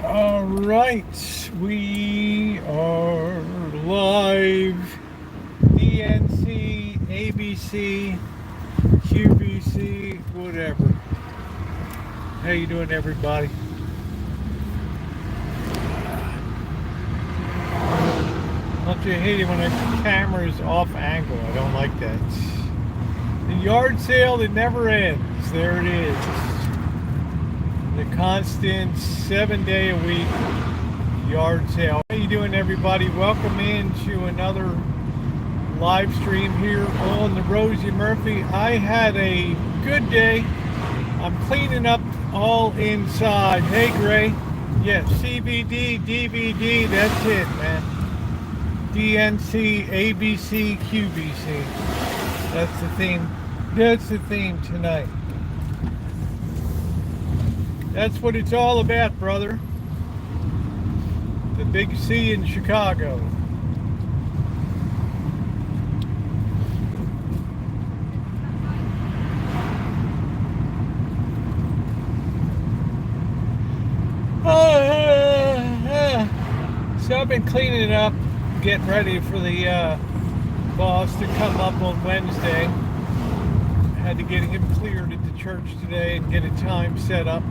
All right, we are live. DNC, ABC, QVC, whatever. How you doing, everybody? Don't you hate it when the camera's off angle? I don't like that. The yard sale that never ends. There it is. The constant 7-day-a-week yard sale. How you doing, everybody? Welcome into another live stream here on the Rosie Murphy. I had a good day. I'm cleaning up all inside. Hey, Gray. Yeah, CBD, DVD, that's it, man. DNC, ABC, QVC. That's the theme. That's the theme tonight. That's what it's all about, brother. The big C in Chicago. So I've been cleaning it up, getting ready for the boss to come up on Wednesday. Had to get him cleared at the church today and get a time set up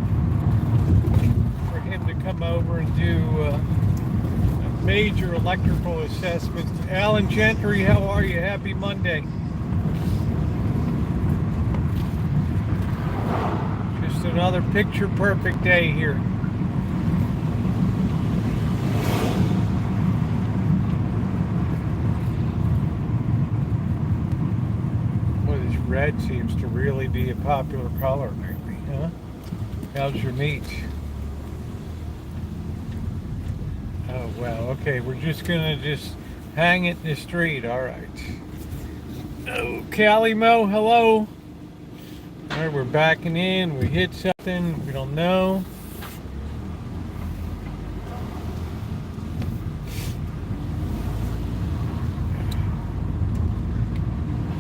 for him to come over and do a major electrical assessment. Alan Gentry, how are you? Happy Monday. Just another picture perfect day here. Boy, this red seems to really be a popular color lately, huh? How's your meat? Oh, wow. Okay, we're just going to just hang it in the street. All right. Oh, Callie Mo, hello. All right, we're backing in. We hit something. We don't know.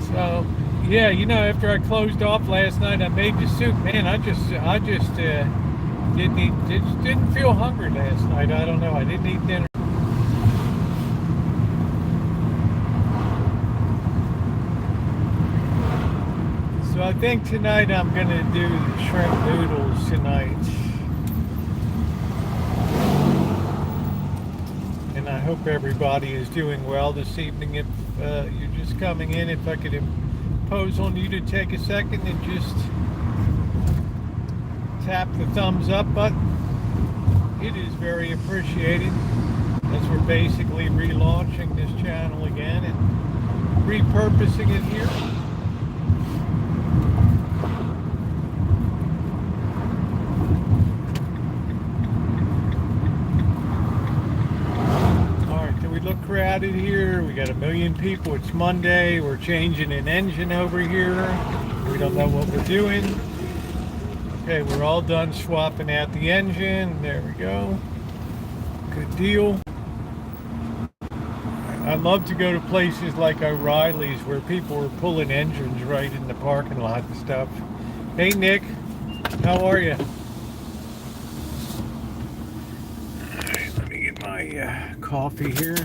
So, yeah, you know, after I closed off last night, I made the soup. Man, I just didn't feel hungry last night. I don't know. I didn't eat dinner. So I think tonight I'm gonna do the shrimp noodles tonight. And I hope everybody is doing well this evening. If you're just coming in, if I could impose on you to take a second and just tap the thumbs up button, it is very appreciated, as we're basically relaunching this channel again and repurposing it here. Look crowded here. We got a million people. It's Monday. We're changing an engine over here. We don't know what we're doing. Okay, we're all done swapping out the engine. There we go. Good deal. I love to go to places like O'Reilly's where people are pulling engines right in the parking lot and stuff. Hey, Nick. How are you? Let me get my coffee here.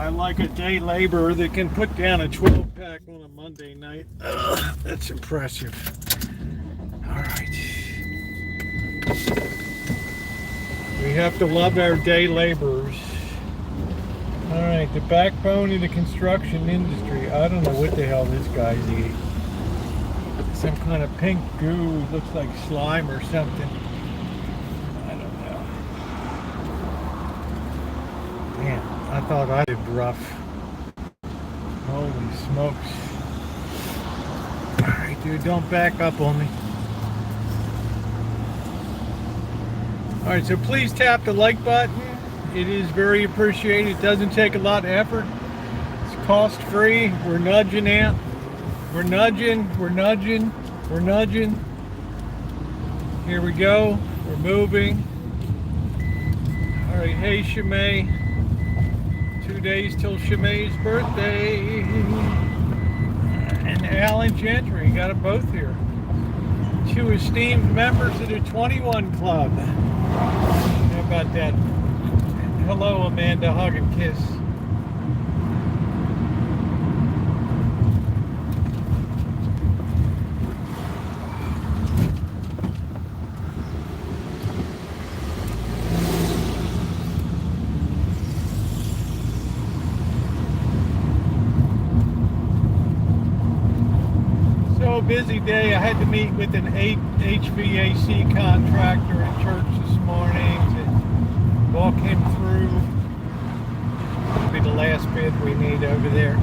I like a day laborer that can put down a 12-pack on a Monday night. That's impressive. All right. We have to love our day laborers. All right, the backbone of the construction industry. I don't know what the hell this guy's eating. Some kind of pink goo, looks like slime or something. I don't know. Man, I thought I did rough. Holy smokes. All right, dude, don't back up on me. All right, so please tap the like button. It is very appreciated. It doesn't take a lot of effort. It's cost free. We're nudging out. We're nudging. Here we go. We're moving. All right, hey Shimei. 2 days till Shimei's birthday. And Alan Gentry, got them both here. 2 esteemed members of the 21 Club. How about that? Hello, Amanda. Hug and kiss. So busy day. I had to meet with an HVAC contractor at church this morning to walk him through. It'll be the last bit we need over there.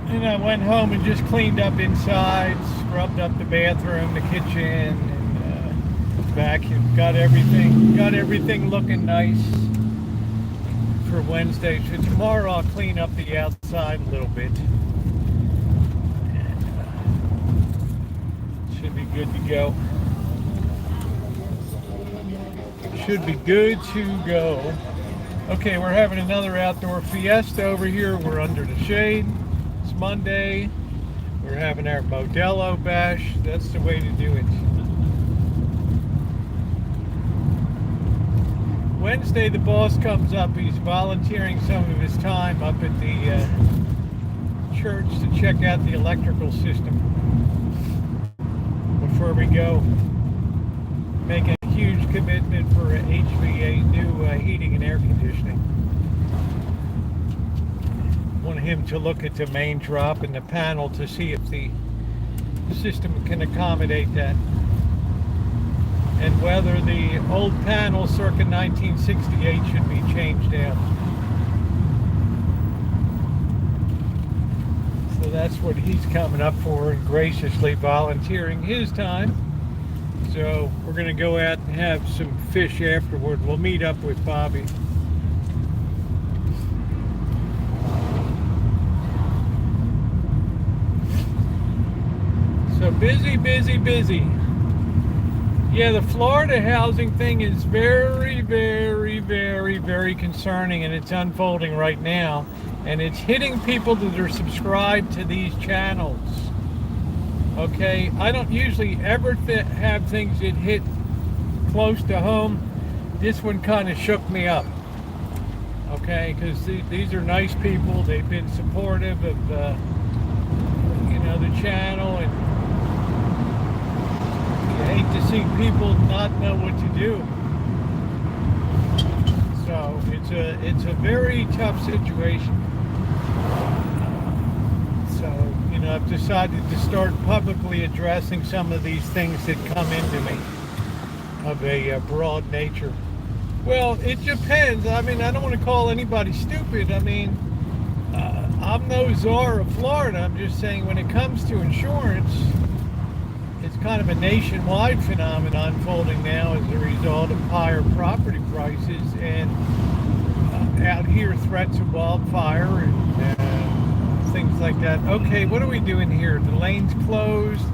And I went home and just cleaned up inside, scrubbed up the bathroom, the kitchen, and vacuumed. Got everything looking nice for Wednesday. So tomorrow I'll clean up the outside a little bit. And should be good to go. Should be good to go. Okay, we're having another outdoor fiesta over here. We're under the shade. It's Monday. We're having our Modelo bash. That's the way to do it. Wednesday, the boss comes up. He's volunteering some of his time up at the church to check out the electrical system before we go. Making a huge commitment for HVA, new heating and air conditioning. Want him to look at the main drop in the panel to see if the system can accommodate that, and whether the old panel circa 1968 should be changed out. So that's what he's coming up for and graciously volunteering his time. So we're going to go out and have some fish afterward. We'll meet up with Bobby. So busy, busy, busy. Yeah, the Florida housing thing is very, very, very, very concerning, and it's unfolding right now. And it's hitting people that are subscribed to these channels. Okay, I don't usually ever have things that hit close to home. This one kind of shook me up. Okay, because these are nice people. They've been supportive of, the channel, and you hate to see people not know what to do. So it's a very tough situation. So, I've decided to start publicly addressing some of these things that come into me of a broad nature. Well, it depends. I mean, I don't want to call anybody stupid. I mean, I'm no czar of Florida. I'm just saying when it comes to insurance, it's kind of a nationwide phenomenon unfolding now as a result of higher property prices and out here threats of wildfire and things like that. Okay, what are we doing here? The lane's closed.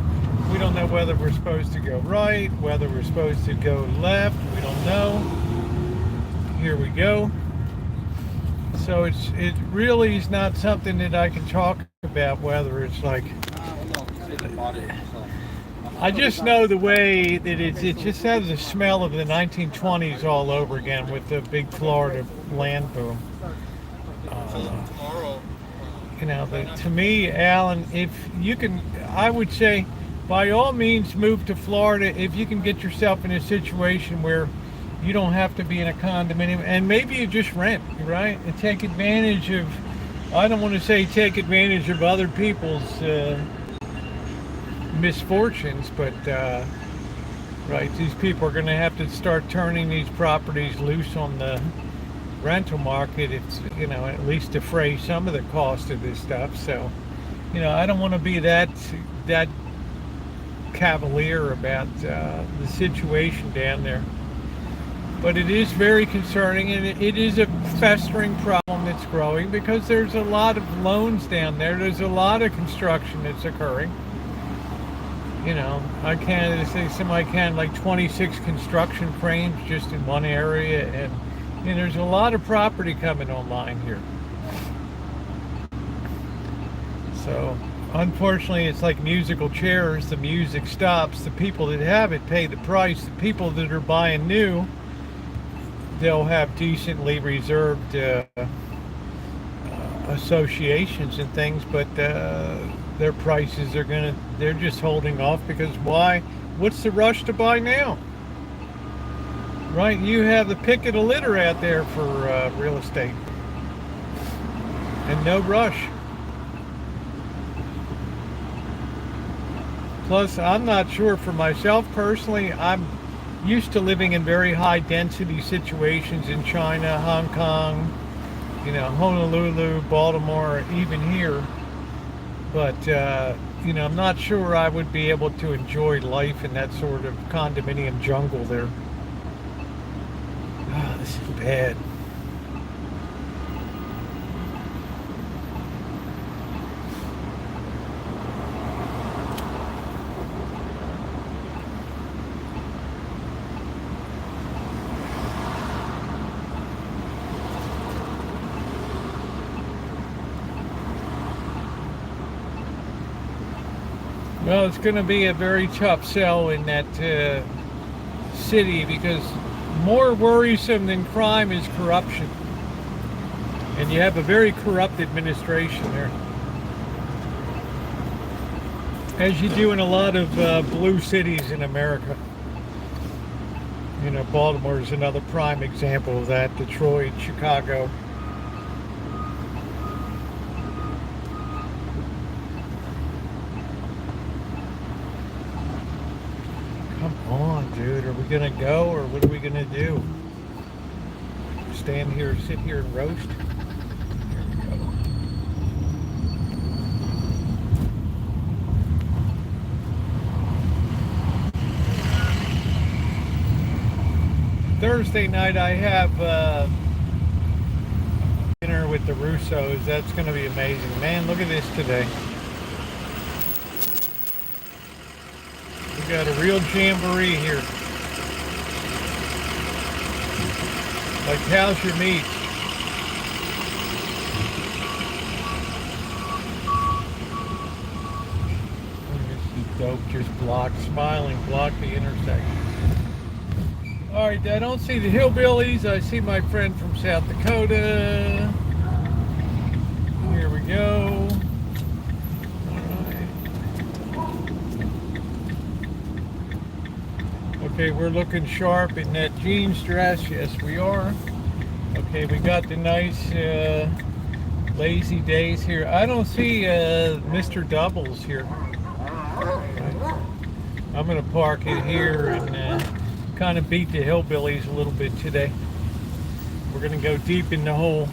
We don't know whether we're supposed to go right, whether we're supposed to go left. We don't know. Here we go. So it really is not something that I can talk about, whether it's like, I just know the way that it just has the smell of the 1920s all over again with the big Florida land boom. To me, Alan, if you can, I would say, by all means, move to Florida if you can get yourself in a situation where you don't have to be in a condominium, and maybe you just rent, right? And take advantage of, I don't want to say take advantage of other people's misfortunes, but right, these people are going to have to start turning these properties loose on the rental market. It's, at least defray some of the cost of this stuff. So, I don't want to be that cavalier about the situation down there. But it is very concerning, and it is a festering problem that's growing because there's a lot of loans down there. There's a lot of construction that's occurring. I can't say somebody can like 26 construction frames just in one area, and there's a lot of property coming online here. So unfortunately, it's like musical chairs. The music stops. The people that have it pay the price. The people that are buying new, they'll have decently reserved associations and things, but their prices they're just holding off because why? What's the rush to buy now? Right? You have the pick of the litter out there for real estate, and no rush. Plus, I'm not sure for myself personally. I'm used to living in very high density situations in China, Hong Kong, Honolulu, Baltimore, even here. But, I'm not sure I would be able to enjoy life in that sort of condominium jungle there. Oh, this is bad. Well, it's going to be a very tough sell in that city because more worrisome than crime is corruption. And you have a very corrupt administration there. As you do in a lot of blue cities in America. Baltimore is another prime example of that. Detroit, Chicago. Come on, dude. Are we going to go or what are we going to do? Stand here, sit here and roast? Here we go. Thursday night I have dinner with the Russos. That's going to be amazing. Man, look at this today. We got a real jamboree here. Like, how's your meat? This dope just smiling, blocked the intersection. Alright, I don't see the hillbillies. I see my friend from South Dakota. Here we go. Okay, we're looking sharp in that jeans dress. Yes, we are. Okay, we got the nice lazy days here. I don't see Mr. Doubles here. I'm going to park it here and kind of beat the hillbillies a little bit today. We're going to go deep in the hole.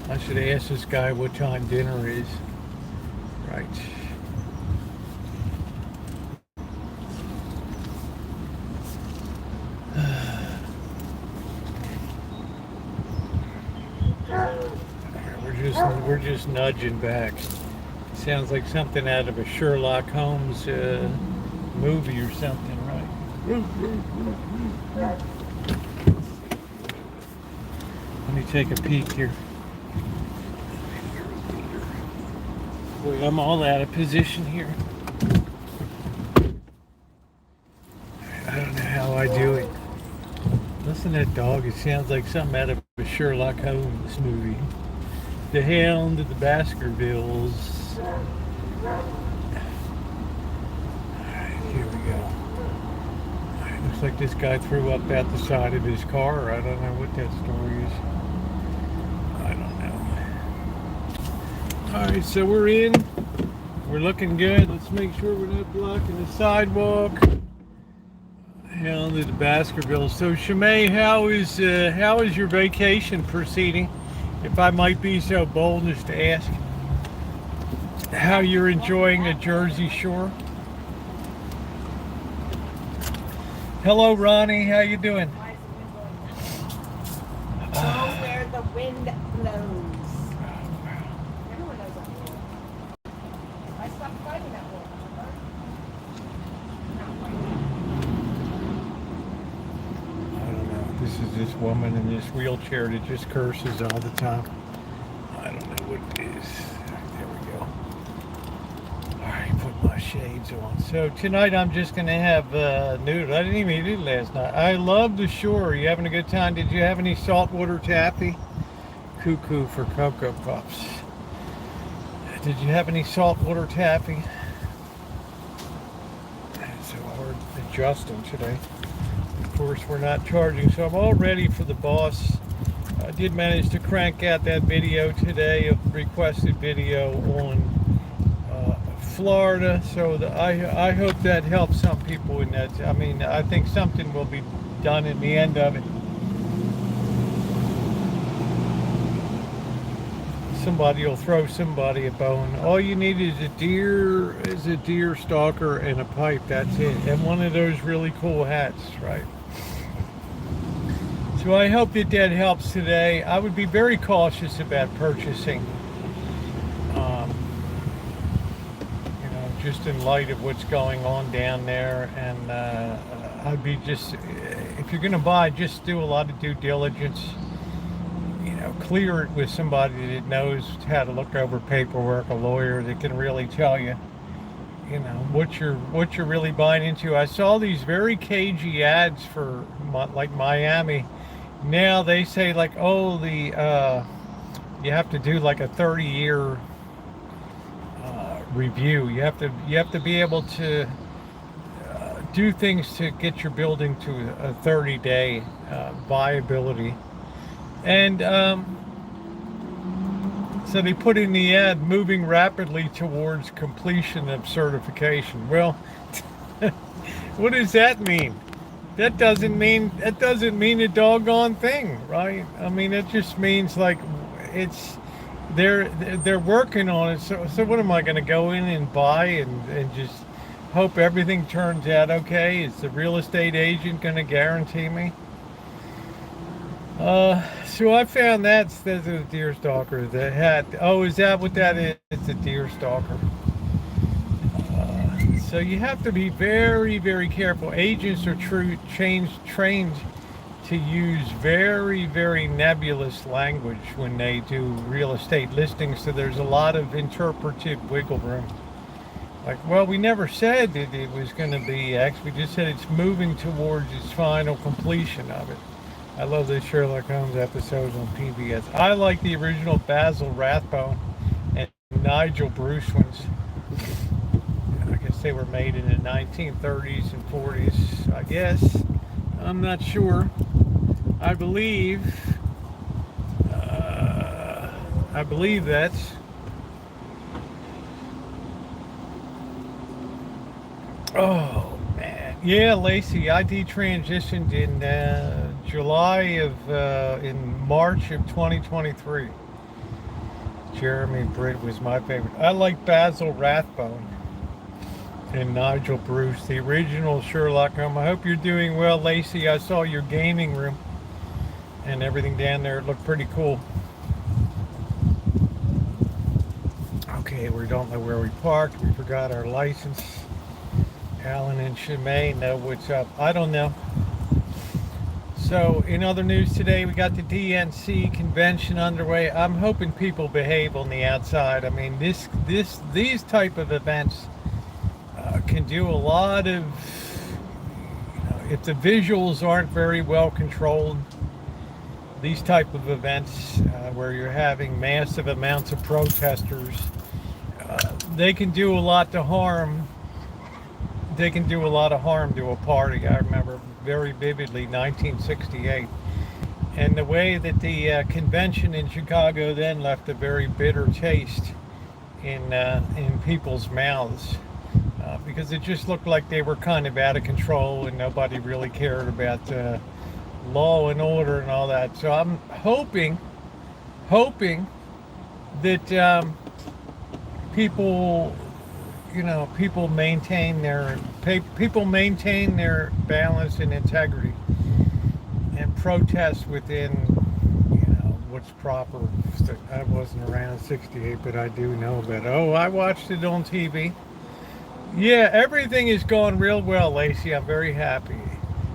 I should ask this guy what time dinner is. Right. We're just nudging back. Sounds like something out of a Sherlock Holmes movie or something, right? Let me take a peek here. Boy, I'm all out of position here. I don't know how I do it. Listen to that dog. It sounds like something out of a Sherlock Holmes movie. the Hound of the Baskervilles. Alright, here we go. Alright, looks like this guy threw up at the side of his car. I don't know what that story is. I don't know. Alright, so we're in. We're looking good. Let's make sure we're not blocking the sidewalk. Hound of the Baskervilles. So Shimei, how is your vacation proceeding? If I might be so bold as to ask, how you're enjoying the Jersey Shore? Hello, Ronnie. How you doing? Go where the wind blows. Everyone knows that rule. I stopped fighting that rule. I don't know. This is this woman in this wheelchair that just curses all the time. I don't know what it is. There we go. Alright, put my shades on. So tonight I'm just going to have noodles. I didn't even eat it last night. I love the shore. Are you having a good time? Did you have any saltwater taffy? Cuckoo for Cocoa Puffs. Did you have any saltwater taffy? It's so hard adjusting today. Of course, we're not charging, so I'm all ready for the boss. I did manage to crank out that video today, a requested video on Florida, so I hope that helps some people in that. I mean, I think something will be done in the end of it. Somebody will throw somebody a bone. All you need is a deer stalker and a pipe. That's it, and one of those really cool hats, right? So I hope that helps today. I would be very cautious about purchasing, just in light of what's going on down there. And I'd be just, if you're going to buy, just do a lot of due diligence. Clear it with somebody that knows how to look over paperwork, a lawyer that can really tell you, what you're really buying into. I saw these very cagey ads for like Miami. Now they say like, oh, you have to do like a 30-year review. You have to be able to do things to get your building to a 30-day viability. And so they put in the ad, moving rapidly towards completion of certification. Well, what does that mean? That doesn't mean a doggone thing, right? I mean, it just means like they're working on it. So what am I going to go in and buy and just hope everything turns out okay? Is the real estate agent going to guarantee me? So I found that's a deer stalker. The hat. Oh, is that what that is? It's a deer stalker. So you have to be very, very careful. Agents are trained to use very, very nebulous language when they do real estate listings. So there's a lot of interpretive wiggle room. Like, well, we never said that it was going to be X. We just said it's moving towards its final completion of it. I love the Sherlock Holmes episodes on PBS. I like the original Basil Rathbone and Nigel Bruce ones. I guess they were made in the 1930s and 40s, I guess. I'm not sure. I believe that's... Oh, man. Yeah, Lacey, I detransitioned in in March of 2023. Jeremy Britt was my favorite. I like Basil Rathbone and Nigel Bruce, the original Sherlock Holmes. I hope you're doing well, Lacey. I saw your gaming room and everything down there. It looked pretty cool. Okay, we don't know where we parked. We forgot our license. Alan and Shimei know what's up. I don't know. So, in other news today, we got the DNC convention underway. I'm hoping people behave on the outside. I mean, these type of events can do a lot of, if the visuals aren't very well controlled, these type of events where you're having massive amounts of protesters, they can do a lot to harm. They can do a lot of harm to a party. I remember very vividly 1968, and the way that the convention in Chicago then left a very bitter taste in people's mouths. Because it just looked like they were kind of out of control and nobody really cared about law and order and all that. So I'm hoping that people, people maintain their balance and integrity and protest within, what's proper. I wasn't around '68, but I do know about it. Oh, I watched it on TV. Yeah, everything is going real well, Lacey. I'm very happy.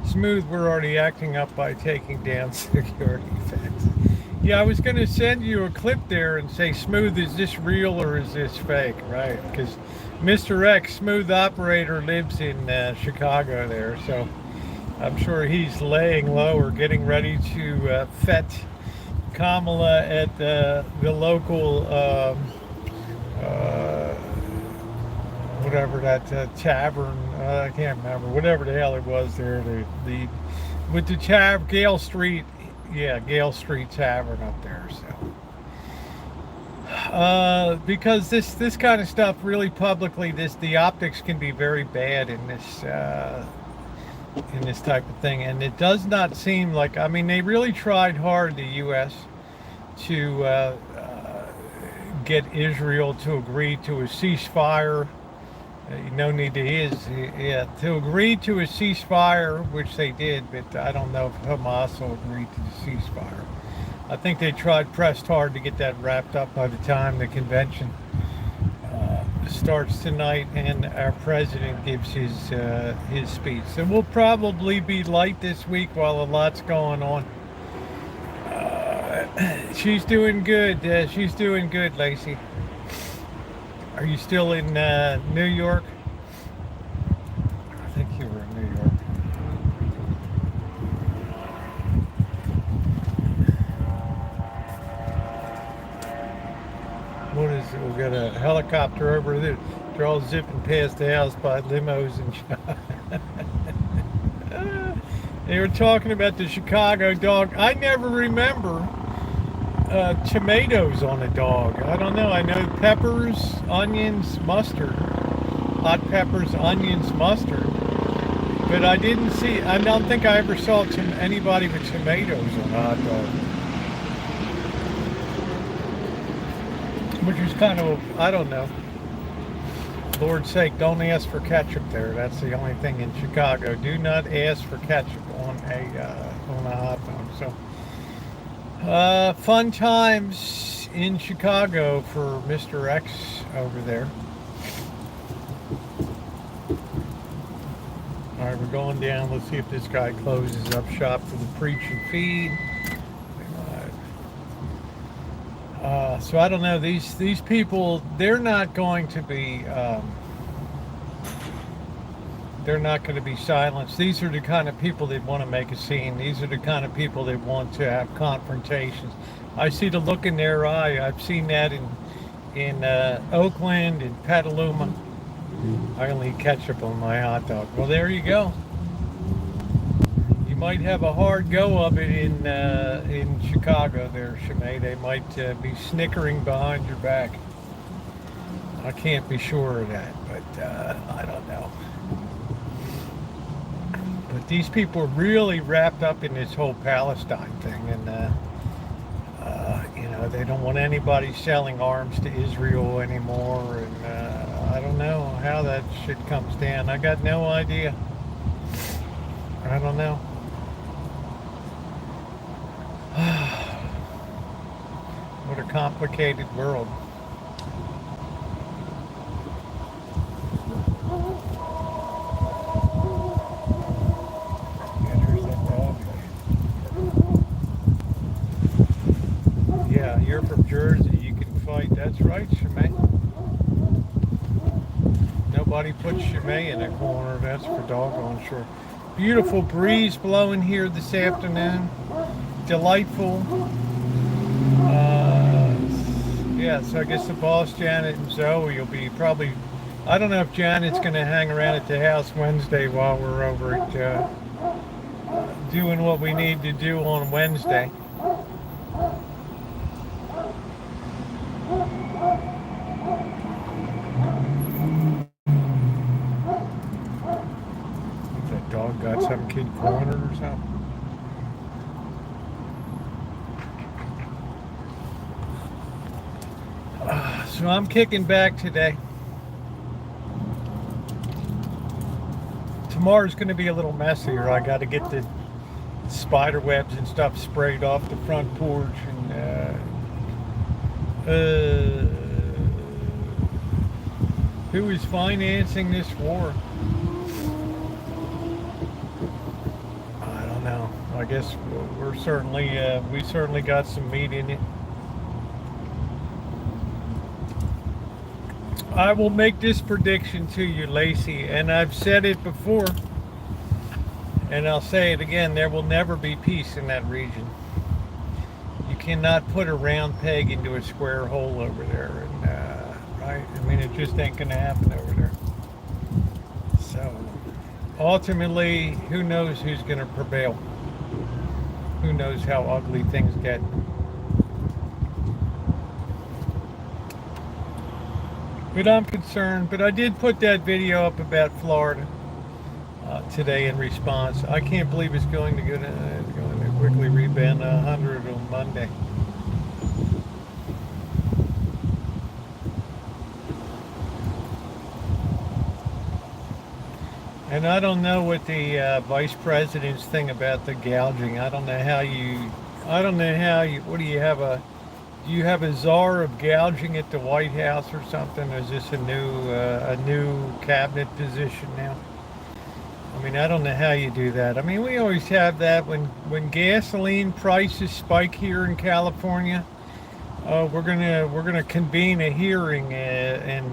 Smooth, we're already acting up by taking down security fence. Yeah, I was going to send you a clip there and say, Smooth, is this real or is this fake? Right, because Mr. X, Smooth Operator, lives in Chicago there, so I'm sure he's laying low or getting ready to fet Kamala at the local whatever that tavern, I can't remember, whatever the hell it was there, with the Gale Street, Gale Street Tavern up there. So because this kind of stuff really publicly, the optics can be very bad in this type of thing, and it does not seem like, I mean, they really tried hard, the U.S., to get Israel to agree to a ceasefire. No need to agree to a ceasefire, which they did, but I don't know if Hamas will agree to the ceasefire. I think they pressed hard to get that wrapped up by the time the convention starts tonight and our president gives his speech. So we'll probably be light this week while a lot's going on. She's doing good. She's doing good, Lacey. Are you still in New York? I think you were in New York. What is it? We got a helicopter over there. They're all zipping past the house by limos and they were talking about the Chicago dog. I never remember tomatoes on a dog. I don't know. I know peppers, onions, mustard, hot peppers, onions, mustard. But I don't think I ever saw anybody with tomatoes on a hot dog. Which is kind of, I don't know. Lord's sake, don't ask for ketchup there. That's the only thing in Chicago. Do not ask for ketchup on a hot dog. So. Fun times in Chicago for Mr. X over there. All right, we're going down. Let's see if this guy closes up shop for the preach and feed. So I don't know. These people, they're not going to be. They're not going to be silenced. These are the kind of people that want to make a scene. These are the kind of people that want to have confrontations. I see the look in their eye. I've seen that in Oakland and Petaluma. I only eat ketchup on my hot dog. Well, there you go. You might have a hard go of it in Chicago there, Shimei. They might be snickering behind your back. I can't be sure of that, but I don't know. But these people are really wrapped up in this whole Palestine thing, and they don't want anybody selling arms to Israel anymore, and I don't know how that shit comes down. I got no idea. I don't know. What a complicated world. You're from Jersey, you can fight. That's right, Shimei. Nobody puts Shimei in a corner, that's for doggone sure. Beautiful breeze blowing here this afternoon. delightful. Yeah, so I guess the boss, Janet, and Zoe will be probably, I don't know if Janet's going to hang around at the house Wednesday while we're over at doing what we need to do on Wednesday. That dog got some kid cornered or something. So I'm kicking back today. Tomorrow's going to be a little messier. I got to get the spider webs and stuff sprayed off the front porch, and who is financing this war? I don't know. I guess we're certainly we certainly got some meat in it. I will make this prediction to you, Lacey, and I've said it before, and I'll say it again. There will never be peace in that region. You cannot put a round peg into a square hole over there, and right? I mean, it just ain't gonna happen over there. So, ultimately, who knows who's gonna prevail? Who knows how ugly things get? But I'm concerned. But I did put that video up about Florida today in response. I can't believe it's going to quickly rebound 100 on Monday. And I don't know what the vice president's thing about the gouging. I don't know how you. What do you have Do you have a czar of gouging at the White House or something? Is this a new cabinet position now? I mean, I don't know how you do that. I mean, we always have that when gasoline prices spike here in California. We're gonna convene a hearing and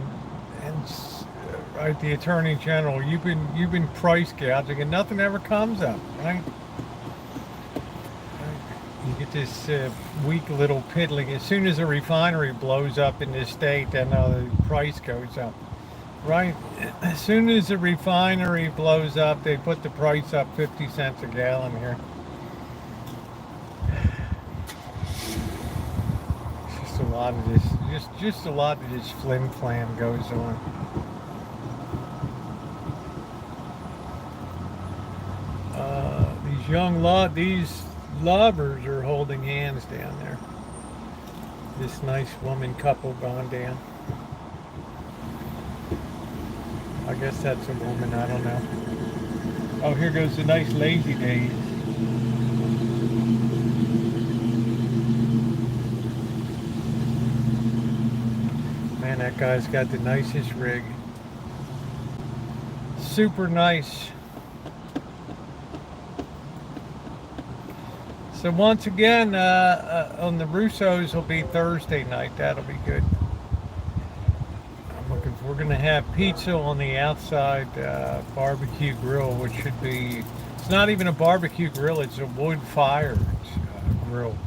right, the Attorney General. You've been price gouging and nothing ever comes up, right? You get this weak little piddling. As soon as a refinery blows up in this state, then the price goes up, right? As soon as a refinery blows up, they put the price up 50 cents a gallon here. Just a lot of this, just a lot of this flim flam goes on. These lovers are holding hands down there. This nice woman couple gone down. I guess that's a woman, I don't know. Oh, here goes the nice lazy days. Man, that guy's got the nicest rig. Super nice. So once again, on the Russos will be Thursday night. That'll be good. I'm looking for, we're going to have pizza on the outside barbecue grill, which should be, it's not even a barbecue grill, it's a wood-fired grill.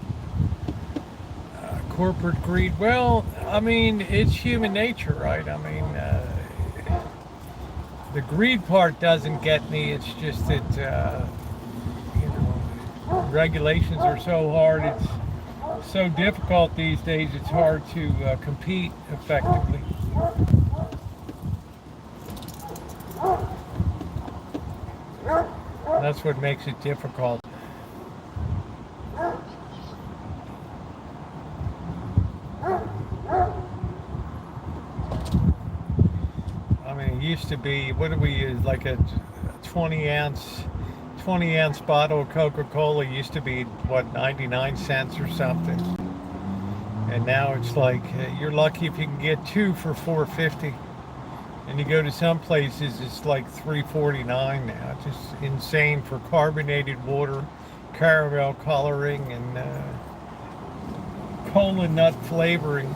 Corporate greed, well, I mean, it's human nature, right? I mean, the greed part doesn't get me. It's just that, regulations are so hard, it's so difficult these days, it's hard to compete effectively. That's what makes it difficult. I mean, it used to be, what do we use, like a 20 ounce bottle of Coca-Cola used to be, what, 99 cents or something. And now it's like, you're lucky if you can get two for $4.50. And you go to some places, it's like $3.49 now. It's just insane for carbonated water, caramel coloring, and cola nut flavoring,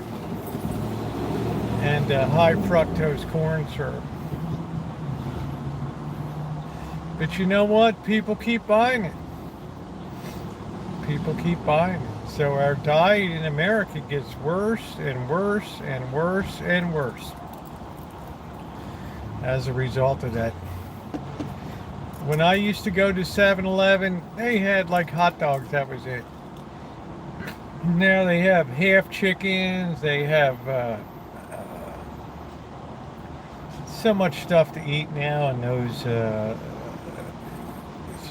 and high fructose corn syrup. But you know what? People keep buying it. people keep buying it. So our diet in America gets worse and worse and worse and worse as a result of that. When I used to go to 7-Eleven, they had like hot dogs, that was it. Now they have half chickens, they have so much stuff to eat now, and those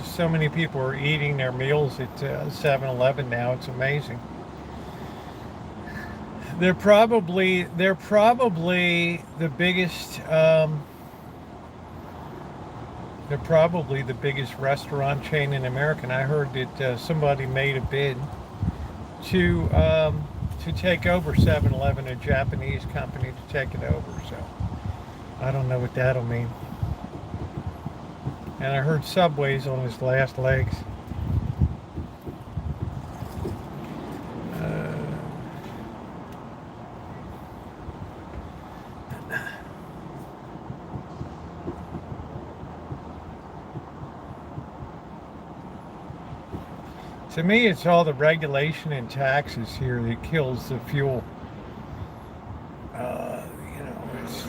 so many people are eating their meals at 7-Eleven now. It's amazing. They're probably the biggest restaurant chain in America. And I heard that somebody made a bid to take over 7-Eleven, a Japanese company, to take it over. So I don't know what that'll mean. And I heard Subway's on his last legs. To me, it's all the regulation and taxes here that kills the fuel.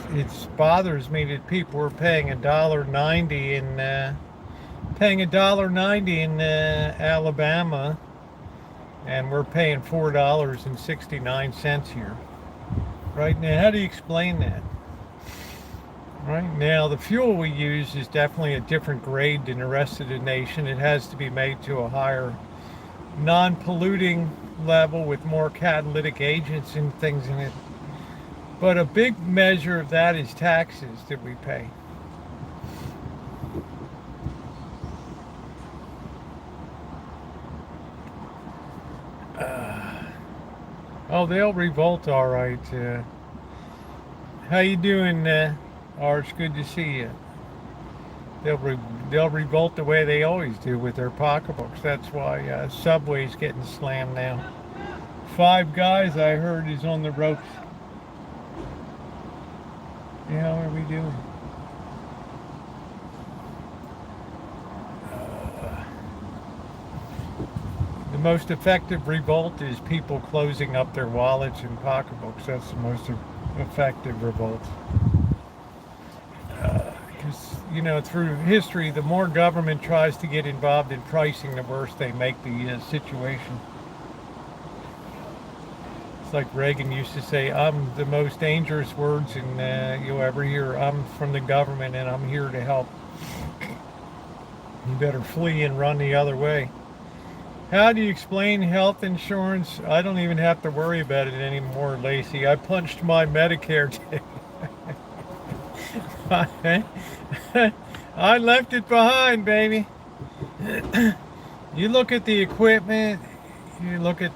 It bothers me that people are paying $1.90 in Alabama, and we're paying $4.69 here. Right now, how do you explain that? Right now, the fuel we use is definitely a different grade than the rest of the nation. It has to be made to a higher non-polluting level with more catalytic agents and things in it. But a big measure of that is taxes that we pay. Oh, they'll revolt all right. How you doing, Arch? Good to see you. They'll revolt the way they always do with their pocketbooks. That's why Subway's getting slammed now. Five Guys, I heard, is on the ropes. Yeah, how are we doing? The most effective revolt is people closing up their wallets and pocketbooks. That's the most effective revolt. Because, through history, the more government tries to get involved in pricing, the worse they make the situation. It's like Reagan used to say, I'm the most dangerous words you'll ever hear. I'm from the government and I'm here to help. You better flee and run the other way. How do you explain health insurance? I don't even have to worry about it anymore, Lacey. I punched my Medicare ticket. I left it behind, baby. You look at the equipment. You look at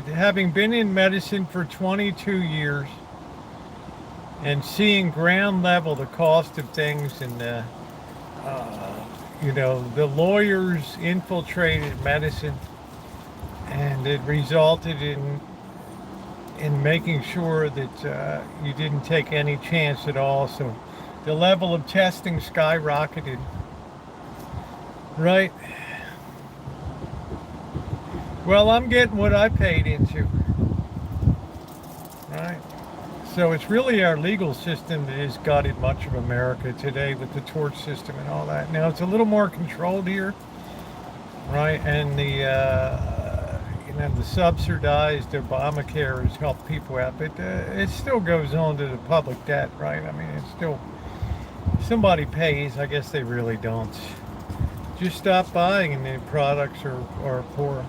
having been in medicine for 22 years and seeing ground level the cost of things, and the lawyers infiltrated medicine, and it resulted in making sure that you didn't take any chance at all. So the level of testing skyrocketed, right? Well, I'm getting what I paid into, right? So it's really our legal system that has gutted much of America today with the tort system and all that. Now, it's a little more controlled here, right? And the subsidized Obamacare has helped people out, but it still goes on to the public debt, right? I mean, it's still, somebody pays. I guess they really don't. Just stop buying and the products are poor.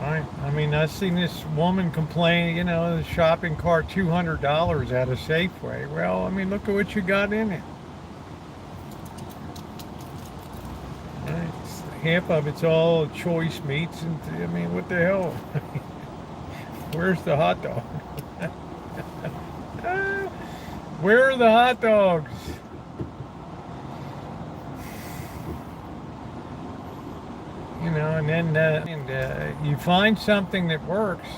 Right. I mean, I've seen this woman complain, the shopping cart $200 at a Safeway. Well, I mean, look at what you got in it. Right. Half of it's all choice meats, and I mean, what the hell? Where's the hot dog? Where are the hot dogs? And then you find something that works,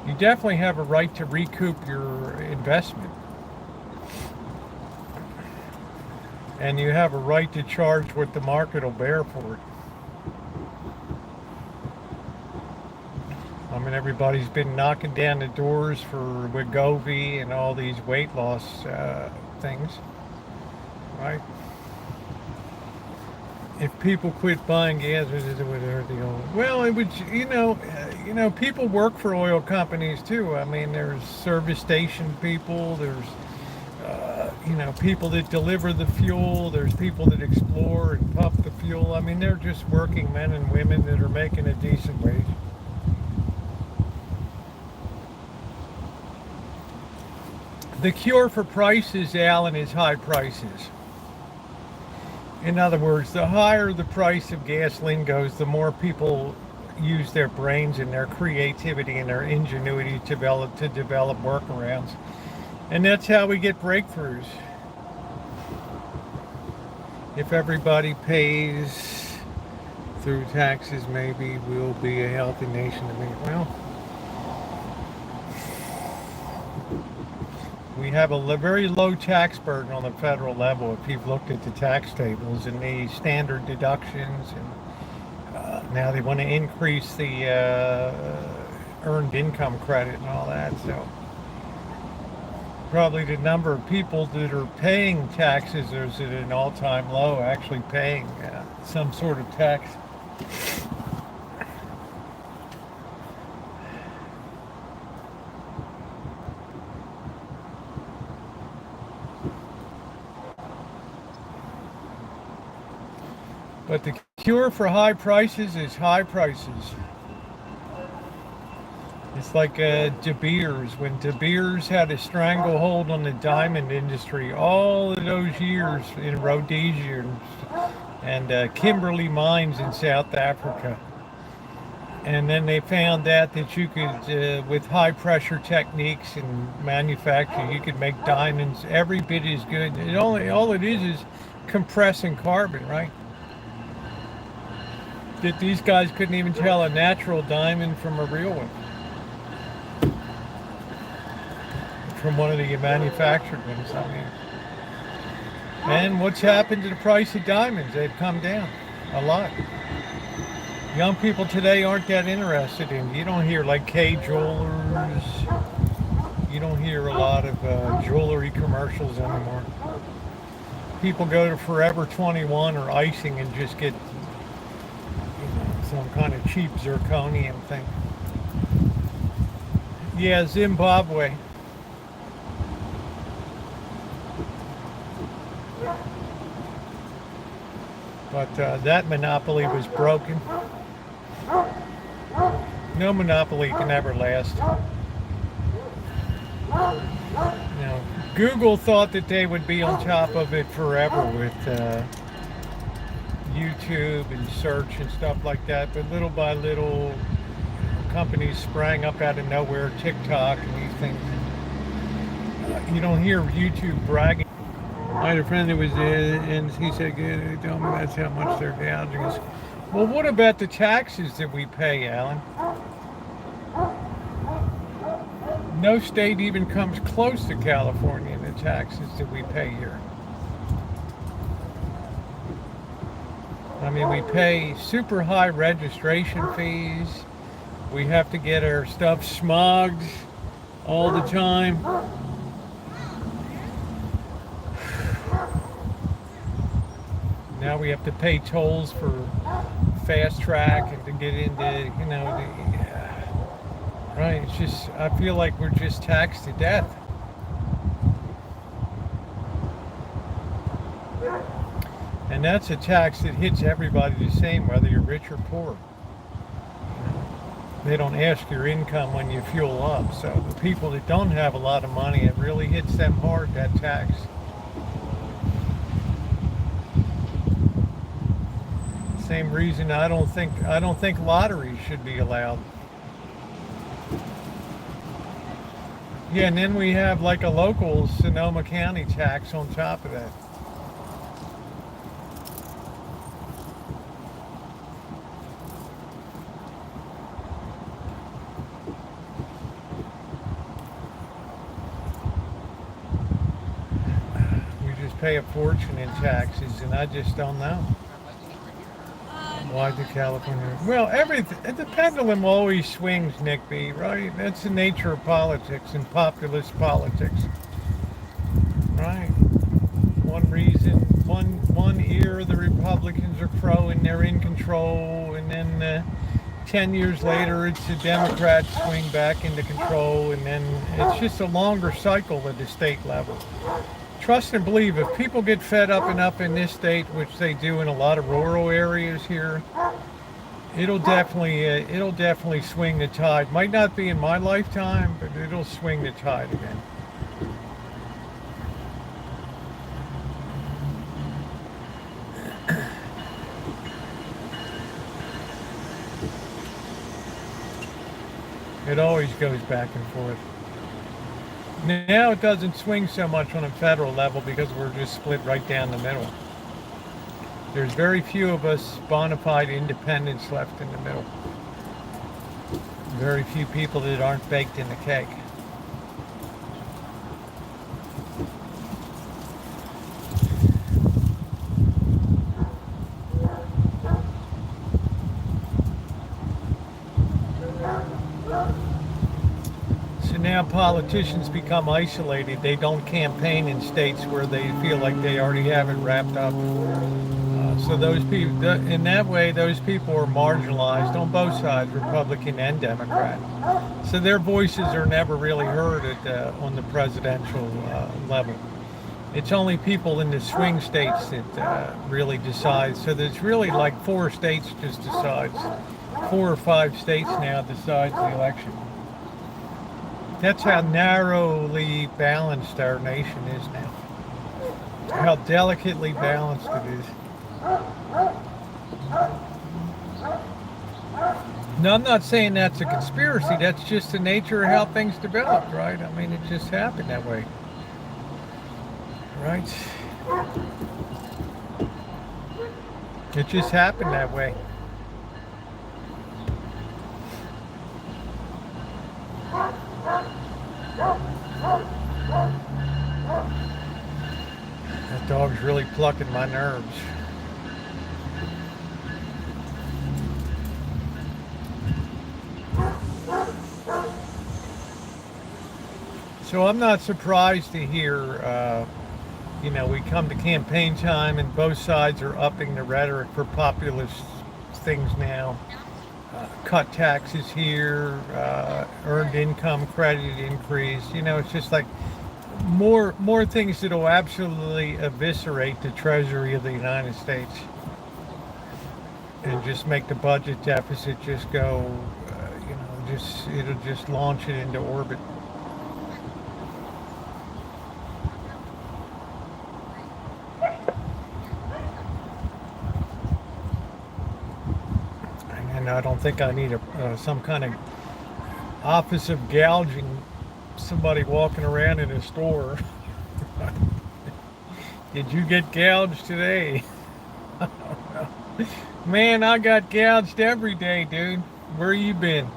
you definitely have a right to recoup your investment. and you have a right to charge what the market will bear for it. I mean, everybody's been knocking down the doors for Wegovy and all these weight loss things, right? If people quit buying gas, well, it would, people work for oil companies too. I mean, there's service station people, there's, people that deliver the fuel, there's people that explore and pump the fuel. I mean, they're just working men and women that are making a decent wage. The cure for prices, Alan, is high prices. In other words, the higher the price of gasoline goes, the more people use their brains and their creativity and their ingenuity to develop workarounds. And that's how we get breakthroughs. If everybody pays through taxes, maybe we'll be a healthy nation. Well, we have a very low tax burden on the federal level if you've looked at the tax tables and the standard deductions, and now they want to increase the earned income credit and all that. So probably the number of people that are paying taxes is at an all-time low, actually paying some sort of tax. But the cure for high prices is high prices. It's like De Beers. When De Beers had a stranglehold on the diamond industry all of those years in Rhodesia and Kimberley mines in South Africa. And then they found out that you could, with high pressure techniques and manufacturing, you could make diamonds every bit as good. All it is compressing carbon, right? That these guys couldn't even tell a natural diamond from a real one. From one of the manufactured ones, I mean. And what's happened to the price of diamonds? They've come down a lot. Young people today aren't that interested in. You don't hear like K Jewelers. You don't hear a lot of jewelry commercials anymore. People go to Forever 21 or icing and just get some kind of cheap zirconium thing. Yeah, Zimbabwe. But that monopoly was broken. No monopoly can ever last. Google thought that they would be on top of it forever with YouTube and search and stuff like that, but little by little companies sprang up out of nowhere, TikTok and these things. You don't hear YouTube bragging. I had a friend that was and he said, tell me that's how much they're gouging us. Well, what about the taxes that we pay, Alan? No state even comes close to California in the taxes that we pay here. I mean, we pay super high registration fees. We have to get our stuff smogged all the time. Now we have to pay tolls for fast track and to get into, right? It's just, I feel like we're just taxed to death. And that's a tax that hits everybody the same, whether you're rich or poor. They don't ask your income when you fuel up. So the people that don't have a lot of money, it really hits them hard, that tax. Same reason I don't think lotteries should be allowed. Yeah, and then we have like a local Sonoma County tax on top of that. pay a fortune in taxes, and I just don't know. Why the California? Well, everything. The pendulum always swings, Nick B. Right? That's the nature of politics and populist politics. Right? One reason, one year the Republicans are crowing, they're in control, and then 10 years later it's the Democrats swing back into control, and then it's just a longer cycle at the state level. Trust and believe, if people get fed up enough in this state, which they do in a lot of rural areas here, it'll definitely swing the tide. Might not be in my lifetime, but it'll swing the tide again. It always goes back and forth. Now it doesn't swing so much on a federal level because we're just split right down the middle. There's very few of us bona fide independents left in the middle. Very few people that aren't baked in the cake. Now politicians become isolated. They don't campaign in states where they feel like they already have it wrapped up. So those people, in that way, those people are marginalized on both sides, Republican and Democrat. So their voices are never really heard on the presidential level. It's only people in the swing states that really decide. So there's really like 4 states just decides. 4 or 5 states now decides the election. That's how narrowly balanced our nation is now. How delicately balanced it is. No, I'm not saying that's a conspiracy. That's just the nature of how things developed, right? I mean, it just happened that way. Right? It just happened that way. That dog's really plucking my nerves. So I'm not surprised to hear, we come to campaign time and both sides are upping the rhetoric for populist things now. Cut taxes here, earned income credit increase. It's just like more things that will absolutely eviscerate the Treasury of the United States and just make the budget deficit just go, it'll just launch it into orbit. I don't think I need some kind of office of gouging somebody walking around in a store. Did you get gouged today? I don't know. Man, I got gouged every day, dude. Where you been?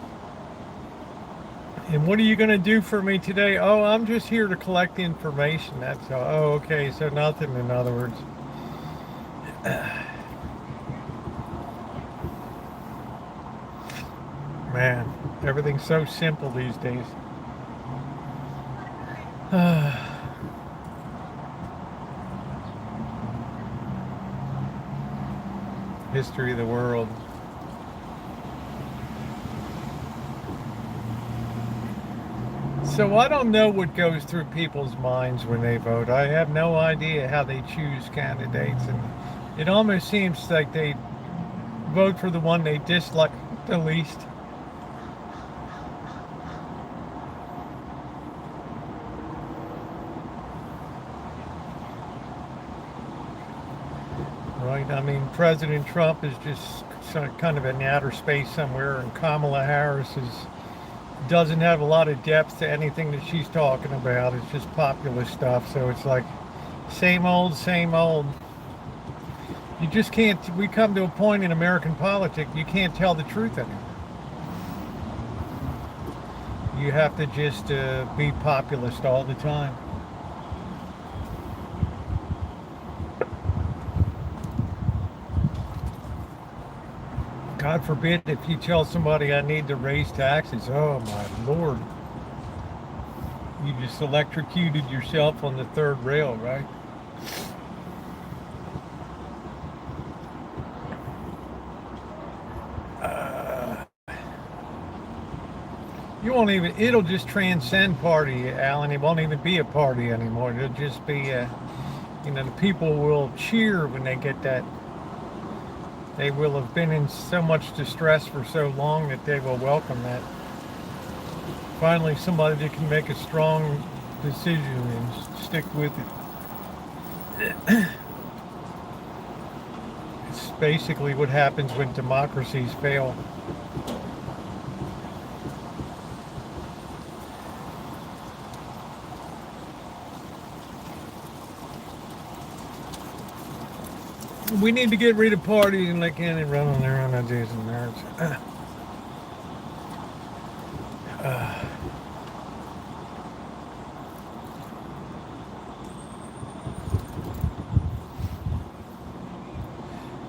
And what are you going to do for me today? Oh, I'm just here to collect information. That's all. Oh, okay. So nothing, in other words. Man, everything's so simple these days. History of the world. So I don't know what goes through people's minds when they vote. I have no idea how they choose candidates, and it almost seems like they vote for the one they dislike the least. Right? I mean, President Trump is just kind of in outer space somewhere, and Kamala Harris doesn't have a lot of depth to anything that she's talking about. It's just populist stuff. So it's like same old, same old. You just can't, we come to a point in American politics, you can't tell the truth anymore. You have to just be populist all the time. God forbid if you tell somebody I need to raise taxes. Oh my Lord. You just electrocuted yourself on the third rail, right? You won't even, it'll just transcend party, Alan. It won't even be a party anymore. It'll just be, the people will cheer when they get that. They will have been in so much distress for so long that they will welcome that. Finally, somebody that can make a strong decision and stick with it. It's basically what happens when democracies fail. We need to get rid of parties and let Canada run on their own ideas and merits.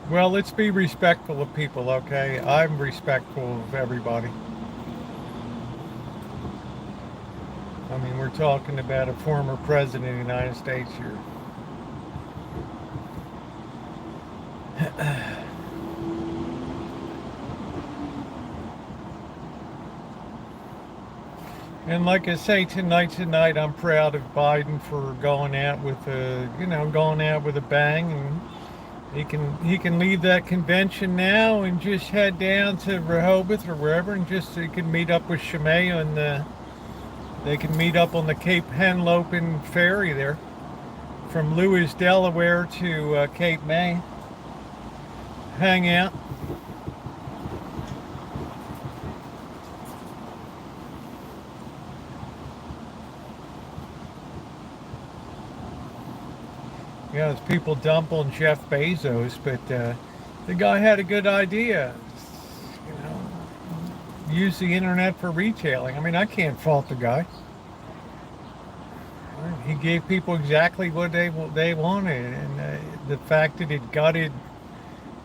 Well, let's be respectful of people, okay? I'm respectful of everybody. I mean, we're talking about a former president of the United States here. And like I say, tonight, I'm proud of Biden for going out with a bang, and he can leave that convention now and just head down to Rehoboth or wherever, and just he can meet up with Shemay, and they can meet up on the Cape Henlopen ferry there from Lewis, Delaware to Cape May. Hang out. Yeah, there's people dump on Jeff Bezos, but the guy had a good idea. Use the internet for retailing. I mean, I can't fault the guy. He gave people exactly what they wanted, and the fact that it gutted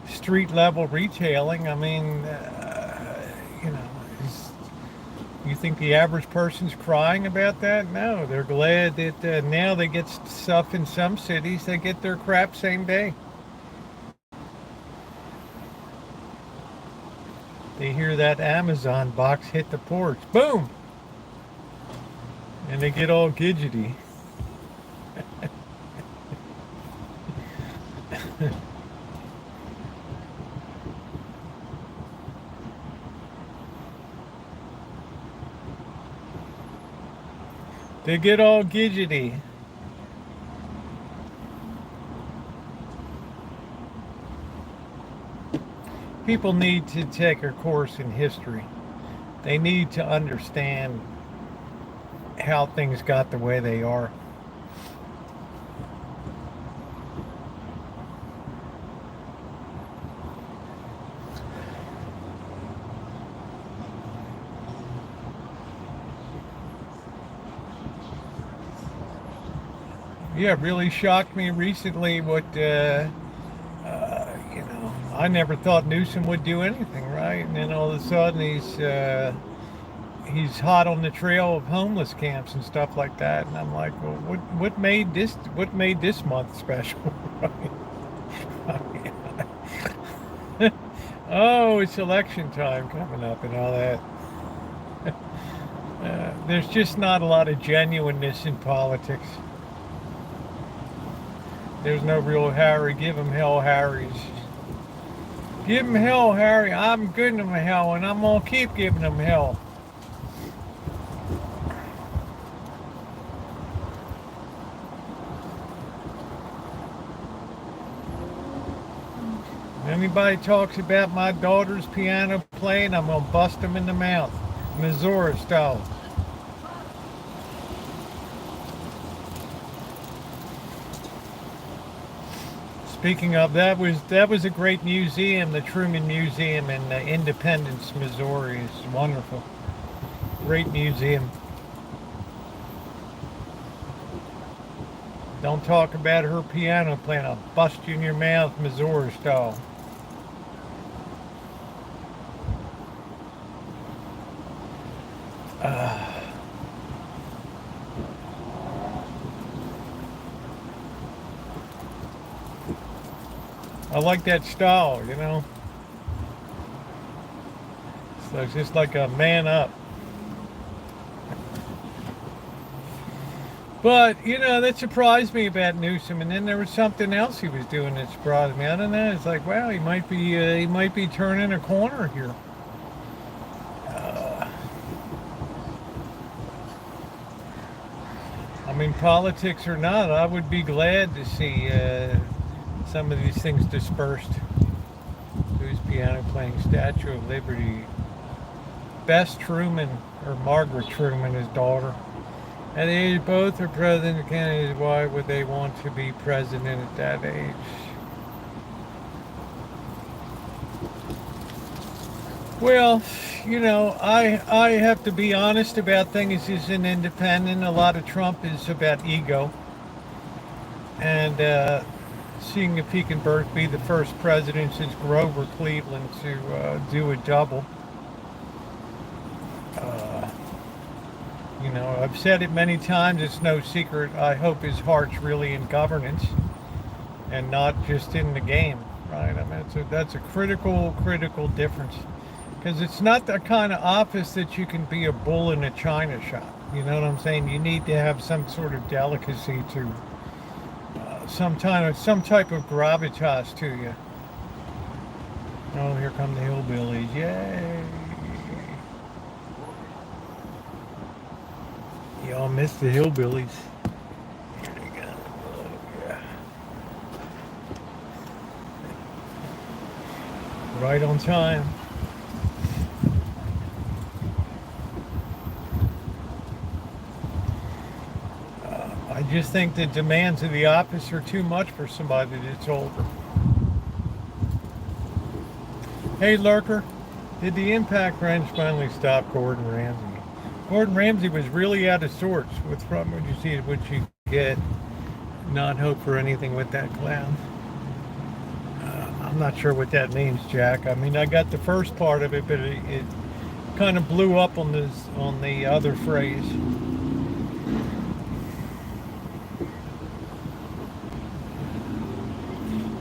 street level retailing. I mean, you think the average person's crying about that? No, they're glad that now they get stuff in some cities. They get their crap same day. They hear that Amazon box hit the porch, boom, and they get all gidgety. They get all gidgety. People need to take a course in history. They need to understand how things got the way they are. Yeah, it really shocked me recently what, I never thought Newsom would do anything, right? And then all of a sudden he's hot on the trail of homeless camps and stuff like that. And I'm like, well, what made this month special? Oh, it's election time coming up and all that. There's just not a lot of genuineness in politics. There's no real Harry. Give him hell, Harry's. Give him hell, Harry. I'm giving him hell, and I'm going to keep giving him hell. If anybody talks about my daughter's piano playing, I'm going to bust them in the mouth. Missouri style. Speaking of, that was a great museum, the Truman Museum in Independence, Missouri. It's wonderful. Great museum. Don't talk about her piano playing. I'll bust you in your mouth, Missouri style. I like that style, you know. So it's just like a man up. But, you know, that surprised me about Newsom. And then there was something else he was doing that surprised me. I don't know. It's like, wow, he might be turning a corner here. I mean, politics or not, I would be glad to see some of these things dispersed. Who's piano playing? Statue of Liberty. Bess Truman, or Margaret Truman, his daughter. And they both are president candidates. Why would they want to be president at that age? Well, you know, I have to be honest about things as an independent. A lot of Trump is about ego. And seeing if he can be the first president since Grover Cleveland to do a double. You know, I've said it many times, it's no secret. I hope his heart's really in governance and not just in the game, right? I mean, that's a critical difference. Because it's not the kind of office that you can be a bull in a china shop. You know what I'm saying? You need to have some sort of delicacy to some type of gravitas to you. Oh, here come the hillbillies. Yay. Y'all missed the hillbillies. Here they go. Oh, yeah. Right on time. I just think the demands of the office are too much for somebody that's older. Hey, Lurker, did the impact wrench finally stop Gordon Ramsay? Gordon Ramsay was really out of sorts with from what you see, what you get. Not hope for anything with that clown. I'm not sure what that means, Jack. I mean, I got the first part of it, but it kind of blew up on the other phrase.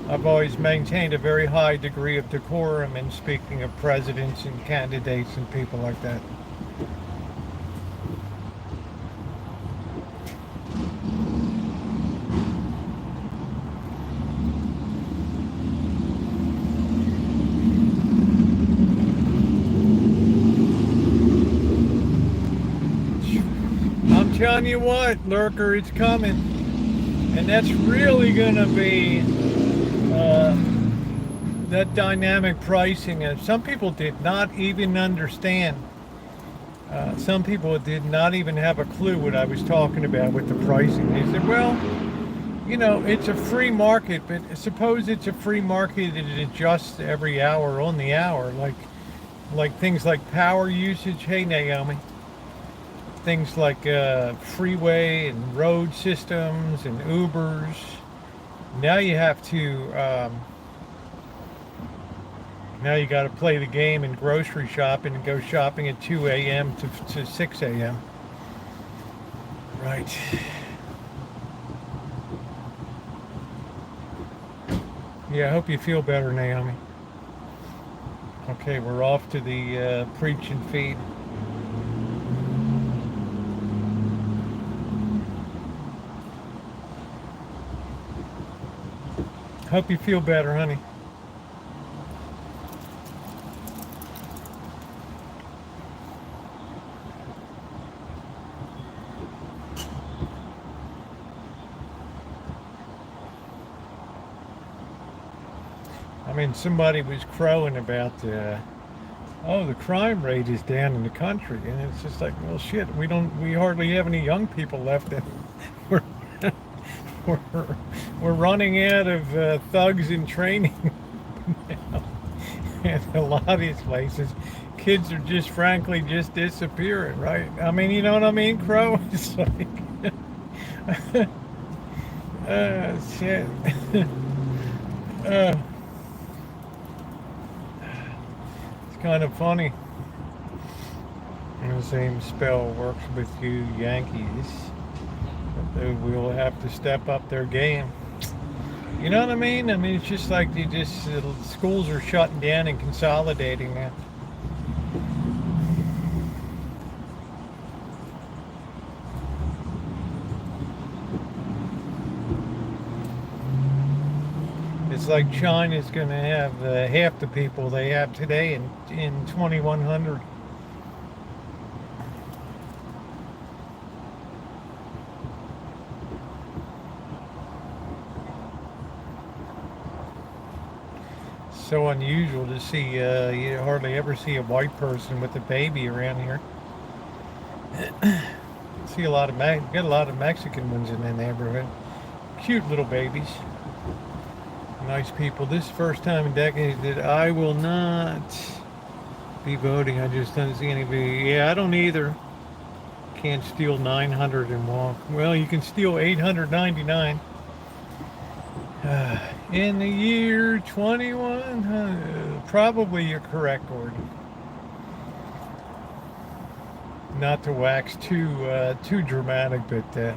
I've always maintained a very high degree of decorum in speaking of presidents and candidates and people like that. I'm telling you what, Lurker, it's coming. And that's really going to be that dynamic pricing. Some people did not even understand. Some people did not even have a clue what I was talking about with the pricing. They said, well, you know, it's a free market, but suppose it's a free market that it adjusts every hour on the hour, like things like power usage. Hey, Naomi. Things like freeway and road systems and Ubers. Now you have to, now you got to play the game and grocery shopping and go shopping at 2 a.m. to 6 a.m. Right. Yeah, I hope you feel better, Naomi. Okay, we're off to the preach and feed. Hope you feel better, honey. I mean, somebody was crowing about oh, the crime rate is down in the country, and it's just like, well, shit, we hardly have any young people left. And we're running out of thugs in training now. And a lot of these places, kids are just frankly just disappearing, right? I mean, you know what I mean, Crow? It's like, shit. It's kind of funny. The same spell works with you Yankees. They will have to step up their game. You know what I mean? I mean, it's just like schools are shutting down and consolidating now. It's like China's going to have half the people they have today in 2100. So unusual to see. You hardly ever see a white person with a baby around here. See a lot of get a lot of Mexican ones in the neighborhood. Cute little babies. Nice people. This is the first time in decades that I will not be voting. I just don't see anybody. Yeah, I don't either. Can't steal 900 and walk. Well, you can steal 899. In the year 2100, probably you're correct, Gordon. Not to wax too dramatic, but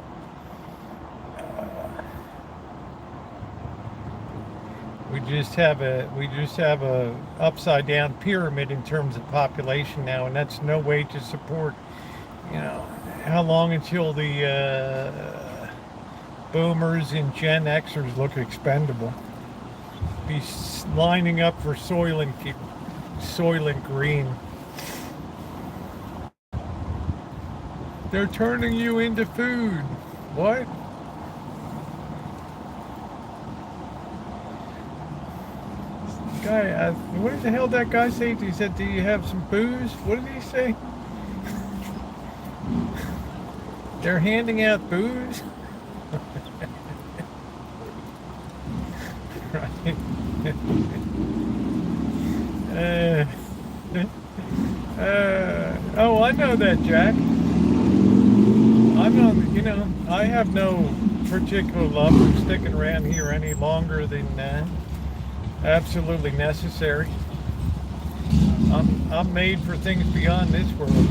we just have a upside down pyramid in terms of population now, and that's no way to support. You know, how long until the boomers and Gen Xers look expendable? Be lining up for Soylent Green. They're turning you into food. What? Guy, what the hell did that guy say? He said, "Do you have some booze?" What did he say? They're handing out booze. Right. Oh, I know that, Jack. I'm not, I have no particular love for sticking around here any longer than absolutely necessary. I'm made for things beyond this world.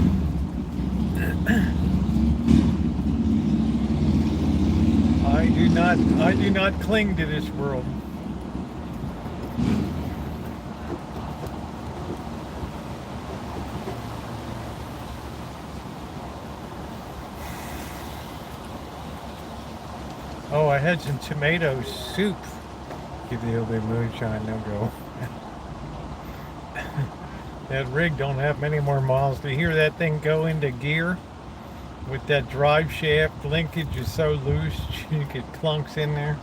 I do not cling to this world. Oh, I had some tomato soup. Give the old bit of moonshine, no go. That rig don't have many more miles. To hear that thing go into gear with that drive shaft linkage is so loose, you get clunks in there.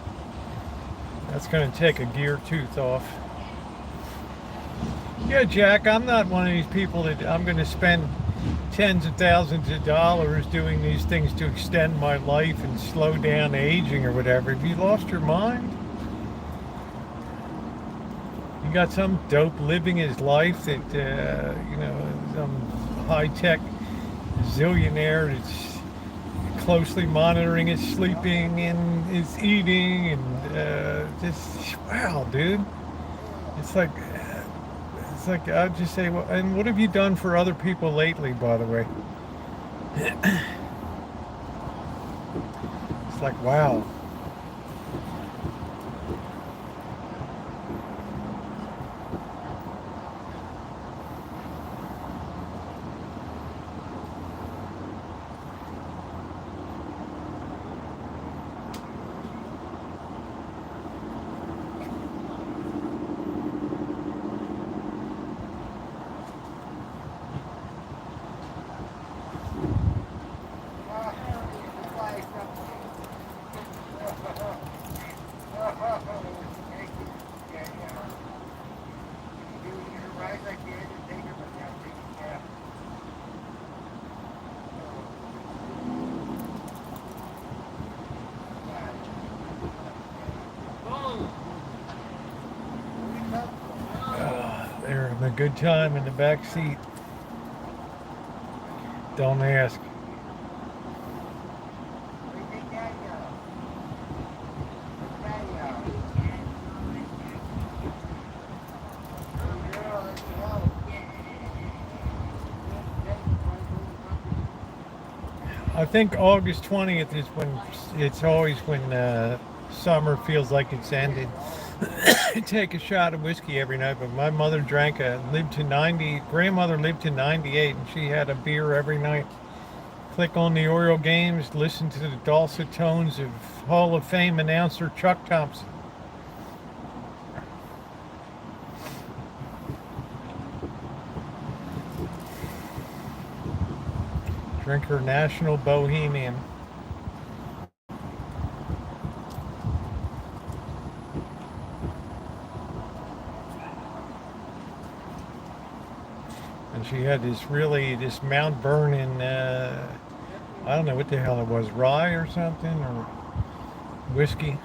That's going to take a gear tooth off. Yeah, Jack, I'm not one of these people that I'm going to spend tens of thousands of dollars doing these things to extend my life and slow down aging or whatever. Have you lost your mind? You got some dope living his life that, some high-tech zillionaire that's closely monitoring his sleeping and his eating and just, wow, dude. It's like I'd just say, well, and what have you done for other people lately, by the way? It's like, wow. They're having a good time in the back seat. Don't ask. I think August 20th is when it's always when summer feels like it's ended. Take a shot of whiskey every night, but my mother lived to 90, grandmother lived to 98, and she had a beer every night. Click on the Oriole games, listen to the dulcet tones of Hall of Fame announcer Chuck Thompson. Drink her National Bohemian. And she had this Mount Vernon, I don't know what the hell it was, rye or something, or whiskey.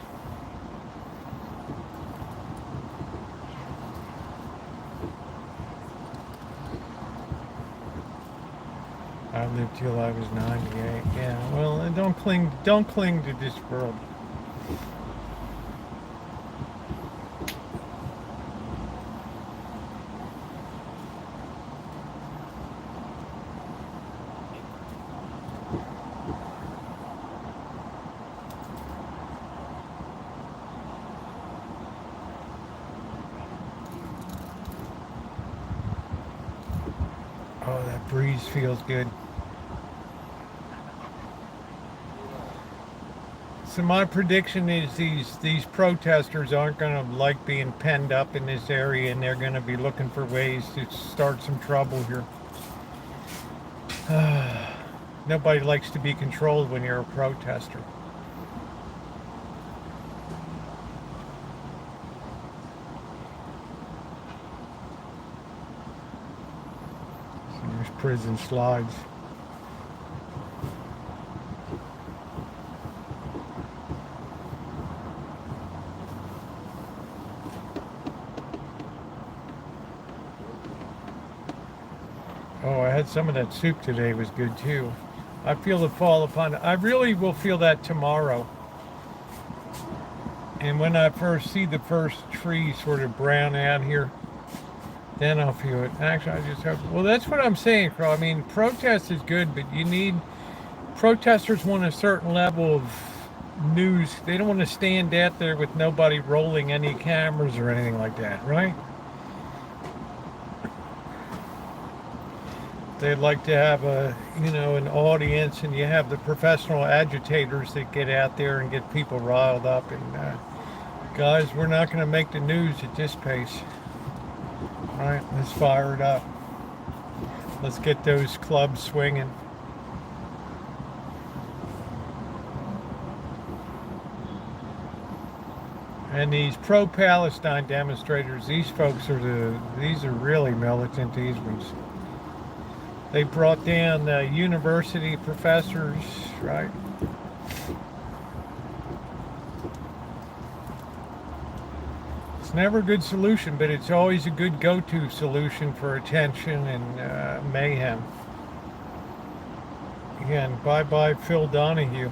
I lived till I was 98. Yeah, well, don't cling to this world. Oh, that breeze feels good. So my prediction is these protesters aren't going to like being penned up in this area, and they're going to be looking for ways to start some trouble here. Nobody likes to be controlled when you're a protester. So there's prison slides. Oh, I had some of that soup today. It was good too. I feel the fall upon it. I really will feel that tomorrow. And when I first see the first tree sort of brown out here, then I'll feel it. Actually, I just hope. Well, that's what I'm saying, Carl. I mean, protest is good, but protesters want a certain level of news. They don't want to stand out there with nobody rolling any cameras or anything like that, right? They'd like to have an audience, and you have the professional agitators that get out there and get people riled up. And guys, we're not going to make the news at this pace. All right, let's fire it up. Let's get those clubs swinging. And these pro-Palestine demonstrators, these folks these are really militant, these ones. They brought down university professors, right? It's never a good solution, but it's always a good go-to solution for attention and mayhem. Again, bye-bye Phil Donahue.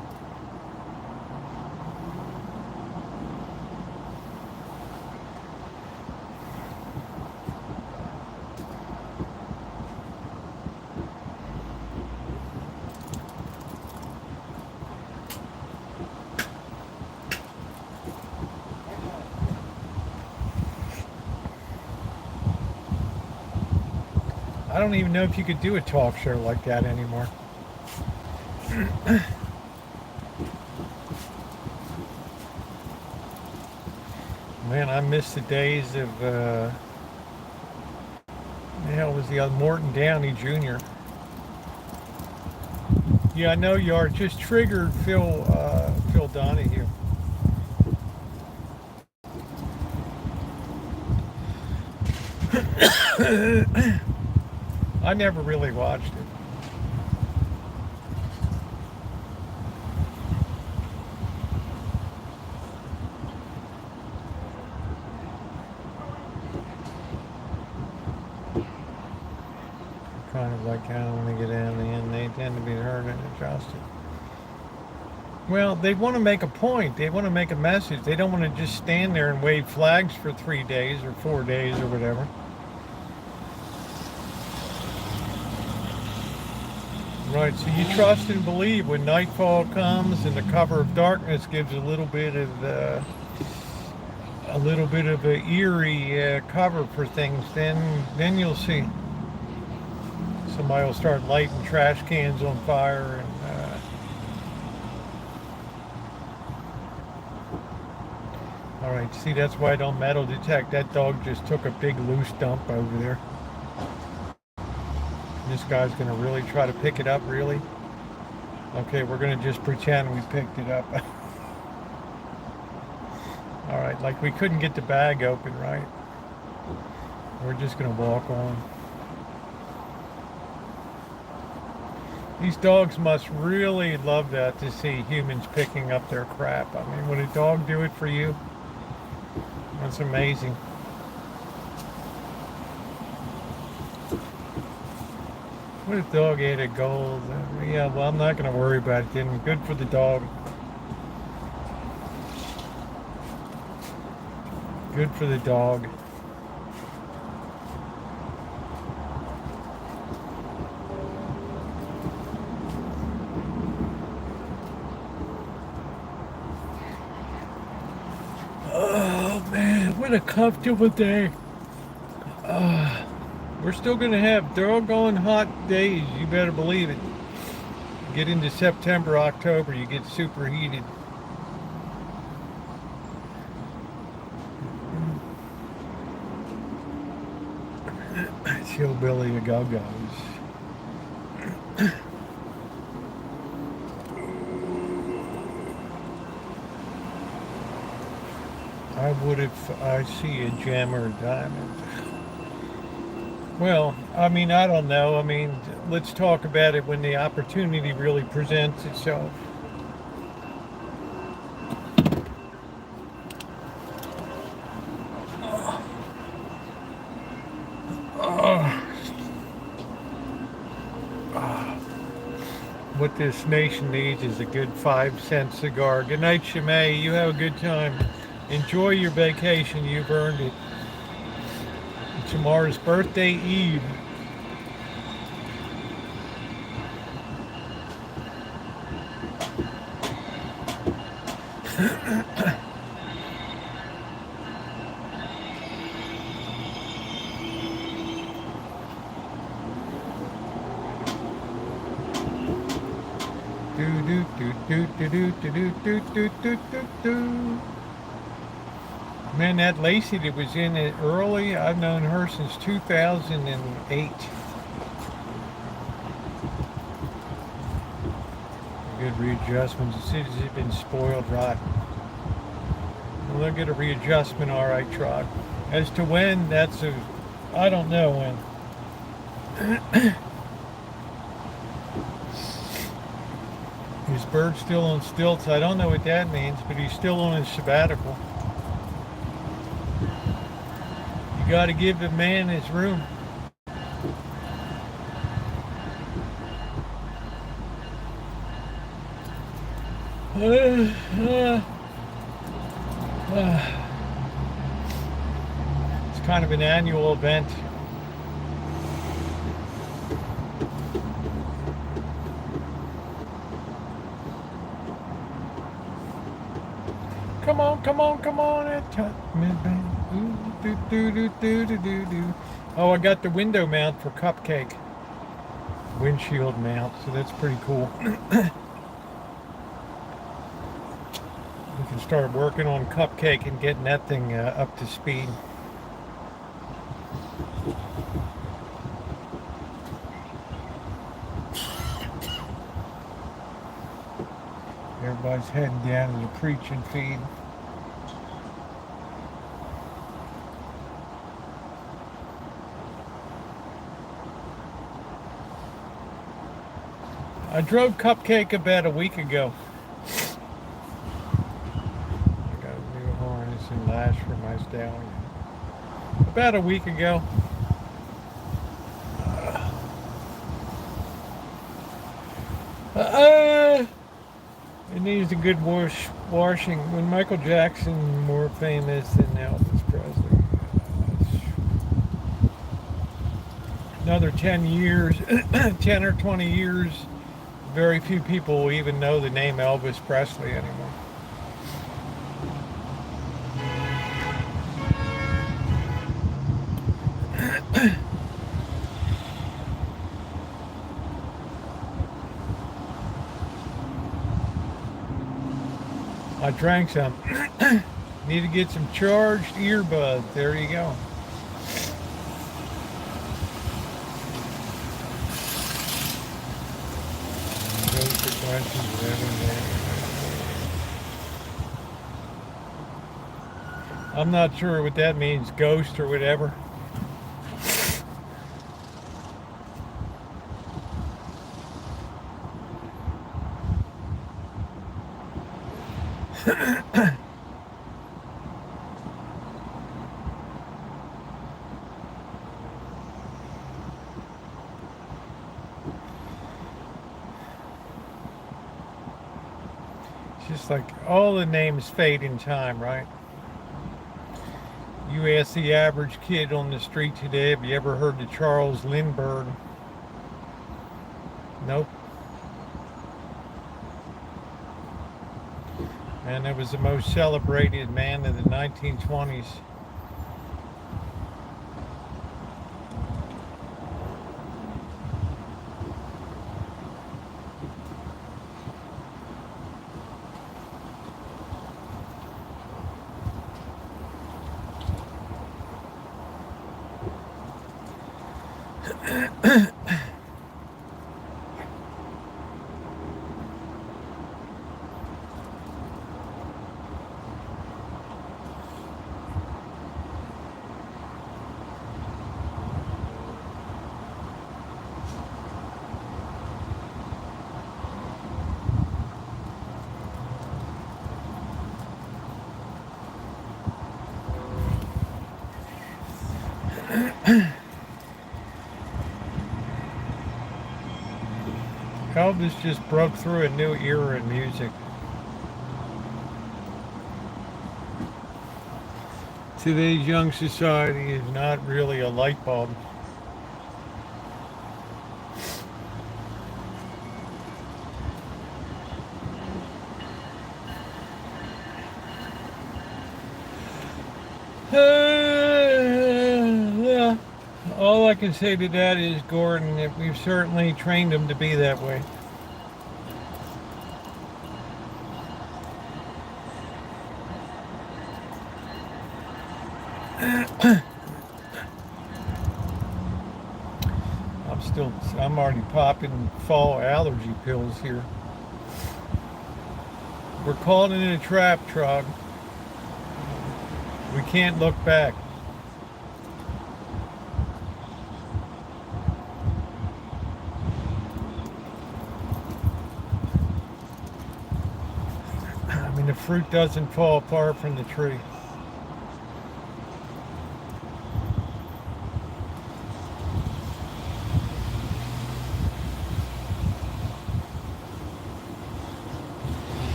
I don't even know if you could do a talk show like that anymore. Man, I miss the days of, the hell was the other, Morton Downey Jr. Yeah, I know you are. Just triggered Phil Donahue. I never really watched it. Kind of like how when they get out in the end, they tend to be heard and adjusted. Well, they want to make a point. They want to make a message. They don't want to just stand there and wave flags for 3 days or 4 days or whatever. Right, so you trust and believe when nightfall comes and the cover of darkness gives a little bit of a eerie cover for things, then you'll see. Somebody will start lighting trash cans on fire and all right, see, that's why I don't metal detect. That dog just took a big loose dump over there. This guy's gonna really try to pick it up, really? Okay, we're gonna just pretend we picked it up. All right, like we couldn't get the bag open, right? We're just gonna walk on. These dogs must really love that, to see humans picking up their crap. I mean, would a dog do it for you? That's amazing. What if dog ate a gold? Yeah, well, I'm not going to worry about it then. Good for the dog. Good for the dog. Oh, man, what a comfortable day. We're still going to have doggone hot days. You better believe it. Get into September, October, you get superheated. Hillbilly go-go's. I would if I see a gem or a diamond. Well, I mean, I don't know. I mean, let's talk about it when the opportunity really presents itself. What this nation needs is a good 5-cent cigar. Good night, Shimei. You have a good time. Enjoy your vacation. You've earned it. Tomorrow's birthday eve. Man, that Lacey that was in it early, I've known her since 2008. Good readjustments. The city's been spoiled rotten. Well, they'll get a readjustment, all right, Trot. As to when, I don't know when. His bird's still on stilts. I don't know what that means, but he's still on his sabbatical. You got to give the man his room. It's kind of an annual event. Come on, come on, come on. Oh, I got the window mount for Cupcake. Windshield mount, so that's pretty cool. We can start working on Cupcake and getting that thing up to speed. Everybody's heading down to the preaching feed. I drove Cupcake about a week ago. I got a new harness and lash for my stallion. About a week ago. It needs a good washing. When Michael Jackson more famous than Elvis Presley. Another 10 years, 10 or 20 years very few people will even know the name Elvis Presley anymore. I drank some. Need to get some charged earbuds. There you go. I'm not sure what that means, ghost or whatever. Just like all the names fade in time, right? You ask the average kid on the street today, have you ever heard of Charles Lindbergh? Nope. And it was the most celebrated man of the 1920s. Elvis just broke through a new era in music. Today's young society is not really a light bulb. All I can say to that is, Gordon, that we've certainly trained them to be that way. I'm already popping fall allergy pills here. We're caught in a trap, Trog. We can't look back. I mean, the fruit doesn't fall apart from the tree.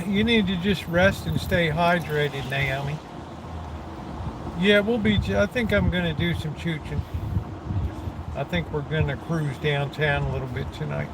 You need to just rest and stay hydrated, Naomi. Yeah, we'll be. I think I'm going to do some chooching. I think we're going to cruise downtown a little bit tonight.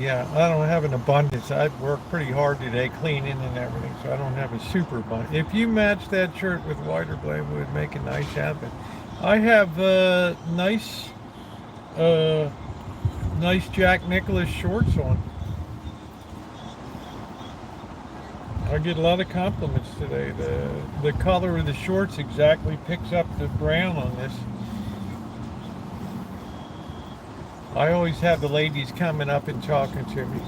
Yeah, I don't have an abundance. I've worked pretty hard today cleaning and everything, so I don't have a super abundance. If you match that shirt with white or black, it would make a nice outfit. I have nice Jack Nicklaus shorts on. I get a lot of compliments today. The color of the shorts exactly picks up the brown on this. I always have the ladies coming up and talking to me.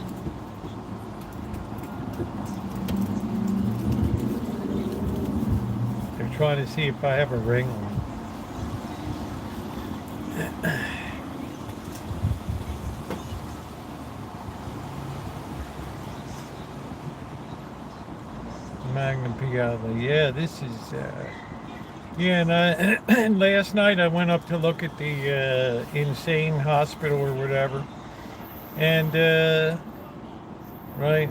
They're trying to see if I have a ring on. Magnum Piazza. Yeah, this is. Yeah, and last night I went up to look at the insane hospital or whatever, and right,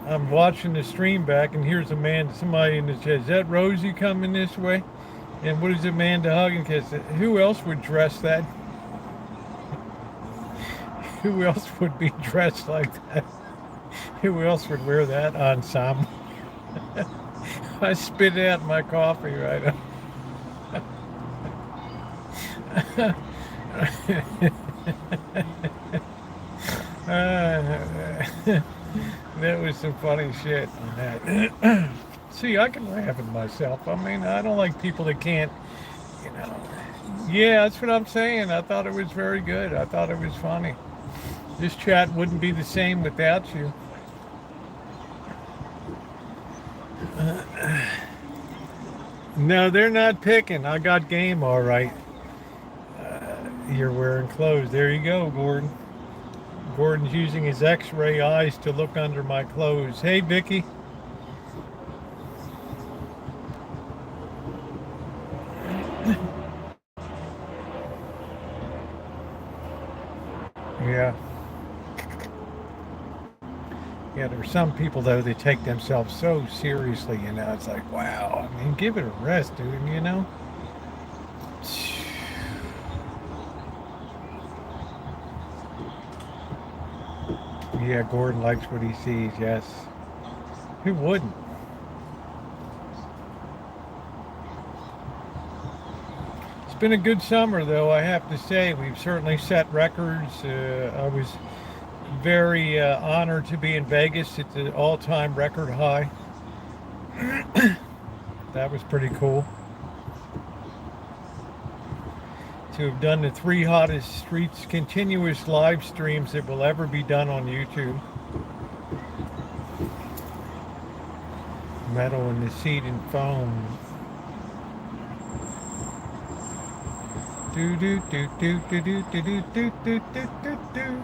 I'm watching the stream back, and here's a man, somebody in the chat. Is that Rosie coming this way? And what is Amanda hugging? Because who else would dress that? Who else would be dressed like that? Who else would wear that ensemble? I spit out my coffee right now. That was some funny shit on that. See, I can laugh at myself. I mean, I don't like people that can't, you know. Yeah, that's what I'm saying. I thought it was very good. I thought it was funny. This chat wouldn't be the same without you. No, they're not picking. I got game all right. You're wearing clothes. There you go, Gordon. Gordon's using his x-ray eyes to look under my clothes. Hey, Vicky. Yeah. Yeah, there's some people, though, they take themselves so seriously, you know. It's like, wow. I mean, give it a rest, dude, you know? Yeah, Gordon likes what he sees, yes. Who wouldn't? It's been a good summer, though, I have to say. We've certainly set records. I was very honored to be in Vegas. It's an all-time record high. That was pretty cool. To have done the 3 hottest streets continuous live streams that will ever be done on YouTube. Metal in the seat and foam. Do do do do do do do do do do do do do.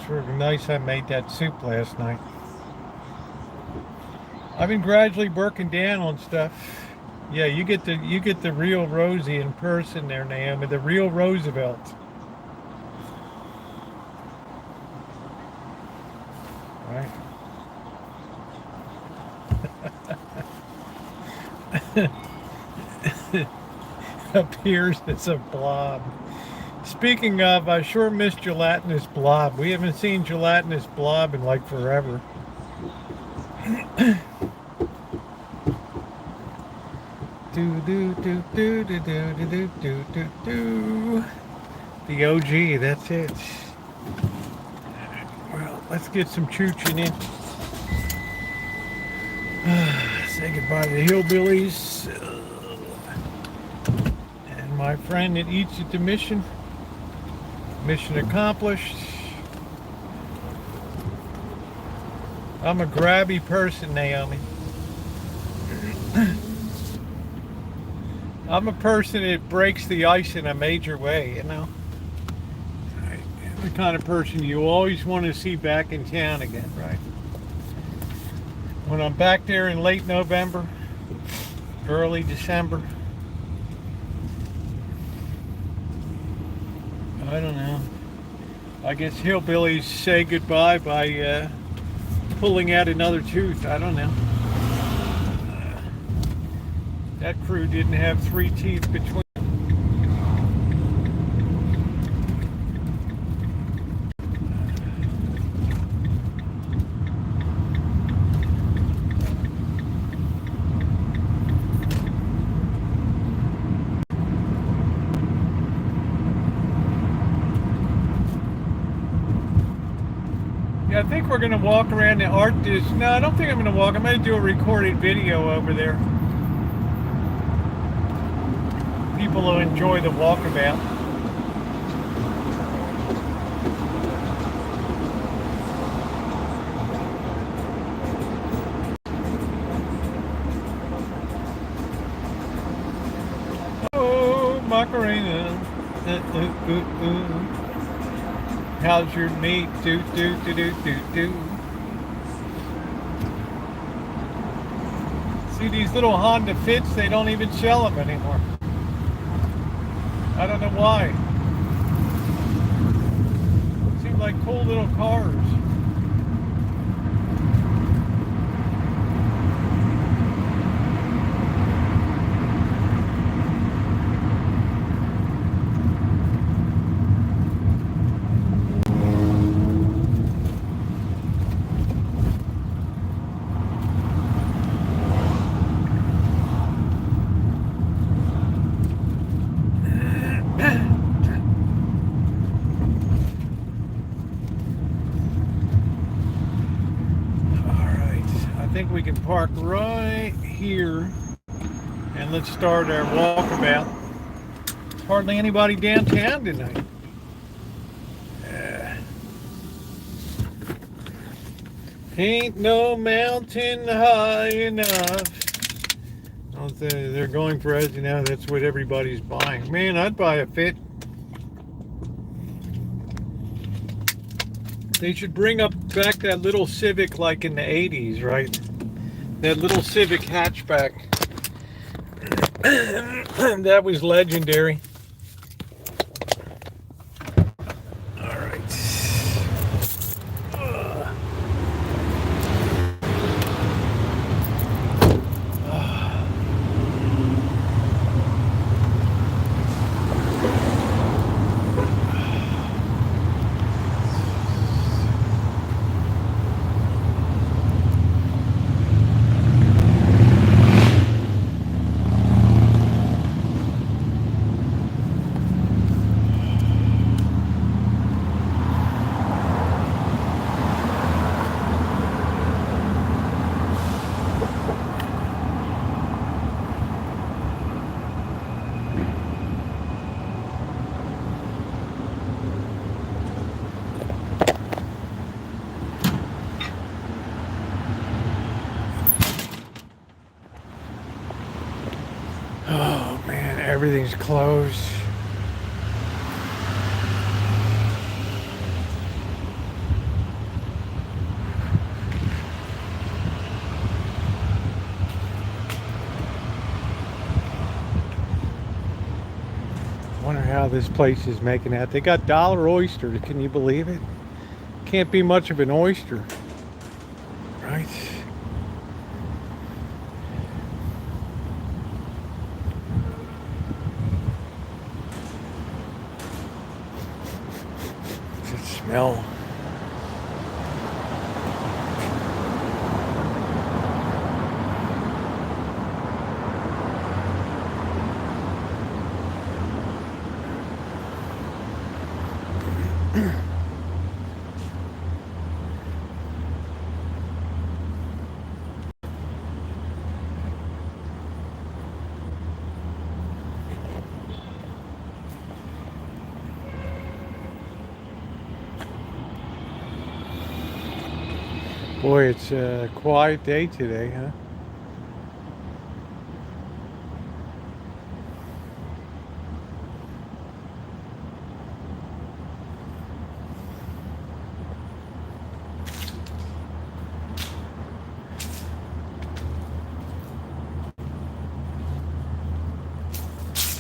Sort of nice. I made that soup last night. I've been gradually working down on stuff. Yeah, you get the real Rosie in person there, Naomi, the real Roosevelt. Right. Appears as a blob. Speaking of, I sure miss Gelatinous Blob. We haven't seen Gelatinous Blob in like forever. Do do do do do do do do do do. The OG, that's it. Well, let's get some chooching in. Say goodbye to the hillbillies. And my friend that eats at the mission. Mission accomplished. I'm a grabby person, Naomi. I'm a person that breaks the ice in a major way, you know. The kind of person you always want to see back in town again, right? When I'm back there in late November, early December, I don't know. I guess hillbillies say goodbye by pulling out another tooth. I don't know. That crew didn't have 3 teeth between. Yeah, I think we're going to walk around the art dis. No, I don't think I'm going to walk. I'm going to do a recorded video over there. People will enjoy the walkabout. Oh, Macarena. How's your meat? Do do do do do do. See these little Honda Fits? They don't even sell them anymore. I don't know why. Seem like cool little cars. I think we can park right here and let's start our walkabout. There's hardly anybody downtown tonight. Ain't no mountain high enough. They're going for us, you know, that's what everybody's buying. Man, I'd buy a Fit. They should bring back that little Civic like in the 80s, right? That little Civic hatchback. That was legendary. All right. Oh man, everything's closed. Wonder how this place is making out. They got dollar oysters. Can you believe it? Can't be much of an oyster, right? Smell. Boy, it's a quiet day today, huh?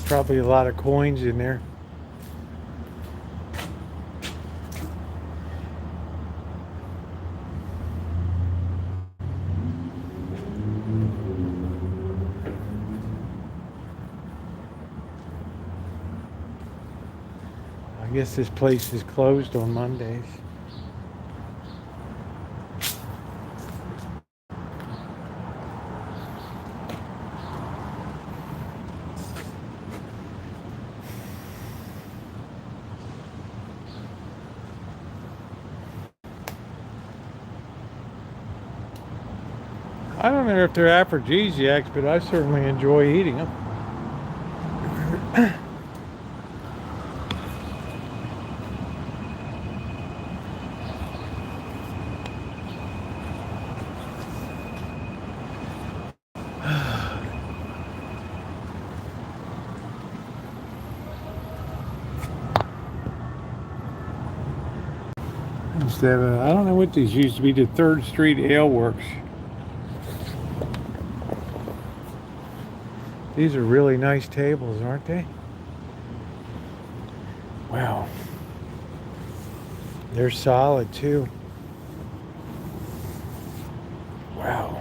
Probably a lot of coins in there. I guess this place is closed on Mondays. I don't know if they're aphrodisiacs, but I certainly enjoy eating them. instead of, I don't know what these used to be, the 3rd Street Ale Works. These are really nice tables, aren't they? Wow. They're solid too. Wow.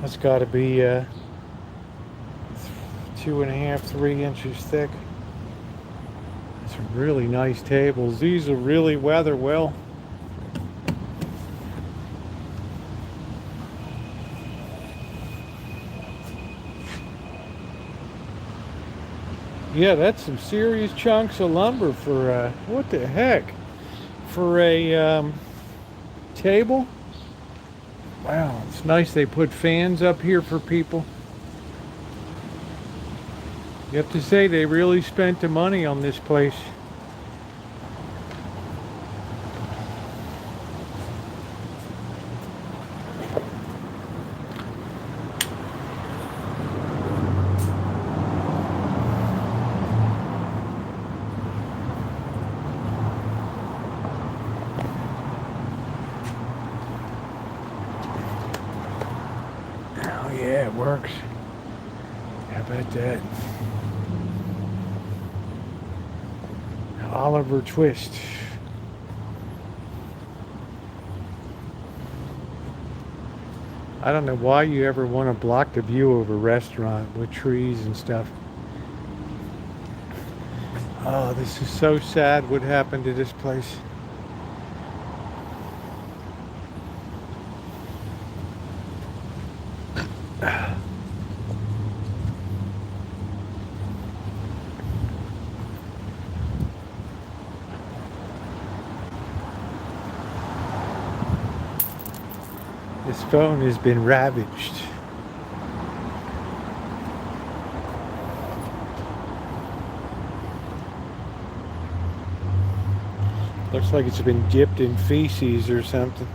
That's got to be 2.5, 3 inches thick. Some really nice tables. These will really weather well. Yeah, that's some serious chunks of lumber for what the heck? For a table? Wow, it's nice they put fans up here for people. You have to say they really spent the money on this place. Oh yeah, it works. How about that? Oliver Twist. I don't know why you ever want to block the view of a restaurant with trees and stuff. Oh, this is so sad what happened to this place. This phone has been ravaged. Looks like it's been dipped in feces or something.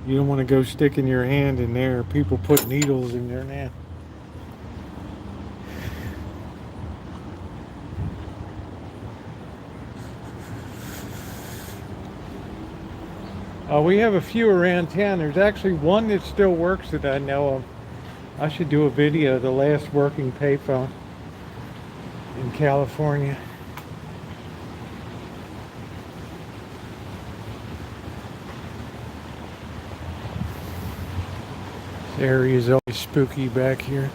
You don't want to go sticking your hand in there. People put needles in there now. We have a few around town. There's actually one that still works that I know of. I should do a video of the last working payphone in California. This area is always spooky back here.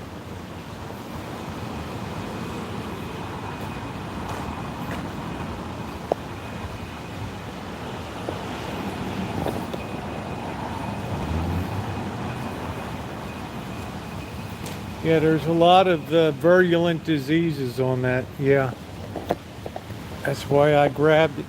Yeah, there's a lot of virulent diseases on that. Yeah, that's why I grabbed it.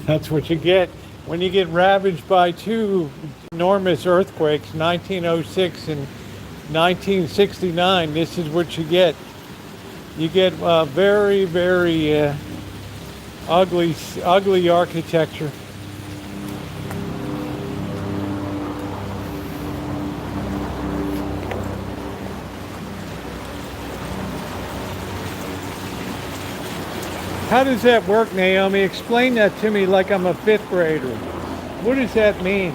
That's what you get when you get ravaged by 2 enormous earthquakes, 1906 and 1969. This is what you get. You get very, very ugly architecture. How does that work, Naomi? Explain that to me like I'm a 5th grader. What does that mean?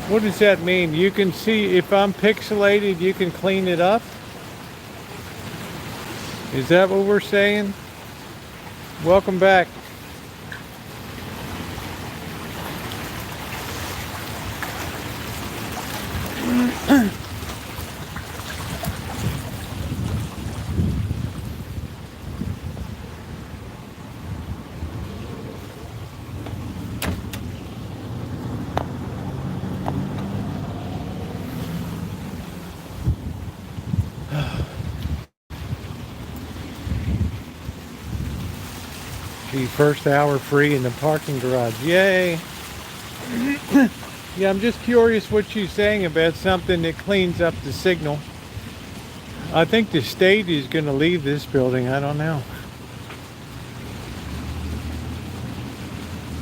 What does that mean? You can see if I'm pixelated, you can clean it up? Is that what we're saying? Welcome back. The first hour free in the parking garage. Yay! Yeah, I'm just curious what she's saying about something that cleans up the signal. I think the state is going to leave this building. I don't know.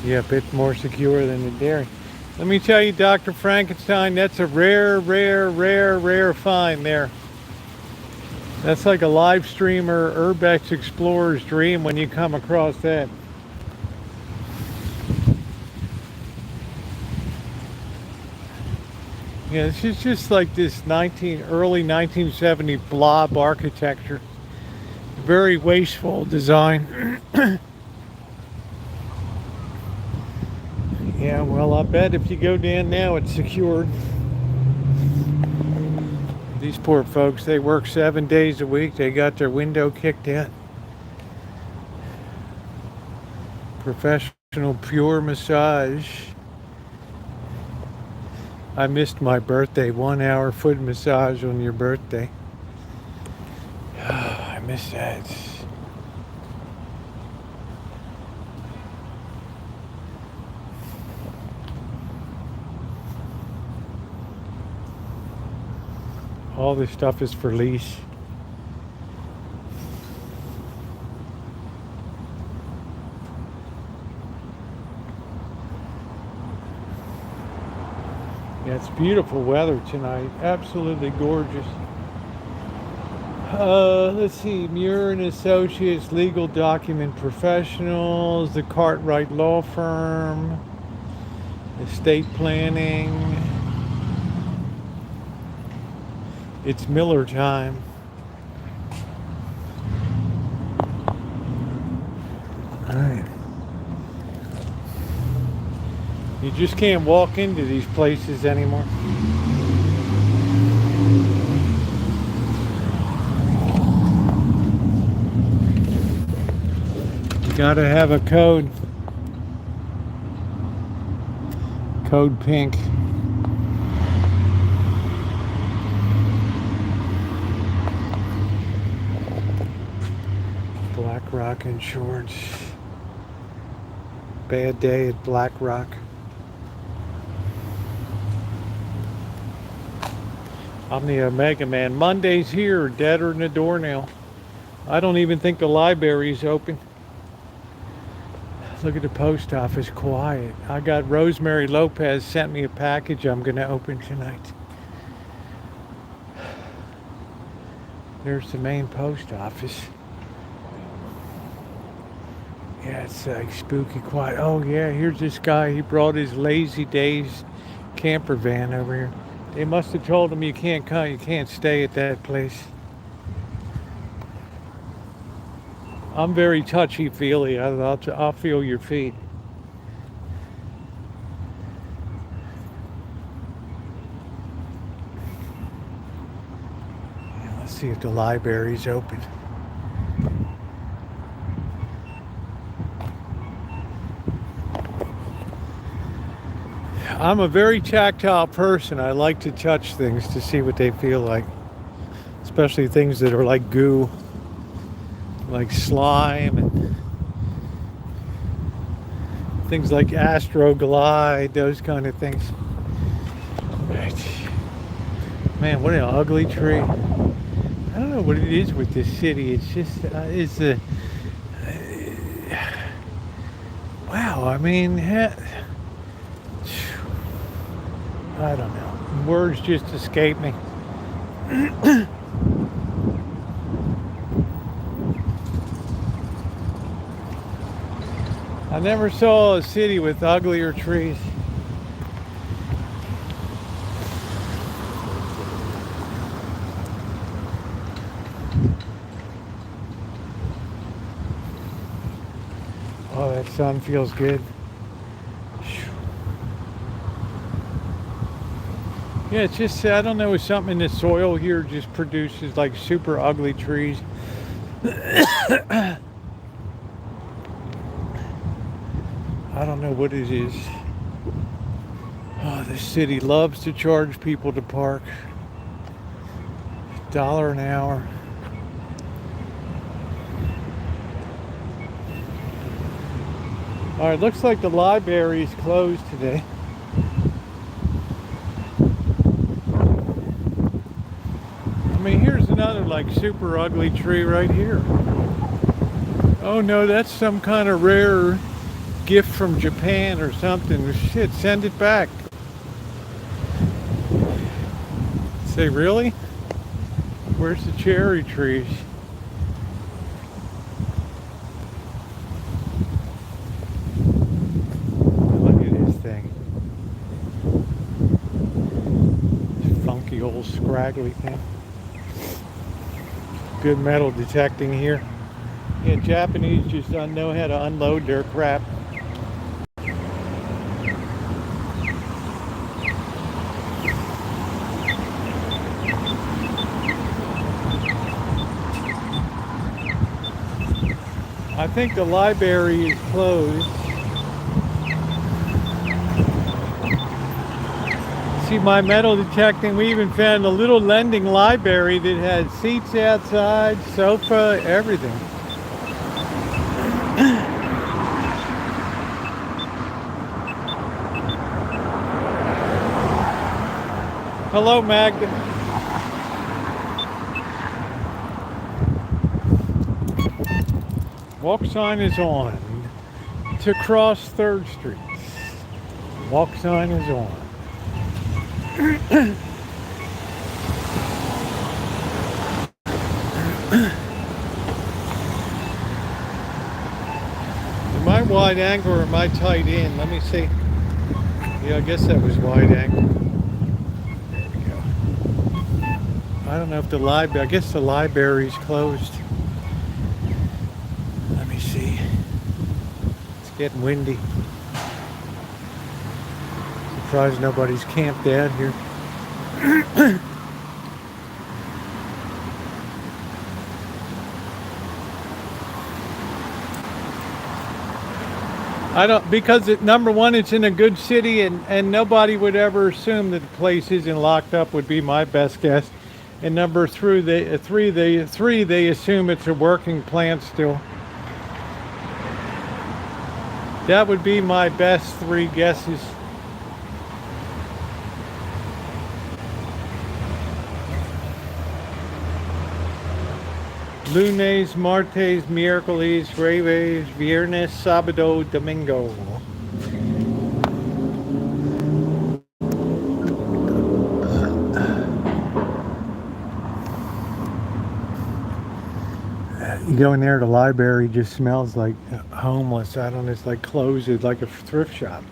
Yeah, a bit more secure than the dairy. Let me tell you, Dr. Frankenstein, that's a rare find there. That's like a live streamer, Urbex explorer's dream when you come across that. Yeah, this is just like this early 1970 blob architecture. Very wasteful design. Yeah, well, I bet if you go down now, it's secured. These poor folks, they work 7 days a week. They got their window kicked in. Professional pure massage. I missed my birthday. 1 hour foot massage on your birthday. I miss that. All this stuff is for lease. Yeah, it's beautiful weather tonight. Absolutely gorgeous. Let's see. Muir and Associates, Legal Document Professionals, the Cartwright Law Firm, Estate Planning. It's Miller time. All right. You just can't walk into these places anymore. You gotta have a code. Code pink. Black Rock Insurance. Bad day at Black Rock. I'm the Omega Man. Monday's here, deader than a doornail. I don't even think the library's open. Look at the post office, quiet. I got Rosemary Lopez sent me a package I'm gonna open tonight. There's the main post office. Yeah, it's like spooky quiet. Oh yeah, here's this guy. He brought his Lazy Days camper van over here. They must have told him you can't come, you can't stay at that place. I'm very touchy-feely. I'll feel your feet. Yeah, let's see if the library's open. I'm a very tactile person. I like to touch things to see what they feel like. Especially things that are like goo. Like slime and things like Astroglide, those kind of things. Right. Man, what an ugly tree. I don't know what it is with this city. It's just, wow, I mean, I don't know. Words just escape me. I never saw a city with uglier trees. Oh, that sun feels good. Yeah, it's just, I don't know, it's something in the soil here just produces like super ugly trees. I don't know what it is. Oh, this city loves to charge people to park. $1 an hour. Alright, looks like the library is closed today. I mean, here's another like super ugly tree right here. Oh no, that's some kind of rare gift from Japan or something. Shit, send it back. Say, really? Where's the cherry trees? Look at this thing. This funky old scraggly thing. Good metal detecting here. Yeah, Japanese just don't know how to unload their crap. I think the library is closed. See, my metal detecting, we even found a little lending library that had seats outside, sofa, everything. Hello, Magda. Walk sign is on to cross 3rd Street. Walk sign is on. Am I wide angle or am I tight in? Let me see. Yeah, I guess that was wide angle. There we go. I don't know if the library, I guess the library's closed. Let me see. It's getting windy. Surprised nobody's camped out here. I don't, because number one, it's in a good city, and nobody would ever assume that the place isn't locked up, would be my best guess. And number three, they assume it's a working plant still. That would be my best 3 guesses. Lunes, martes, miércoles, jueves, viernes, sábado, domingo. You go in there, the library just smells like homeless. I don't know, it's like closed, it's like a thrift shop.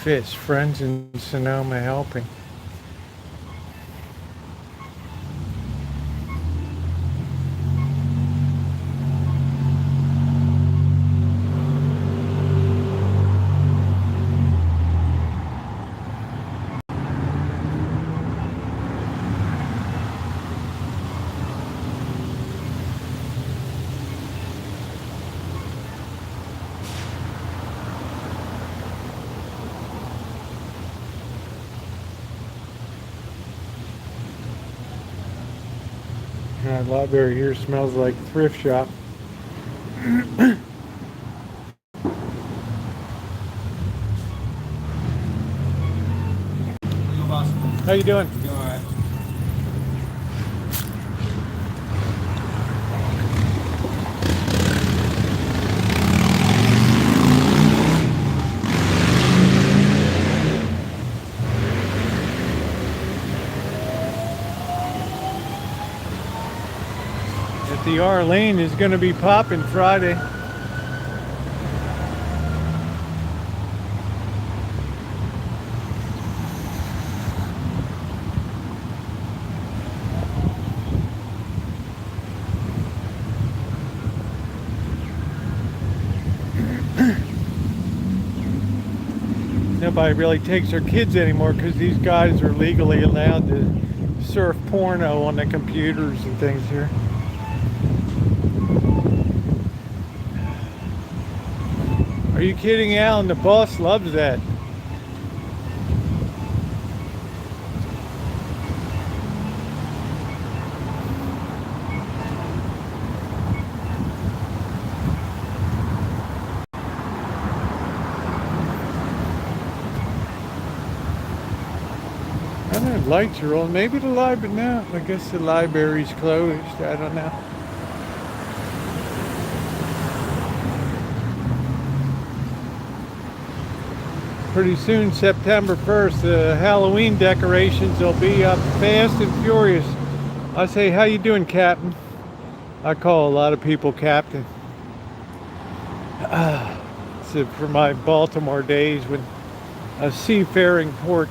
Fish, friends in Sonoma helping. That library here smells like a thrift shop. How you doing? You all right? That the Arlene is going to be popping Friday. Nobody really takes their kids anymore because these guys are legally allowed to surf porno on the computers and things here. Are you kidding, Alan? The boss loves that. don't know, lights are on. Maybe the library, no, I guess the library's closed. I don't know. Pretty soon, September 1st, the Halloween decorations will be up fast and furious. I say, how you doing, Captain? I call a lot of people Captain. So for my Baltimore days when a seafaring port.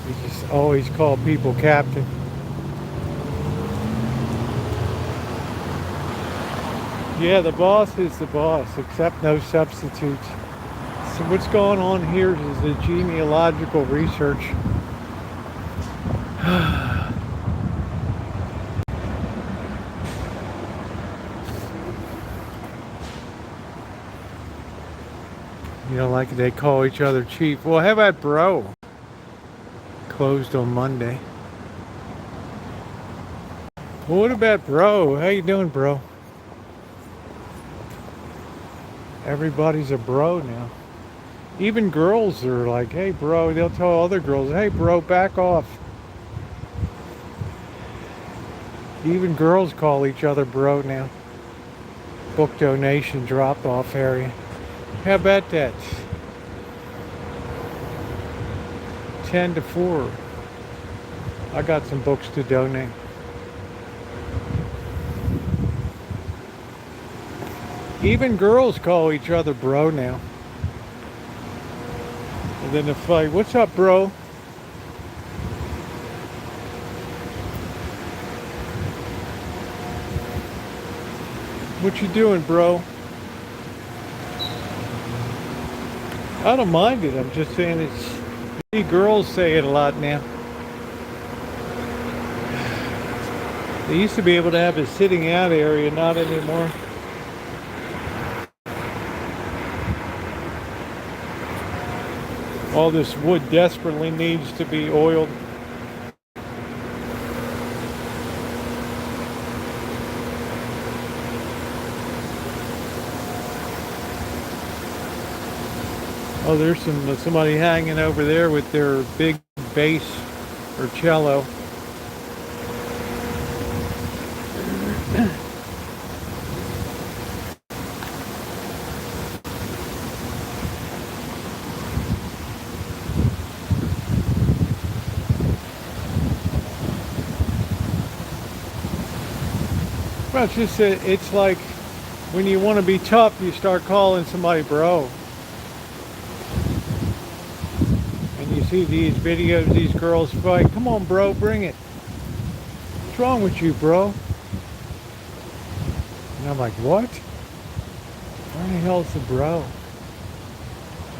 We just always call people Captain. Yeah, the boss is the boss, except no substitutes. So what's going on here is the genealogical research. You know, like they call each other chief. Well, how about bro? Closed on Monday. Well, what about bro? How you doing, bro? Everybody's a bro now. Even girls are like, hey bro, they'll tell other girls, hey bro, back off. Even girls call each other bro now. Book donation drop off area. How about that? 10 to 4. I got some books to donate. Even girls call each other bro now. And then if like, what's up, bro? What you doing, bro? I don't mind it. I'm just saying it's, girls say it a lot now. They used to be able to have a sitting out area, not anymore. All this wood desperately needs to be oiled. Oh, there's somebody hanging over there with their big bass or cello. Well, it's just it's like when you want to be tough, you start calling somebody bro. And you see these videos, these girls fight. Come on, bro, bring it. What's wrong with you, bro? And I'm like, what? Where the hell's the bro?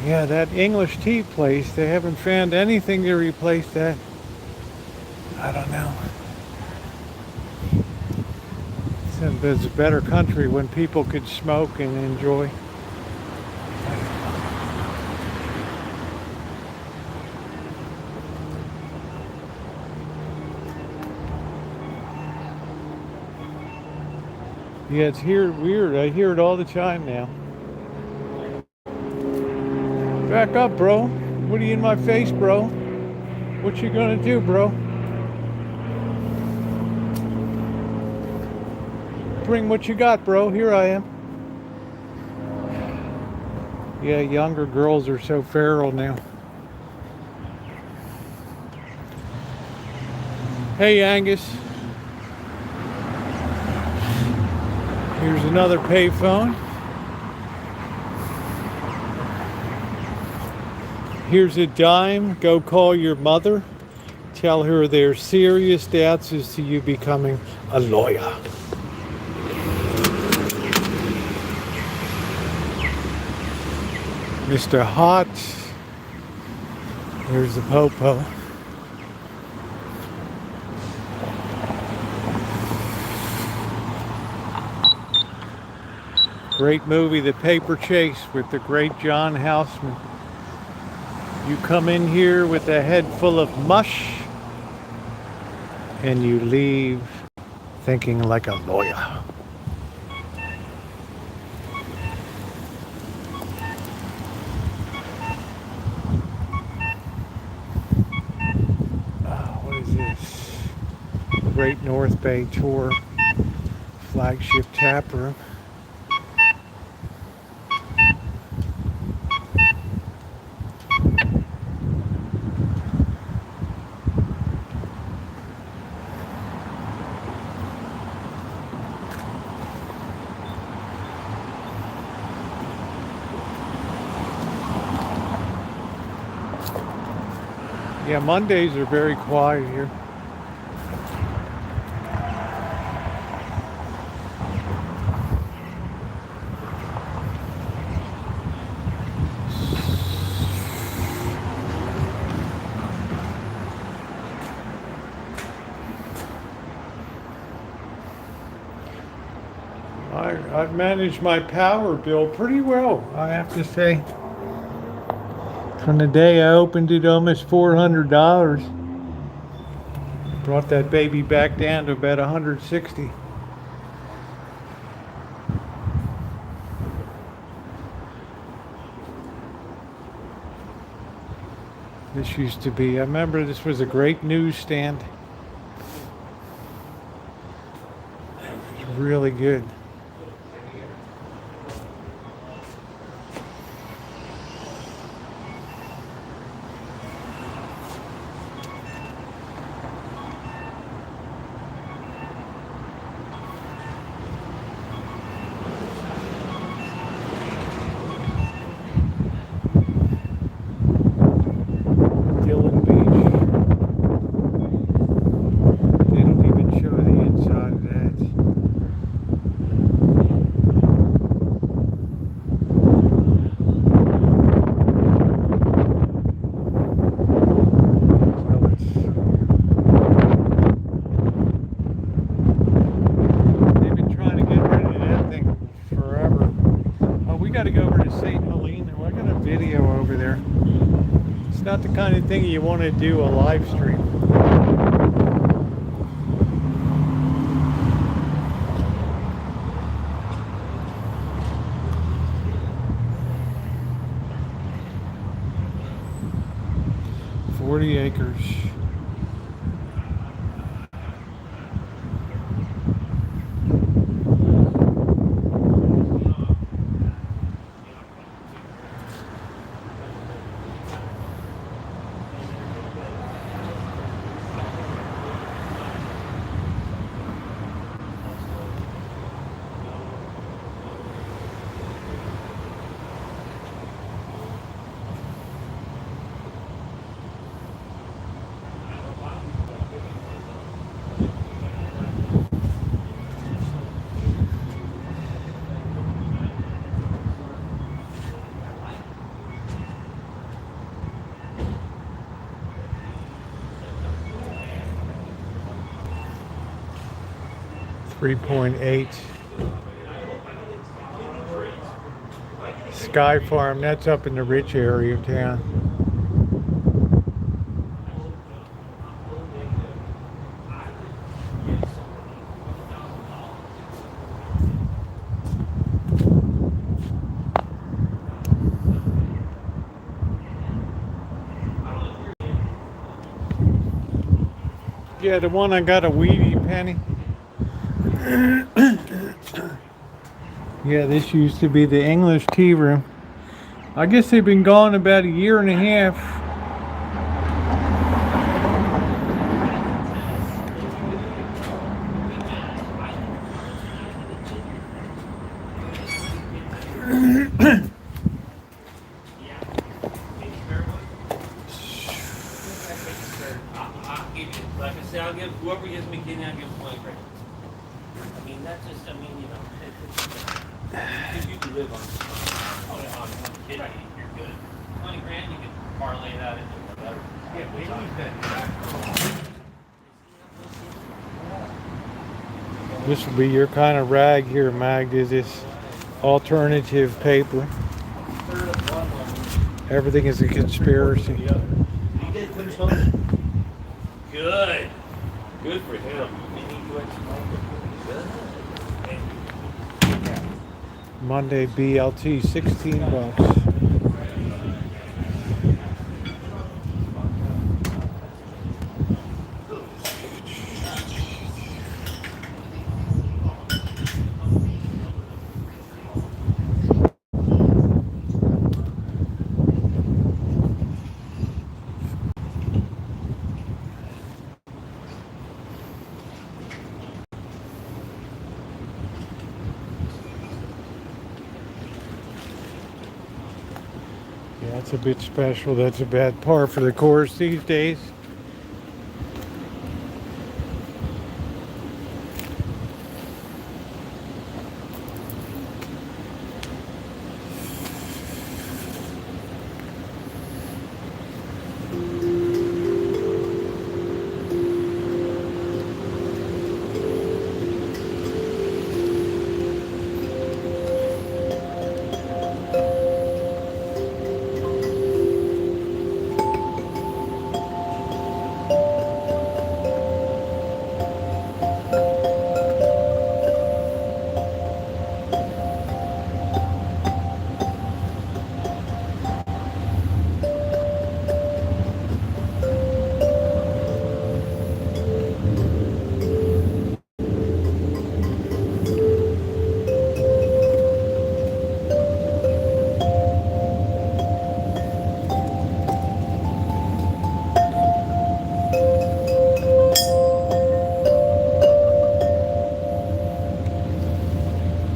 Yeah, that English tea place, they haven't found anything to replace that. I don't know. It's a better country when people could smoke and enjoy. Yeah, it's here weird. I hear it all the time now. Back up, bro. What are you in my face, bro? What you gonna do, bro? Bring what you got, bro. Here I am. Yeah, younger girls are so feral now. Hey, Angus. Here's another payphone. Here's a dime. Go call your mother. Tell her there's serious doubts as to you becoming a lawyer. Mr. Hot. Here's the Popo. Great movie, The Paper Chase, with the great John Houseman. You come in here with a head full of mush, and you leave thinking like a lawyer. Great North Bay Tour flagship tap room. Yeah, Mondays are very quiet here. I've managed my power bill pretty well, I have to say. From the day I opened it, almost $400. Brought that baby back down to about 160. This used to be, I remember this was a great newsstand. It was really good. Not the kind of thing you want to do a live stream. Acres. .8 Sky Farm, that's up in the rich area of town. Yeah, the one I got a weedy penny. Yeah, this used to be the English tea room. I guess they've been gone about a year and a half. Like I said, I'll give whoever gives me kidney, I'll give them 20 grand. I mean, that's just, I mean, you know, if you can live on kidney, you're good. 20 grand, you can parlay that into whatever. Yeah, we use that. This will be your kind of rag here, Mag. Is this alternative paper? Everything is a conspiracy. Good. Good for him. Monday BLT, 16 bucks. That's a bit special. That's a bad par for the course these days.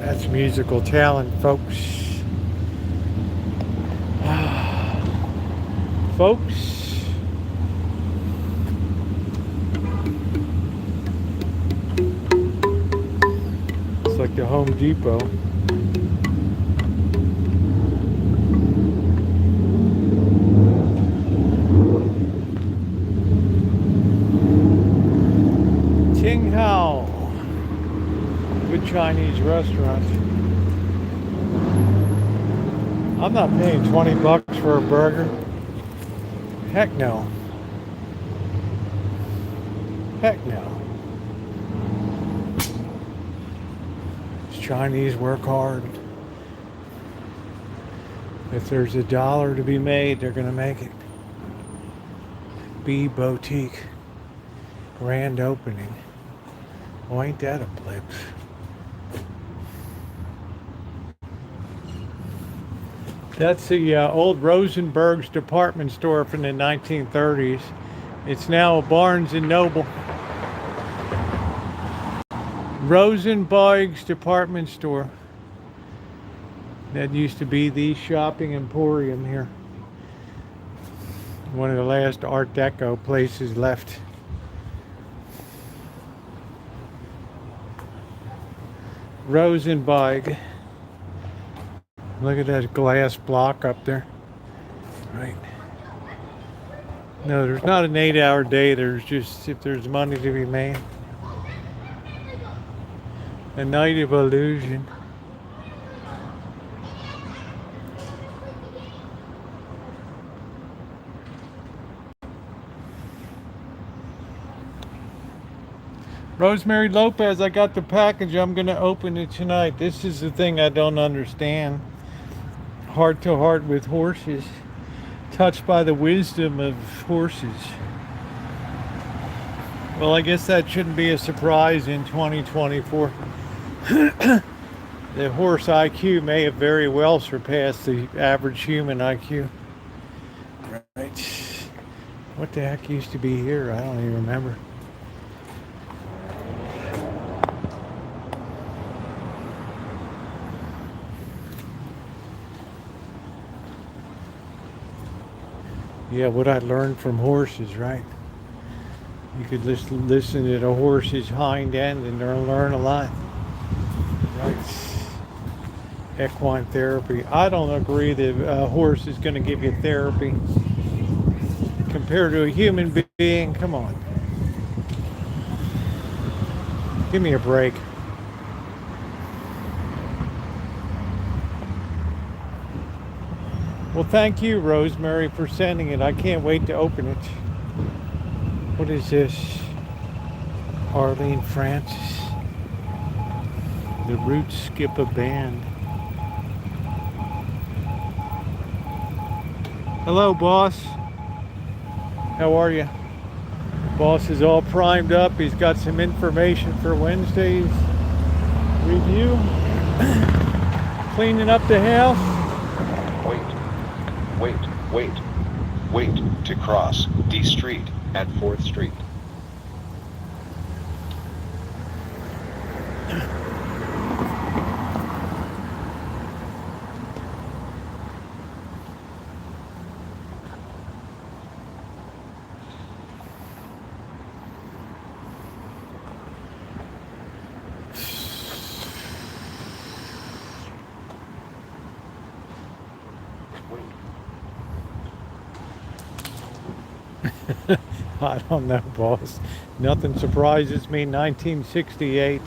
That's musical talent, folks. Folks. It's like the Home Depot. Ting Hao. Good Chinese restaurant. I'm not paying 20 bucks for a burger. Heck no. Heck no. Chinese work hard. If there's a dollar to be made, they're gonna make it. B Boutique. Grand opening. Oh, ain't that a blip? That's the old Rosenberg's department store from the 1930s. It's now a Barnes & Noble. Rosenberg's department store. That used to be the shopping emporium here. One of the last Art Deco places left. Rosenberg. Look at that glass block up there. Right. No, there's not an 8-hour day. There's just, if there's money to be made. A night of illusion. Rosemary Lopez, I got the package. I'm going to open it tonight. This is the thing I don't understand. Heart to heart with horses. Touched by the wisdom of horses. Well, I guess that shouldn't be a surprise in 2024. The horse IQ may have very well surpassed the average human IQ. Right. What the heck used to be here? I don't even remember. Yeah, what I learned from horses, right? You could listen to the horse's hind end and learn a lot. Right. Equine therapy. I don't agree that a horse is going to give you therapy compared to a human being. Come on. Give me a break. Well, thank you, Rosemary, for sending it. I can't wait to open it. What is this? Arlene Francis. The Roots skip a band. Hello, boss. How are you? Boss is all primed up. He's got some information for Wednesday's review. Cleaning up the house. Wait to cross D Street at 4th Street. I don't know, boss. Nothing surprises me. 1968.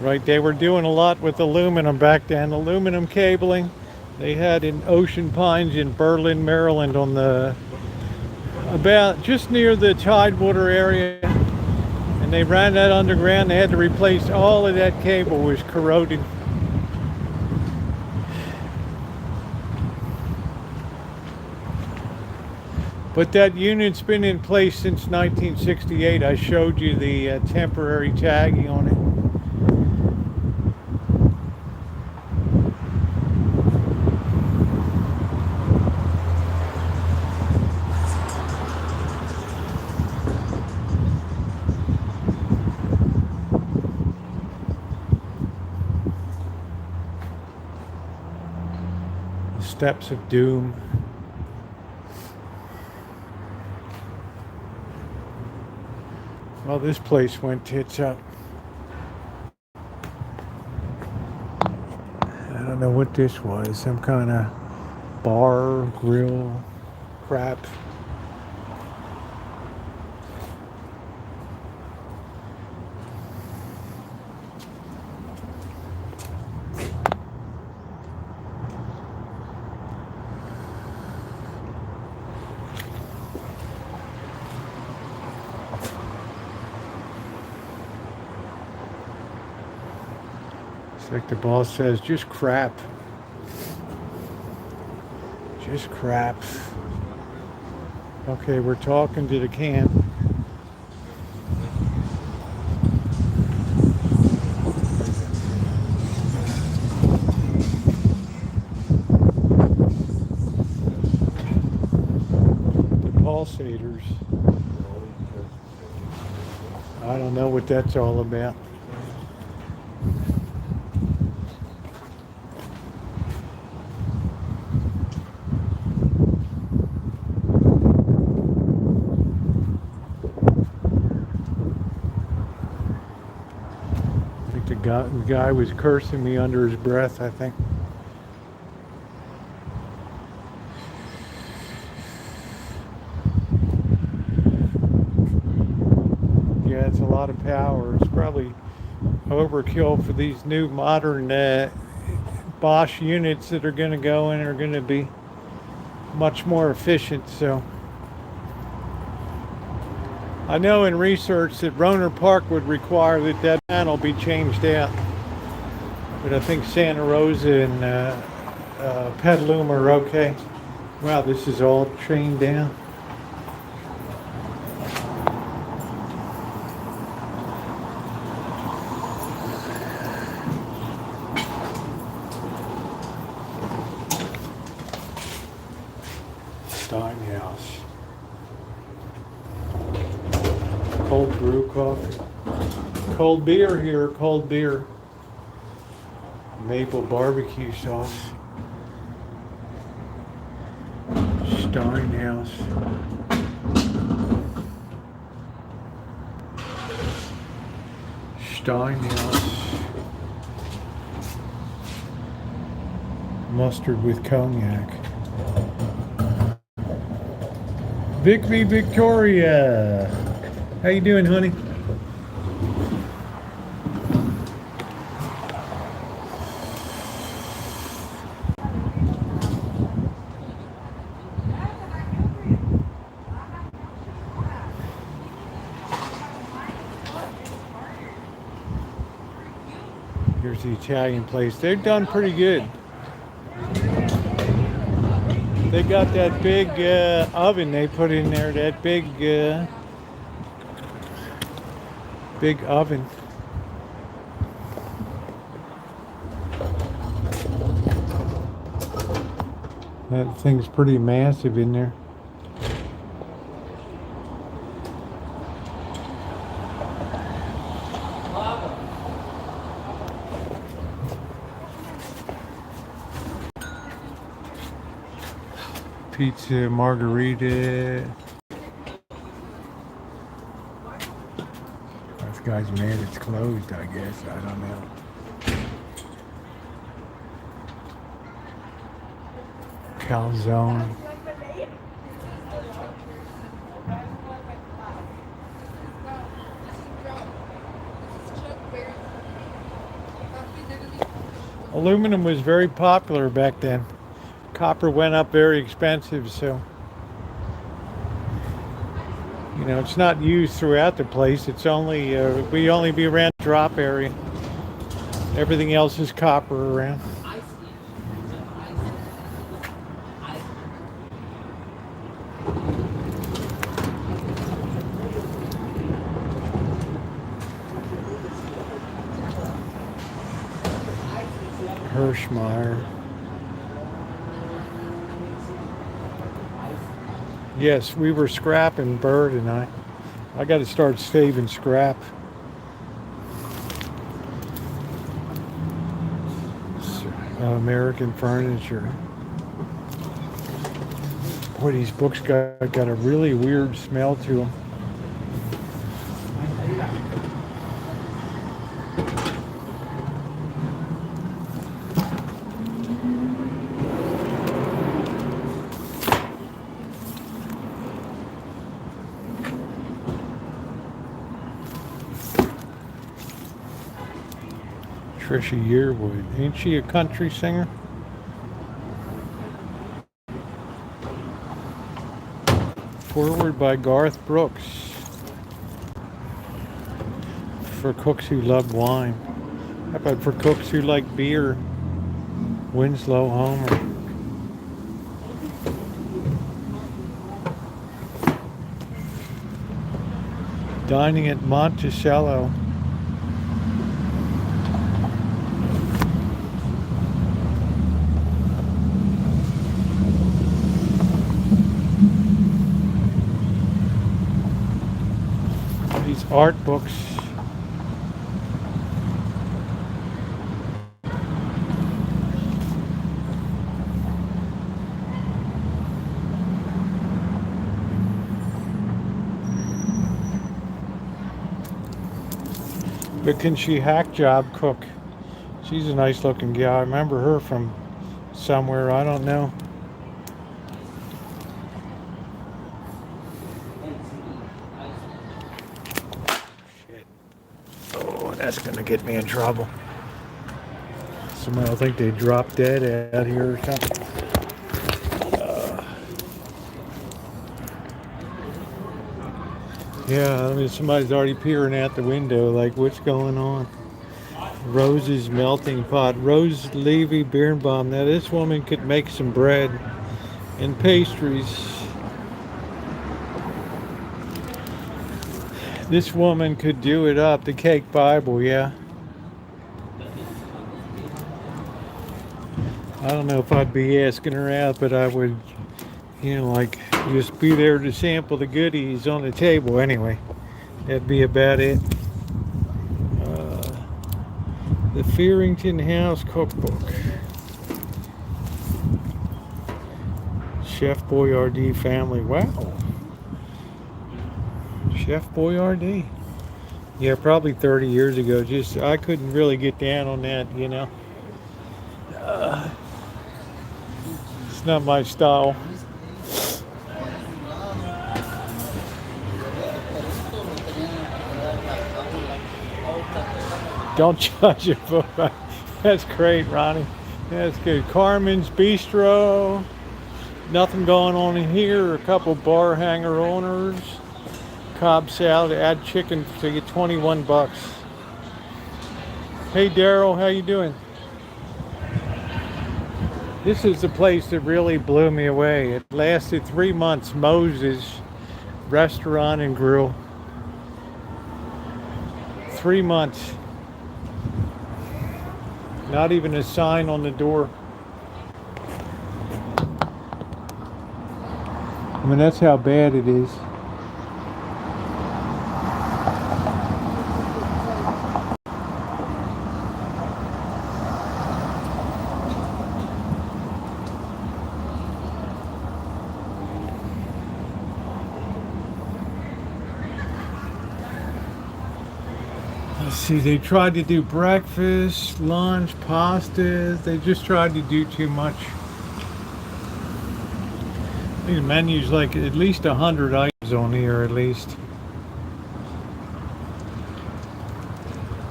Right, they were doing a lot with aluminum back then. Aluminum cabling. They had in Ocean Pines in Berlin, Maryland, on the about just near the Tidewater area. And they ran that underground. They had to replace all of that cable. It was corroding. But that unit's been in place since 1968. I showed you the temporary tagging on it. The Steps of Doom. Well, this place went tits up. I don't know what this was. Some kind of bar, grill, crap. Like the boss says, just crap. Just crap. Okay, we're talking to the can. The pulsators. I don't know what that's all about. The guy was cursing me under his breath, I think. Yeah, it's a lot of power. It's probably overkill for these new modern Bosch units that are going to go in are going to be much more efficient. So I know in research that Roner Park would require that panel be changed out. But I think Santa Rosa and Petaluma are okay. Wow, this is all trained down. Steinhouse. Cold brew coffee. Cold beer here, cold beer. Maple barbecue sauce. Steinhouse. Steinhouse. Mustard with cognac. Victory Victoria. How you doing, honey? Here's the Italian place. They've done pretty good. They got that big oven they put in there, that big oven. That thing's pretty massive in there. Pizza, margarita. This guy's mad it's closed, I guess. I don't know. Calzone. Aluminum was very popular back then. Copper went up very expensive, so you know it's not used throughout the place. It's only we only be around the drop area. Everything else is copper around. Hirschmeyer. Yes, we were scrapping, Bird and I. I got to start saving scrap. American Furniture. Boy, these books got a really weird smell to them. Trisha Yearwood. Ain't she a country singer? Forward by Garth Brooks. For cooks who love wine. How about for cooks who like beer? Winslow Homer. Dining at Monticello. These art books. But can she hack job cook? She's a nice looking gal. I remember her from somewhere, I don't know. Shit. Oh, that's gonna get me in trouble. Somebody will think they dropped dead out here or something. Yeah, I mean, somebody's already peering out the window, like, what's going on? Rose's melting pot. Rose Levy Birnbaum. Now, this woman could make some bread and pastries. This woman could do it up. The Cake Bible, yeah. I don't know if I'd be asking her out, but I would, you know, like, just be there to sample the goodies on the table anyway. That'd be about it. The Fearington House Cookbook. Chef Boyardee family. Wow. Chef Boyardee. Yeah, probably 30 years ago. Just, I couldn't really get down on that, you know. It's not my style. Don't judge it, but that's great, Ronnie. That's good. Carmen's Bistro. Nothing going on in here. A couple bar hanger owners. Cobb salad. Add chicken to get 21 bucks. Hey, Daryl, how you doing? This is the place that really blew me away. It lasted 3 months. Moses Restaurant and Grill. 3 months. Not even a sign on the door. I mean, that's how bad it is. Let's see, they tried to do breakfast, lunch, pastas. They just tried to do too much. I think the menu's like at least 100 items on here, at least.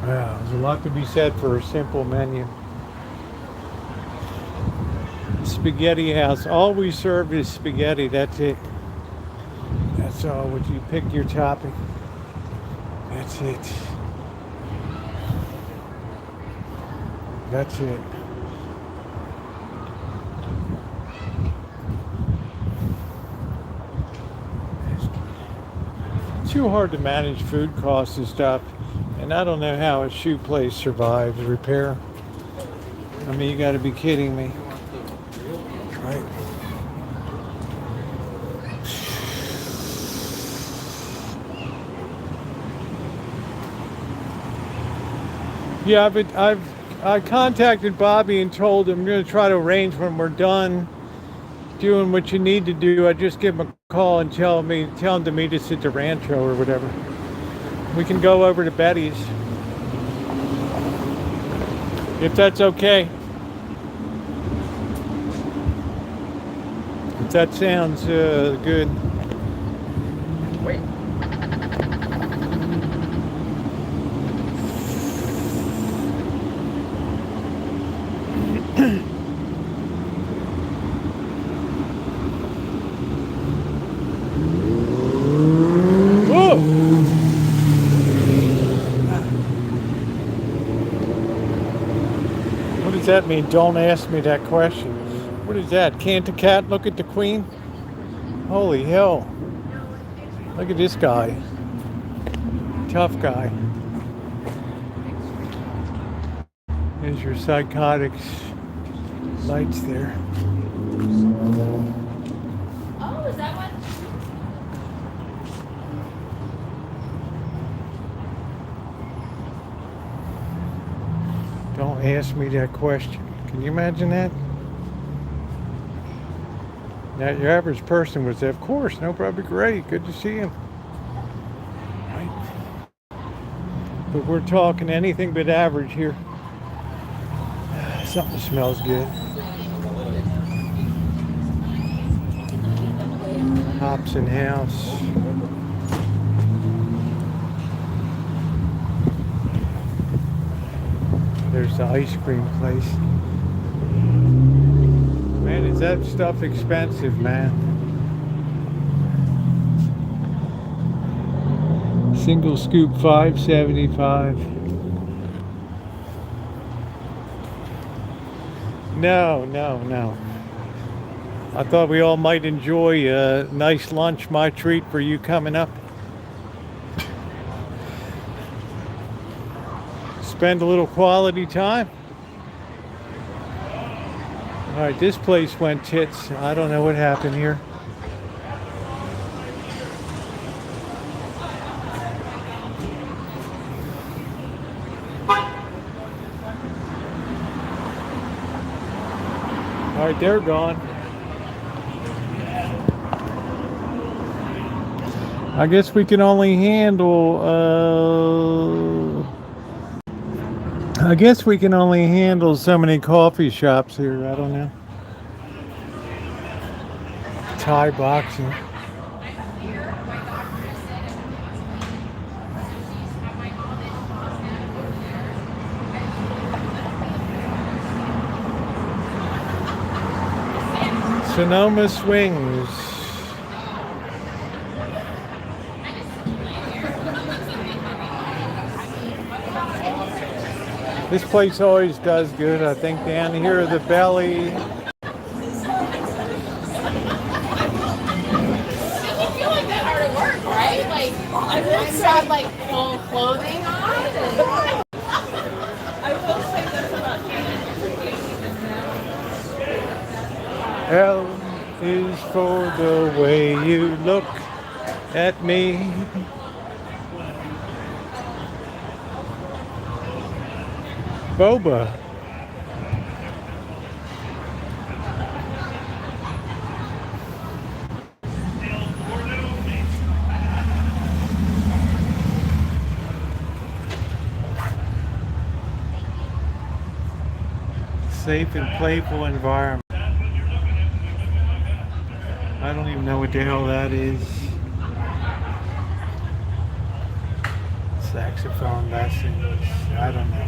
Wow, there's a lot to be said for a simple menu. spaghetti house. All we serve is spaghetti. That's it. That's all. Would you pick your topping? That's it. That's it. It's too hard to manage food costs and stuff. And I don't know how a shoe place survives repair. I mean, you got to be kidding me. Right? Yeah, but I contacted Bobby and told him I'm going to try to arrange when we're done doing what you need to do. I just give him a call and tell him to meet us at the Rancho or whatever. We can go over to Betty's if that's okay. If that sounds good. Wait. What does that mean? Don't ask me that question. What is that? Can't the cat look at the queen? Holy hell. Look at this guy. Tough guy. There's your psychotics lights there. Oh, is that what? Don't ask me that question. Can you imagine that? Now, your average person would say, of course, no problem, great, good to see him. Right? But we're talking anything but average here. Something smells good. Hobson House. There's the ice cream place. Man, is that stuff expensive, man? Single scoop $5.75. No. I thought we all might enjoy a nice lunch. My treat for you coming up. Spend a little quality time. All right, this place went tits. I don't know what happened here. All right, they're gone. I guess we can only handle so many coffee shops here. I don't know. Thai boxing. Sonoma Swings. This place always does good. I think down here the belly. You feel like that hard at work, right? Like, everyone's got like full clothing on. I will say this about L is for the way you look at me. Boba. Safe and playful environment. I don't even know what the hell that is. Saxophone lessons. I don't know.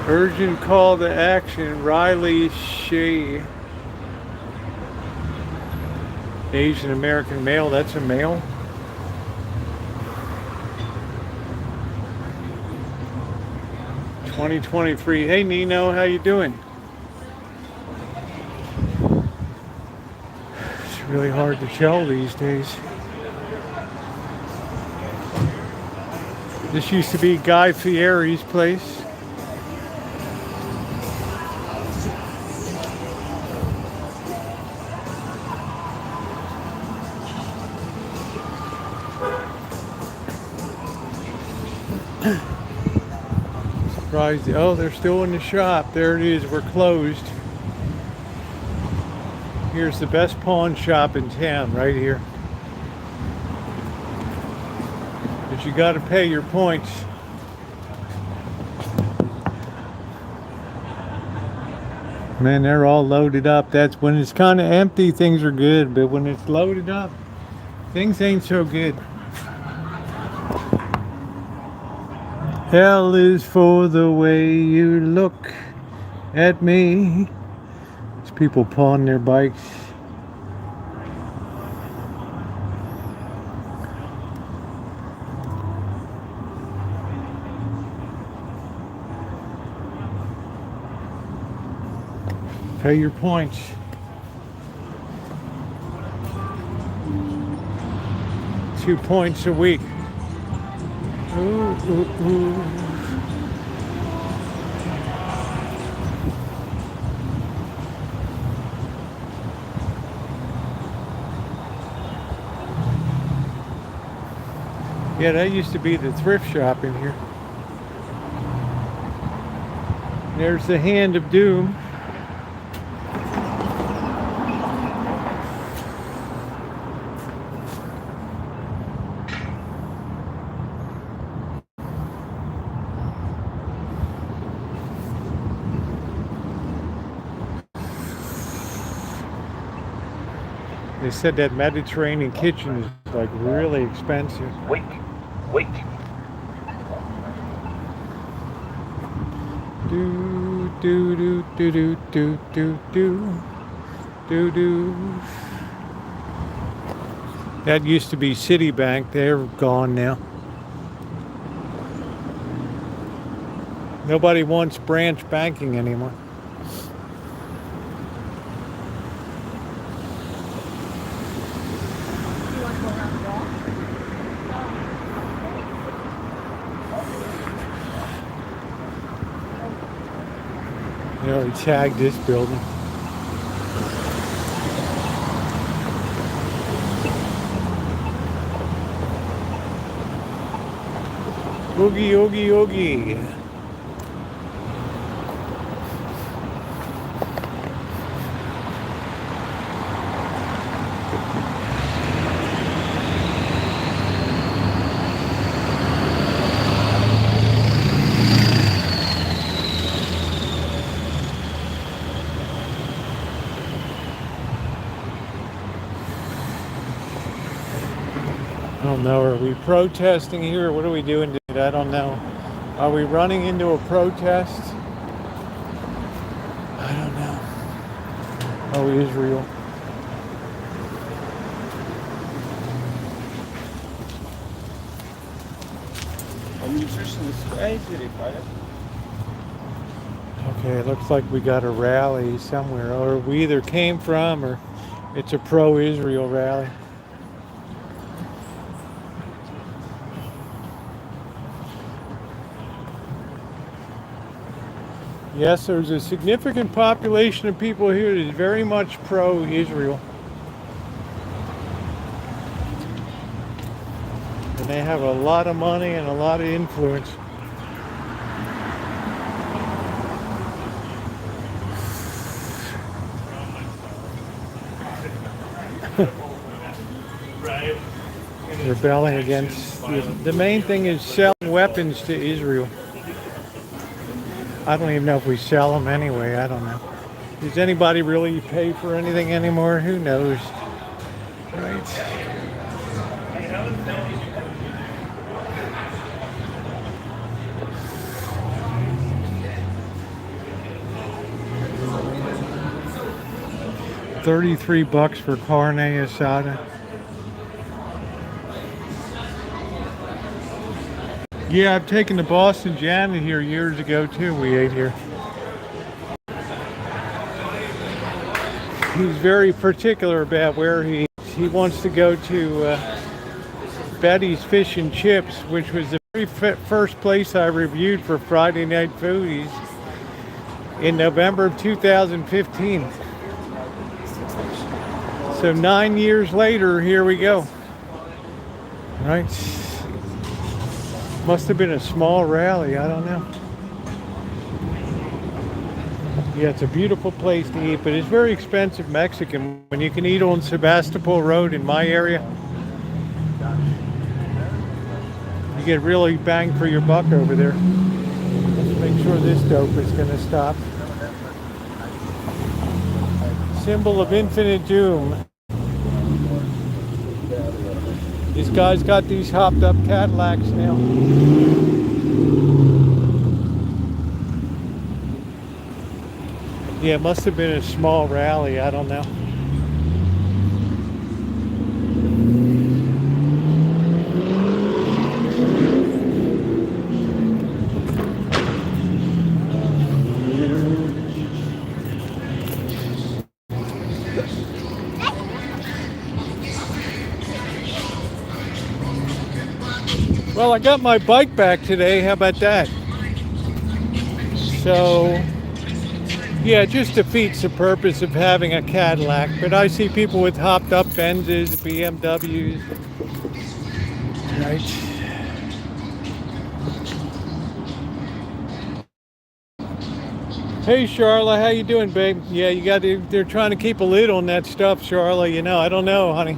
Urgent call to action. Riley Shea. Asian American male. That's a male. $20.23. Hey Nino, how you doing? It's really hard to tell these days. This used to be Guy Fieri's place. Surprised. Oh, they're still in the shop. There it is. We're closed. Here's the best pawn shop in town, right here. But you got to pay your points. Man, they're all loaded up. That's when it's kind of empty, things are good. But when it's loaded up, things ain't so good. Hell is for the way you look at me. There's people pawning their bikes. Pay your points. $2 a week. Ooh, ooh, ooh. Yeah, that used to be the thrift shop in here. There's the Hand of Doom. They said that Mediterranean kitchen is like really expensive. Wait. Do do do do do do do do do do. That used to be Citibank. They're gone now. Nobody wants branch banking anymore. You want to go around the block? They already tagged this building. Oogie, oogie, oogie. I don't know, are we protesting here? What are we doing, dude? I don't know. Are we running into a protest? I don't know. Oh, Israel. Okay, it looks like we got a rally somewhere, or we either came from, or it's a pro-Israel rally. Yes, there's a significant population of people here that is very much pro-Israel. And they have a lot of money and a lot of influence. Rebelling against, the main thing is selling weapons to Israel. I don't even know if we sell them anyway. I don't know. Does anybody really pay for anything anymore? Who knows? Right. $33 for carne asada. Yeah, I've taken the Boston Janet here years ago too. We ate here. He's very particular about where he wants to go to Betty's Fish and Chips, which was the very first place I reviewed for Friday Night Foodies in November of 2015. So 9 years later, here we go. Right? Must have been a small rally, I don't know. Yeah, it's a beautiful place to eat, but it's very expensive Mexican when you can eat on Sebastopol Road in my area. You get really bang for your buck over there. Let's make sure this dope is going to stop. Symbol of infinite doom. These guys got these hopped up Cadillacs now. Yeah, it must have been a small rally, I don't know. Well, I got my bike back today, how about that? So, yeah, it just defeats the purpose of having a Cadillac, but I see people with hopped up Benzes, BMWs, right? Hey Charlotte, how you doing, babe? Yeah, they're trying to keep a lid on that stuff, Charlotte, you know, I don't know, honey.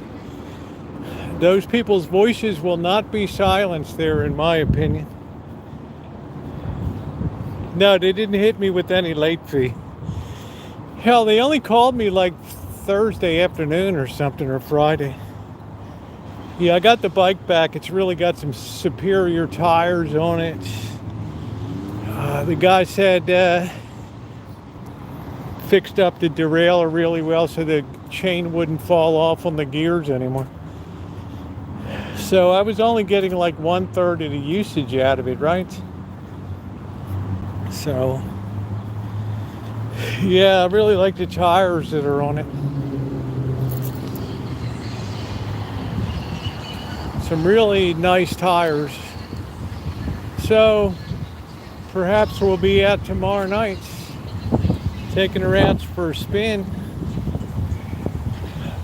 Those people's voices will not be silenced there, in my opinion. No, they didn't hit me with any late fee. Hell, they only called me like Thursday afternoon or something, or Friday. Yeah, I got the bike back. It's really got some superior tires on it. The guy said fixed up the derailleur really well so the chain wouldn't fall off on the gears anymore. So I was only getting like 1/3 of the usage out of it, right? So, yeah, I really like the tires that are on it. Some really nice tires. So, perhaps we'll be out tomorrow night, taking her out for a spin.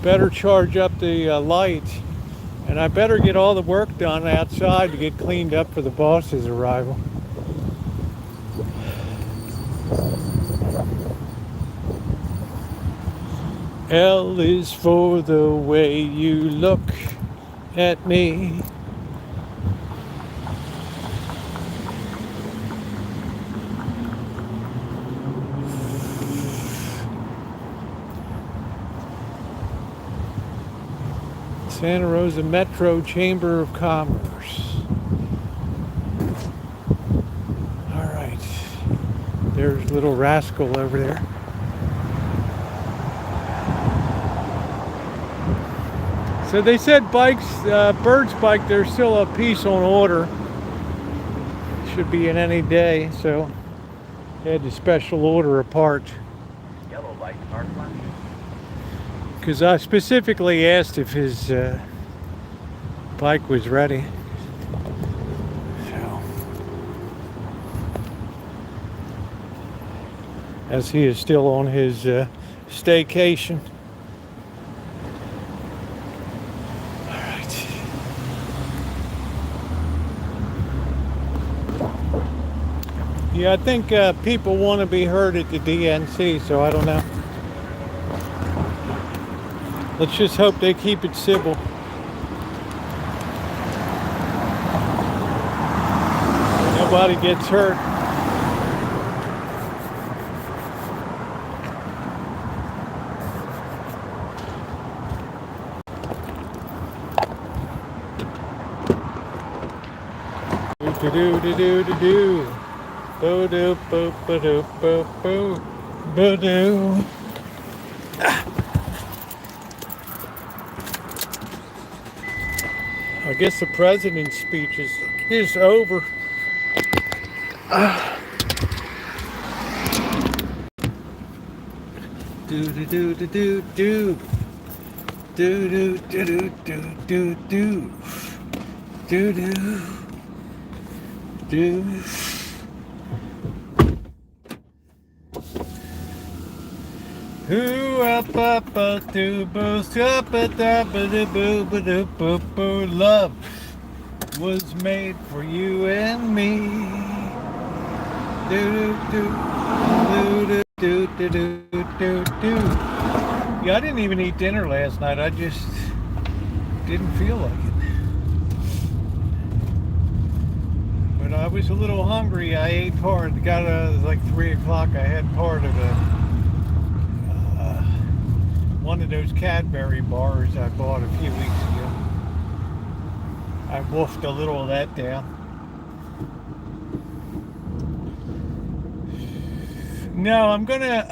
Better charge up the light. And I better get all the work done outside to get cleaned up for the boss's arrival. L is for the way you look at me. Santa Rosa Metro Chamber of Commerce. All right. There's Little Rascal over there. So they said bikes, Bird's bike, there's still a piece on order. Should be in any day, so they had to special order a part. Yellow light, hard flash. Because I specifically asked if his bike was ready. So, as he is still on his staycation. All right. Yeah, I think people want to be heard at the DNC, so I don't know. Let's just hope they keep it civil. Nobody gets hurt. Do do do do do. Bo do bo bo do bo bo bo do. I guess the president's speech is over. Do do do do do do do do do do do do do do do. Who up up do boost up up boo boo boo boo. Love was made for you and me. Do do do do do do do do. Yeah, I didn't even eat dinner last night. I just didn't feel like it. But I was a little hungry. I ate part. Got like 3 o'clock. I had part of one of those Cadbury bars I bought a few weeks ago. I wolfed a little of that down. No, I'm gonna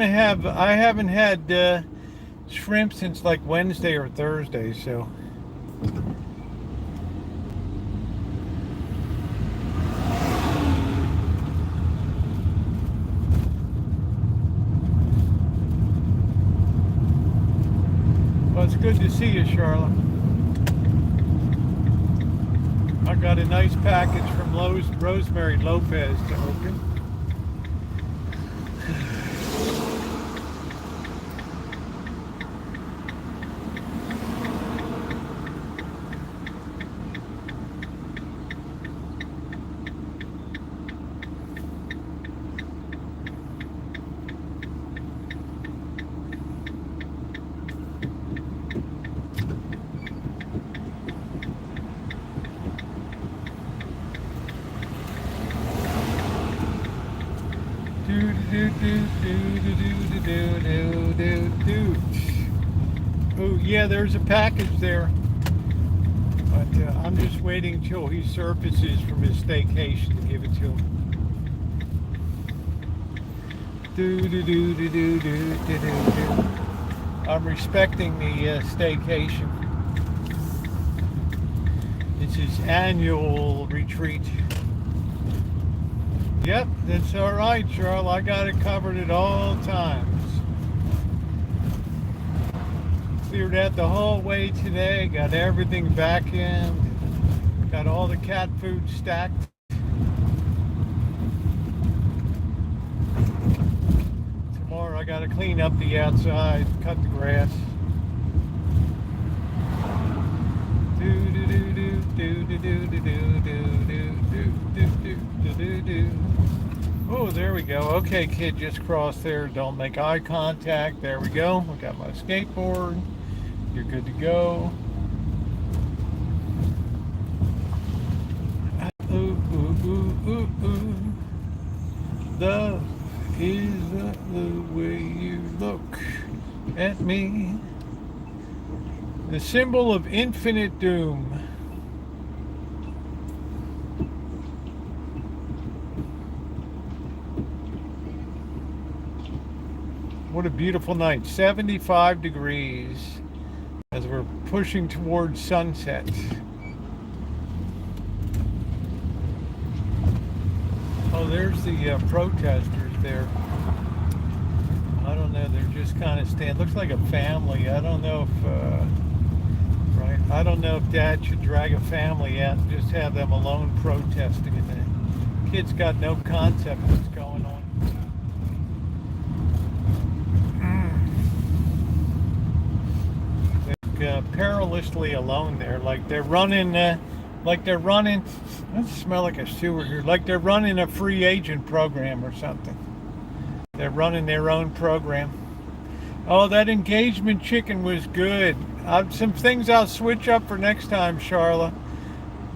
have. I haven't had shrimp since like Wednesday or Thursday, so. Well, it's good to see you, Charlotte. I got a nice package from Rosemary Lopez to open. Oh yeah, there's a package there, but I'm just waiting till he surfaces from his staycation to give it to him. I'm respecting the staycation. It's his annual retreat. Yep, that's all right, Charles. I got it covered at all times. Cleared out the whole way today. Got everything vacuumed. Got all the cat food stacked. Tomorrow I got to clean up the outside, cut the grass. Do do do do do do do do do do do do do. Oh, there we go. Okay, kid, just cross there. Don't make eye contact. There we go. I got my skateboard. You're good to go. Ooh, ooh, ooh, ooh, ooh. Love is the way you look at me. The symbol of infinite doom. What a beautiful night. 75 degrees as we're pushing towards sunset. Oh, there's the protesters there. I don't know. They're just kind of standing. Looks like a family. I don't know if, right? I don't know if Dad should drag a family out and just have them alone protesting. And the kid's got no concept of what's going on. Perilously alone there, like they're running, it smell like a sewer here, like they're running a free agent program or something. They're running their own program. Oh, that engagement chicken was good. Some things I'll switch up for next time, Charla,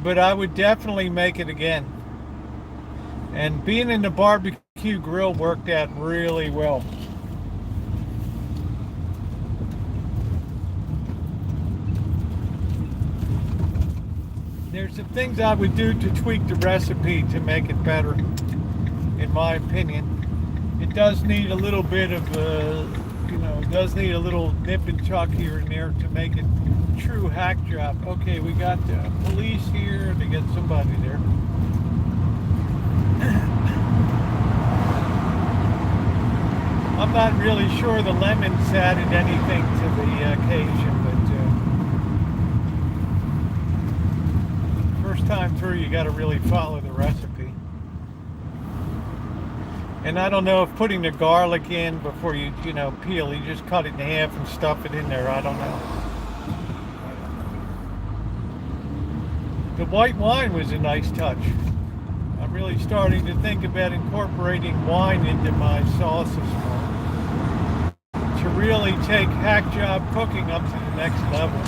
but I would definitely make it again. And being in the barbecue grill worked out really well. There's some things I would do to tweak the recipe to make it better, in my opinion. It does need a little bit of, Does need a little nip and tuck here and there to make it true hack job. Okay, we got police here to get somebody there. I'm not really sure the lemons added anything to the occasion, but first time through you got to really follow the recipe. And I don't know if putting the garlic in before you peel, you just cut it in half and stuff it in there. I don't know. The white wine was a nice touch. I'm really starting to think about incorporating wine into my sauces more, to really take hack job cooking up to the next level.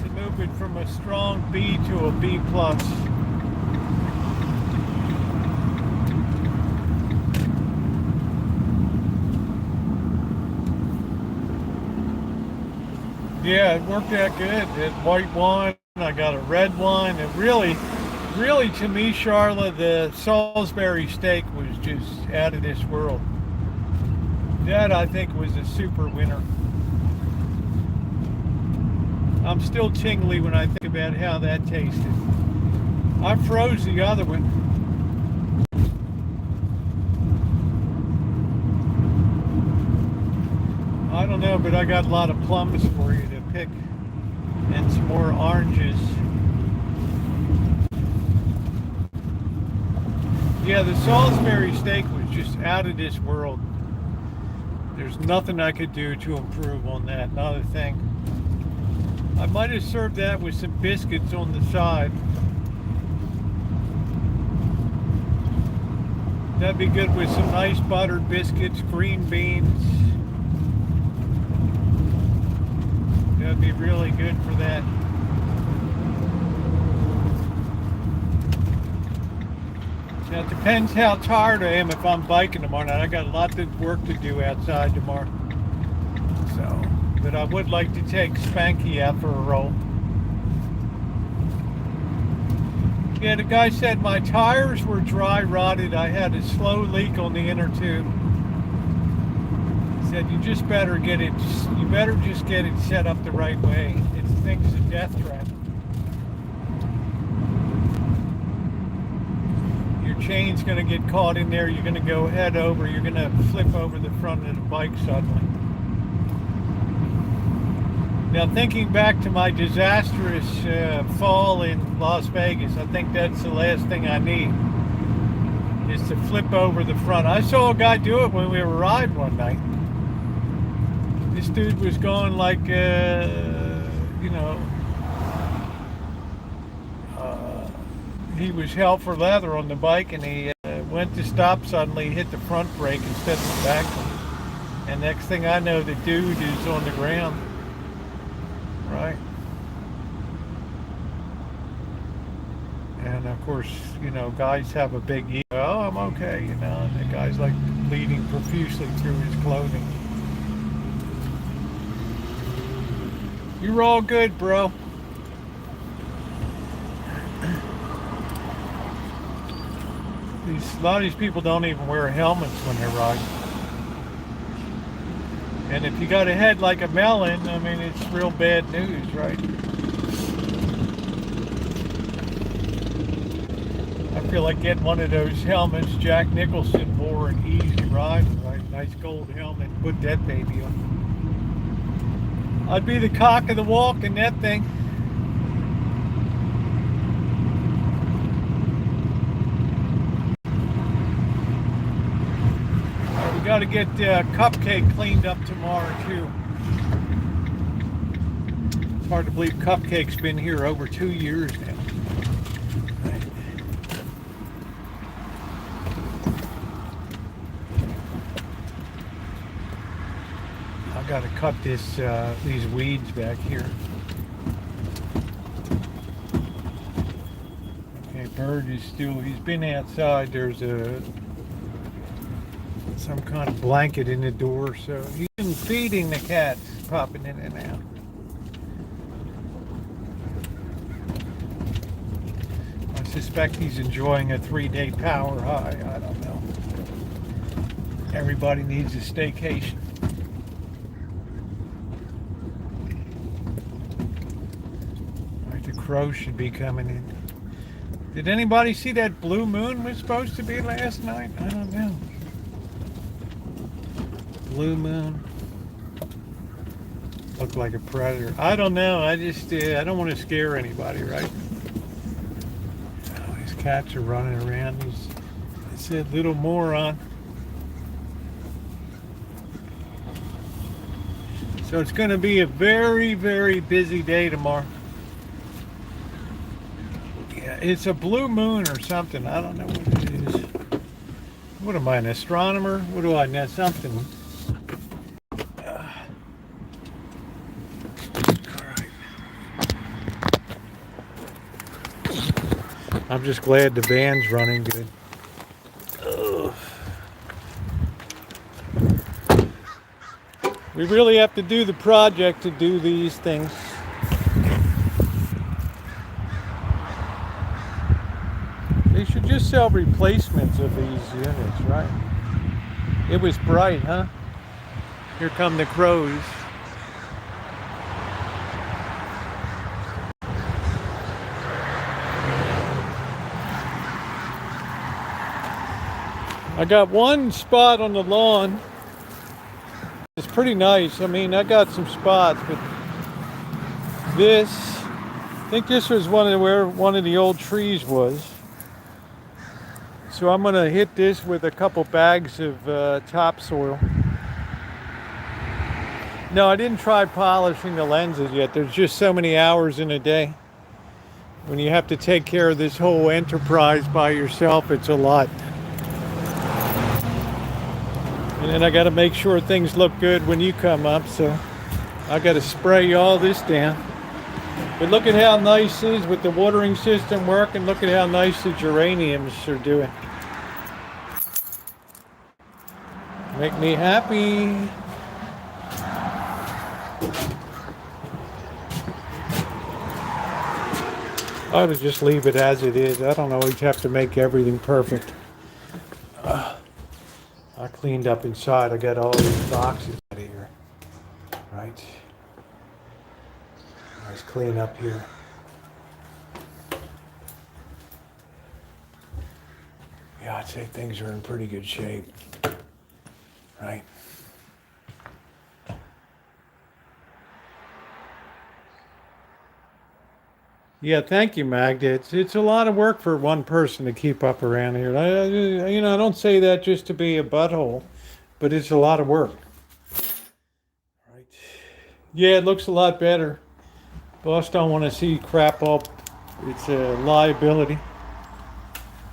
To move it from a strong B to a B plus. Yeah, it worked out good. That white wine, I got a red wine. It really to me, Charlotte, the Salisbury steak was just out of this world. That, I think, was a super winner. I'm still tingly when I think about how that tasted. I froze the other one. I don't know, but I got a lot of plums for you to pick and some more oranges. Yeah, the Salisbury steak was just out of this world. There's nothing I could do to improve on that, not a thing. I might have served that with some biscuits on the side. That'd be good with some nice buttered biscuits, green beans. That'd be really good for that. Now it depends how tired I am if I'm biking tomorrow night. I got a lot of work to do outside tomorrow. So, but I would like to take Spanky out for a roll. Yeah, the guy said my tires were dry rotted. I had a slow leak on the inner tube. He said you just better get it. You better just get it set up the right way. It thinks a death trap. Your chain's going to get caught in there. You're going to go head over. You're going to flip over the front of the bike suddenly. Now, thinking back to my disastrous fall in Las Vegas, I think that's the last thing I need, is to flip over the front. I saw a guy do it when we were riding one night. This dude was going like, he was hell for leather on the bike, and he went to stop suddenly, hit the front brake instead of the back one. And next thing I know, the dude is on the ground. Right. And of course, guys have a big ego. Oh, I'm okay, and the guy's like bleeding profusely through his clothing. You're all good, bro. A lot of these people don't even wear helmets when they're riding. And if you got a head like a melon, I mean, it's real bad news, right? I feel like getting one of those helmets Jack Nicholson wore in Easy Riding, right? Nice gold helmet, put that baby on. I'd be the cock of the walk in that thing. We got to get Cupcake cleaned up tomorrow too. It's hard to believe Cupcake's been here over 2 years now. Right. I got to cut these weeds back here. Okay, Bird is he's been outside. There's some kind of blanket in the door, so he's been feeding the cats, popping in and out. I suspect he's enjoying a 3-day power high. I don't know. Everybody needs a staycation. All right, the crow should be coming in. Did anybody see that blue moon was supposed to be last night? I don't know. Blue moon. Looked like a predator. I don't know. I just, I don't want to scare anybody, right? Oh, these cats are running around. It's that little moron. So it's going to be a very, very busy day tomorrow. It's a blue moon or something. I don't know what it is. What am I, an astronomer? What do I know? Something. All right. I'm just glad the van's running good. Ugh. We really have to do the project to do these things. They should just sell replacements of these units, right? It was bright, huh? Here come the crows. I got one spot on the lawn. It's pretty nice. I mean, I got some spots, but this, I think this was where one of the old trees was. So I'm gonna hit this with a couple bags of topsoil. No, I didn't try polishing the lenses yet. There's just so many hours in a day. When you have to take care of this whole enterprise by yourself, it's a lot. And then I gotta make sure things look good when you come up, so I gotta spray all this down. But look at how nice it is with the watering system working. Look at how nice the geraniums are doing. Make me happy. I ought to just leave it as it is. I don't always have to make everything perfect. I cleaned up inside. I got all these boxes out of here. Right. Let's clean up here. Yeah, I'd say things are in pretty good shape. Right. Yeah, thank you, Magda. It's a lot of work for one person to keep up around here. I don't say that just to be a butthole, but it's a lot of work. Right. Yeah, it looks a lot better. Boss don't want to see crap up. It's a liability.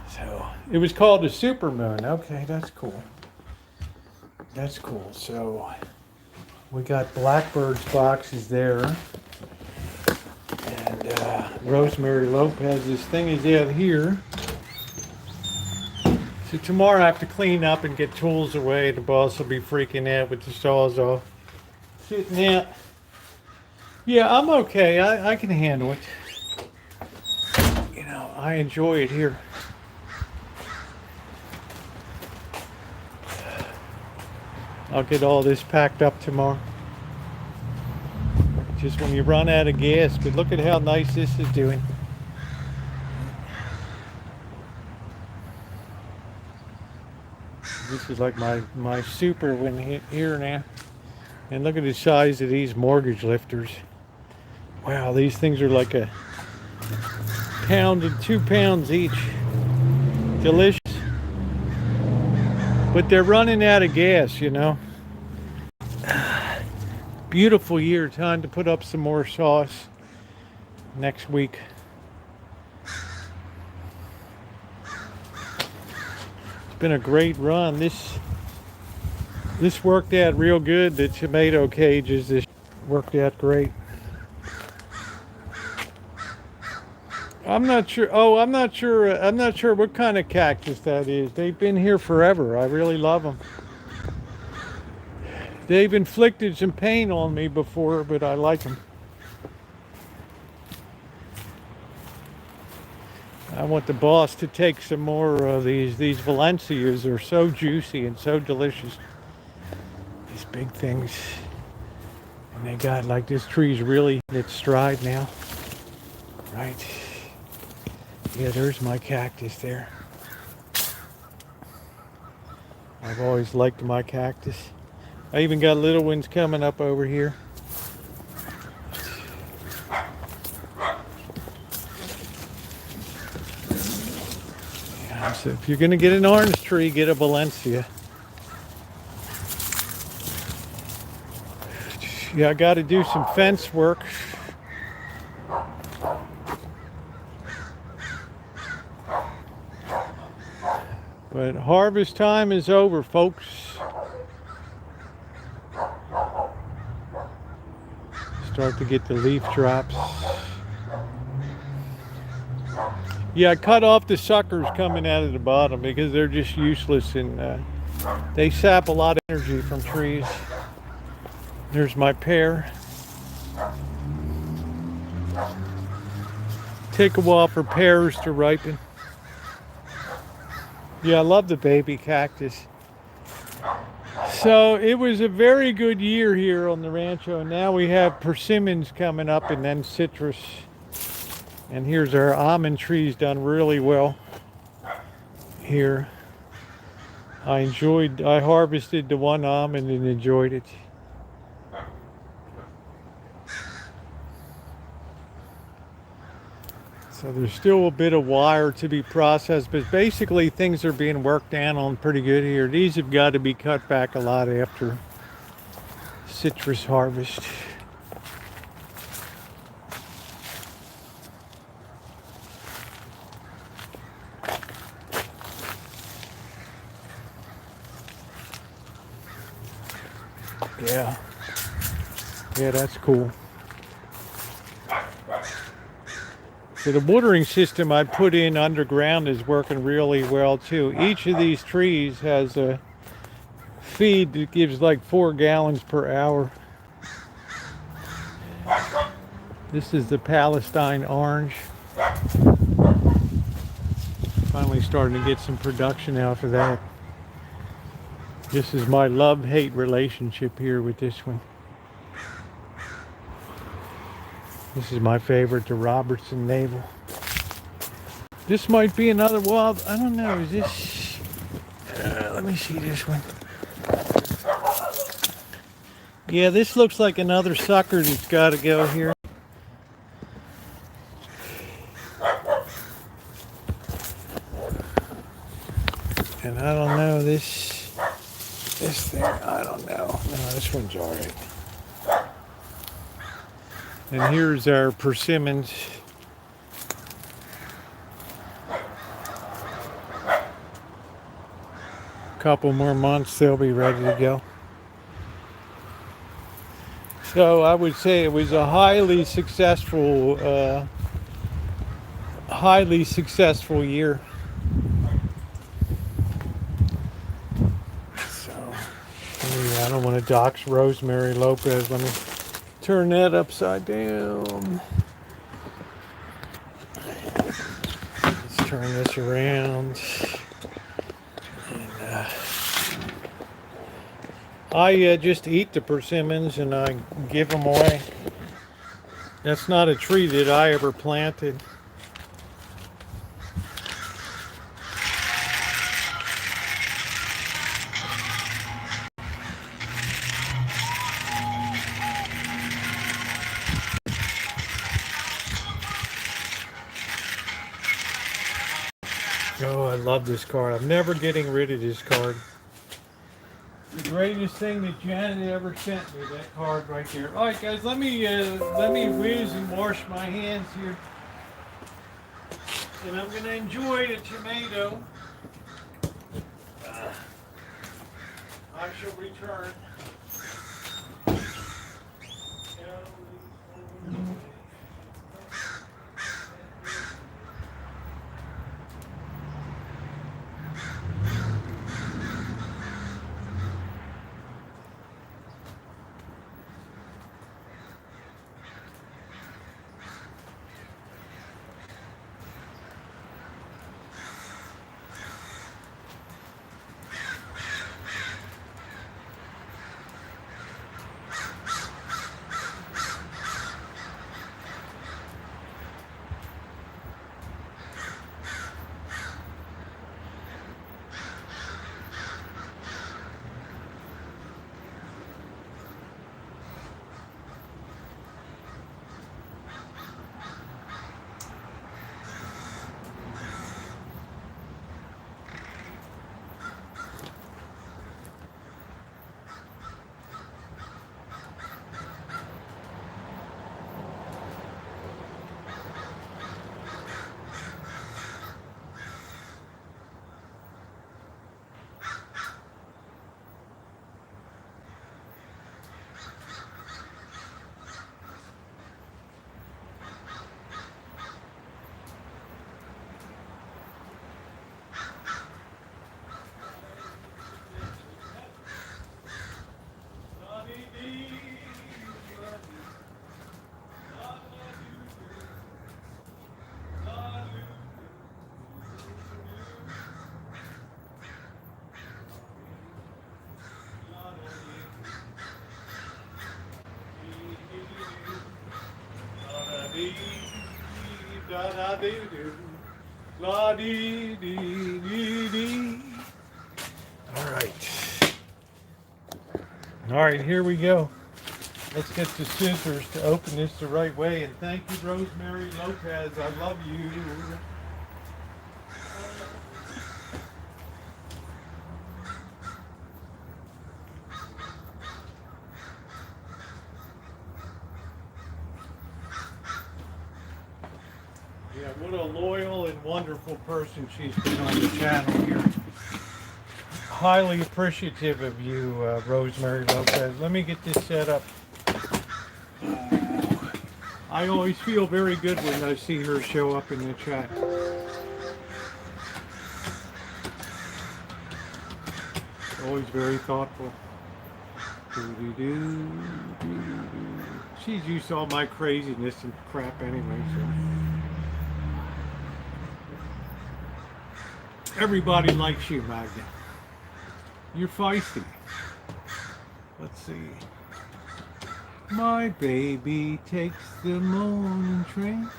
So it was called a supermoon. Okay, that's cool. That's cool. So we got Blackbird's boxes there. And Rosemary Lopez's thing is out here. So tomorrow I have to clean up and get tools away. The boss will be freaking out with the saws off. Sitting out. Yeah, I'm okay. I can handle it. You know, I enjoy it here. I'll get all this packed up tomorrow. Just when you run out of gas, but look at how nice this is doing. This is like my super one here now. And look at the size of these mortgage lifters. Wow, these things are like a pound and 2 pounds each. Delicious. But they're running out of gas, you know. Beautiful year. Time to put up some more sauce next week. It's been a great run. This worked out real good. The tomato cages, this worked out great. I'm not sure. Oh, I'm not sure what kind of cactus that is. They've been here forever. I really love them. They've inflicted some pain on me before, but I like them. I want the boss to take some more of these. These Valencias are so juicy and so delicious. These big things. And they got like this tree's really in its stride now. Right. Yeah, there's my cactus there. I've always liked my cactus. I even got little ones coming up over here. Yeah, so if you're gonna get an orange tree, get a Valencia. Yeah, I got to do some fence work. But harvest time is over, folks. Start to get the leaf drops. Yeah, I cut off the suckers coming out of the bottom because they're just useless and they sap a lot of energy from trees. There's my pear. Take a while for pears to ripen. Yeah, I love the baby cactus. So it was a very good year here on the rancho. Now we have persimmons coming up and then citrus. And here's our almond trees done really well here. I harvested the one almond and enjoyed it. So there's still a bit of wire to be processed, but basically things are being worked down on pretty good here. These have got to be cut back a lot after citrus harvest. Yeah. Yeah, that's cool. So the watering system I put in underground is working really well too. Each of these trees has a feed that gives like 4 gallons per hour. This is the Palestine orange. Finally starting to get some production out of that. This is my love-hate relationship here with this one. This is my favorite, the Robertson Navel. This might be another wild, I don't know, is this, let me see this one. Yeah, this looks like another sucker that's got to go here. And I don't know, this thing, I don't know. No, this one's all right. And here's our persimmons. Couple more months, they'll be ready to go. So I would say it was a highly successful year. So I don't want to dox Rosemary Lopez. Let me turn that upside down. Let's turn this around. And, I just eat the persimmons and I give them away. That's not a tree that I ever planted. Oh, I love this card. I'm never getting rid of this card. The greatest thing that Janet ever sent me, that card right there. All right, guys, let me whiz and wash my hands here. And I'm going to enjoy the tomato. I shall return. dee, da da dee doo, la dee dee dee dee. All right, here we go. Let's get the scissors to open this the right way. And thank you, Rosemary Lopez. I love you. Yeah, what a loyal and wonderful person she's been on the channel here. Highly appreciative of you, Rosemary Lopez. Let me get this set up. I always feel very good when I see her show up in the chat. Always very thoughtful. Doo-doo-doo, doo-doo-doo. She's used to all my craziness and crap anyway, so. Everybody likes you, Magda. You're feisty. Let's see. My baby takes the morning train.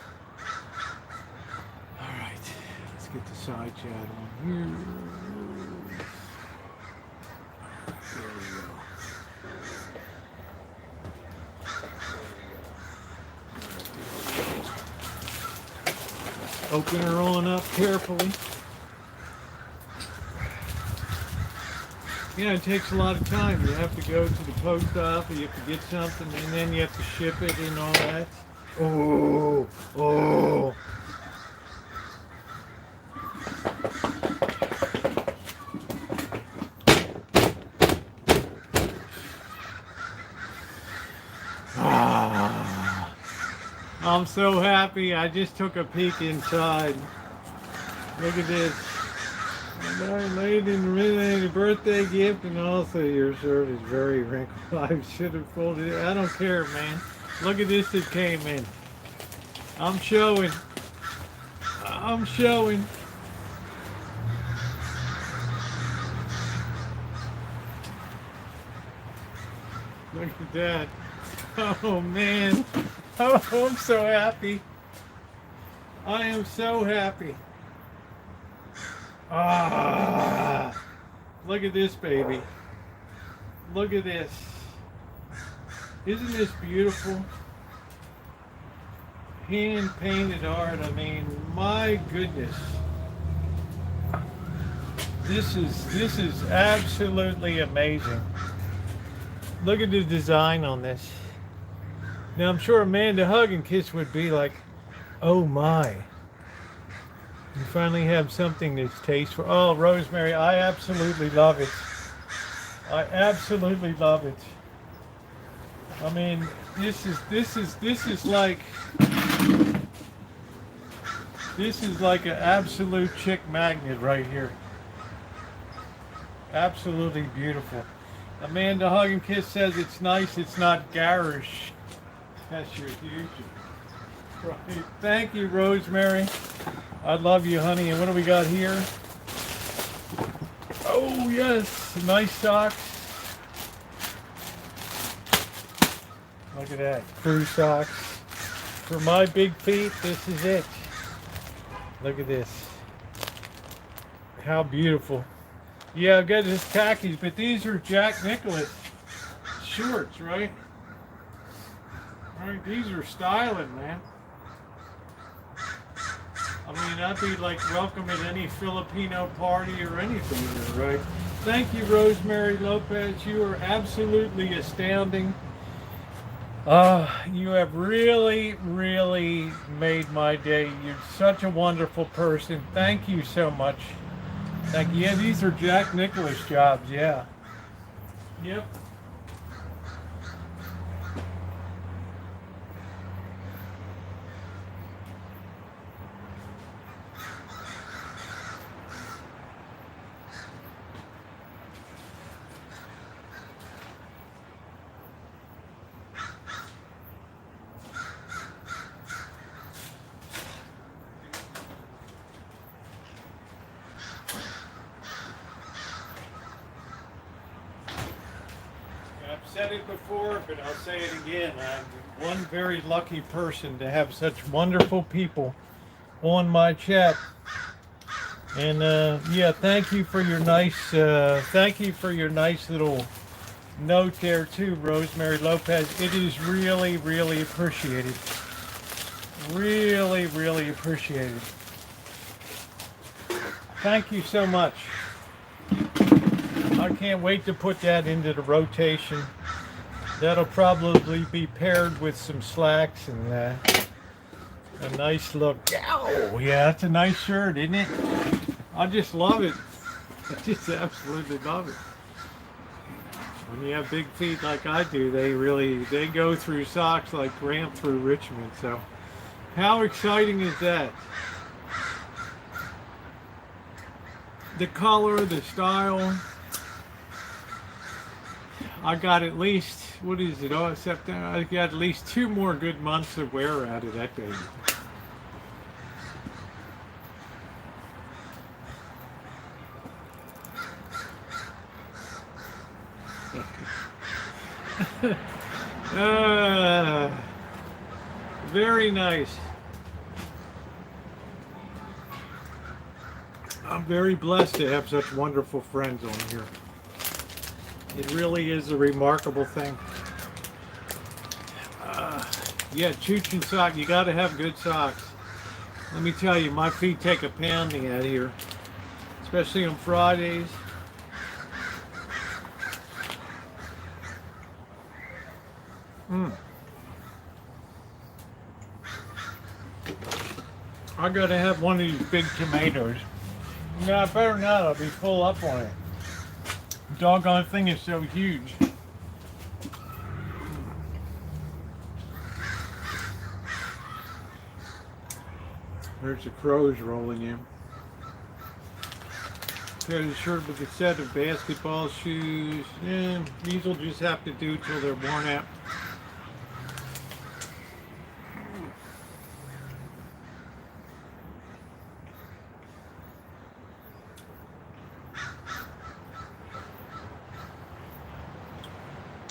All right, let's get the side chat on here. There we go. Open her on up carefully. Yeah, it takes a lot of time. You have to go to the post office, you have to get something, and then you have to ship it and all that. Oh, oh. Ah, I'm so happy. I just took a peek inside. Look at this. My maiden birthday gift, and also your shirt is very wrinkled. I should have folded it. I don't care, man. Look at this that came in. I'm showing. I'm showing. Look at that. Oh, man. Oh, I'm so happy. I am so happy. Ah, look at this, baby. Look at this. Isn't this beautiful? Hand painted art. I mean, my goodness. This is absolutely amazing. Look at the design on this. Now I'm sure Amanda Hug and Kiss would be like, oh my. You finally have something that's tasteful. Oh, Rosemary, I absolutely love it. I absolutely love it. I mean, this is like an absolute chick magnet right here. Absolutely beautiful. Amanda Hug and Kiss says it's nice, it's not garish. That's your future. Right. Thank you, Rosemary. I love you, honey. And what do we got here? Oh, yes. Nice socks. Look at that. Crew socks. For my big feet, this is it. Look at this. How beautiful. Yeah, I've got his khakis, but these are Jack Nicklaus shorts, right? Right, these are styling, man. I mean, I'd be like welcome at any Filipino party or anything, right? Thank you, Rosemary Lopez. You are absolutely astounding. You have really, really made my day. You're such a wonderful person. Thank you so much. Thank you. Yeah, these are Jack Nicklaus jobs, yeah. Yep. I've said it before, but I'll say it again. I'm one very lucky person to have such wonderful people on my chat. And yeah, thank you for your nice little note there too, Rosemary Lopez. It is really, really appreciated. Really, really appreciated. Thank you so much. I can't wait to put that into the rotation. That'll probably be paired with some slacks and a nice look. Oh, yeah, that's a nice shirt, isn't it? I just love it. I just absolutely love it. When you have big feet like I do, they go through socks like Grant through Richmond. So how exciting is that? The color, the style. I got at least, what is it, September? I got at least 2 more good months of wear out of that baby. Very nice. I'm very blessed to have such wonderful friends on here. It really is a remarkable thing. Yeah, Chooch sock. You got to have good socks. Let me tell you, my feet take a pounding out here, especially on Fridays. I gotta have one of these big tomatoes. No, I better not. I'll be full up on it. Doggone thing is so huge. There's the crows rolling in. Pair of shirt with a set of basketball shoes. Yeah, these will just have to do till they're worn out.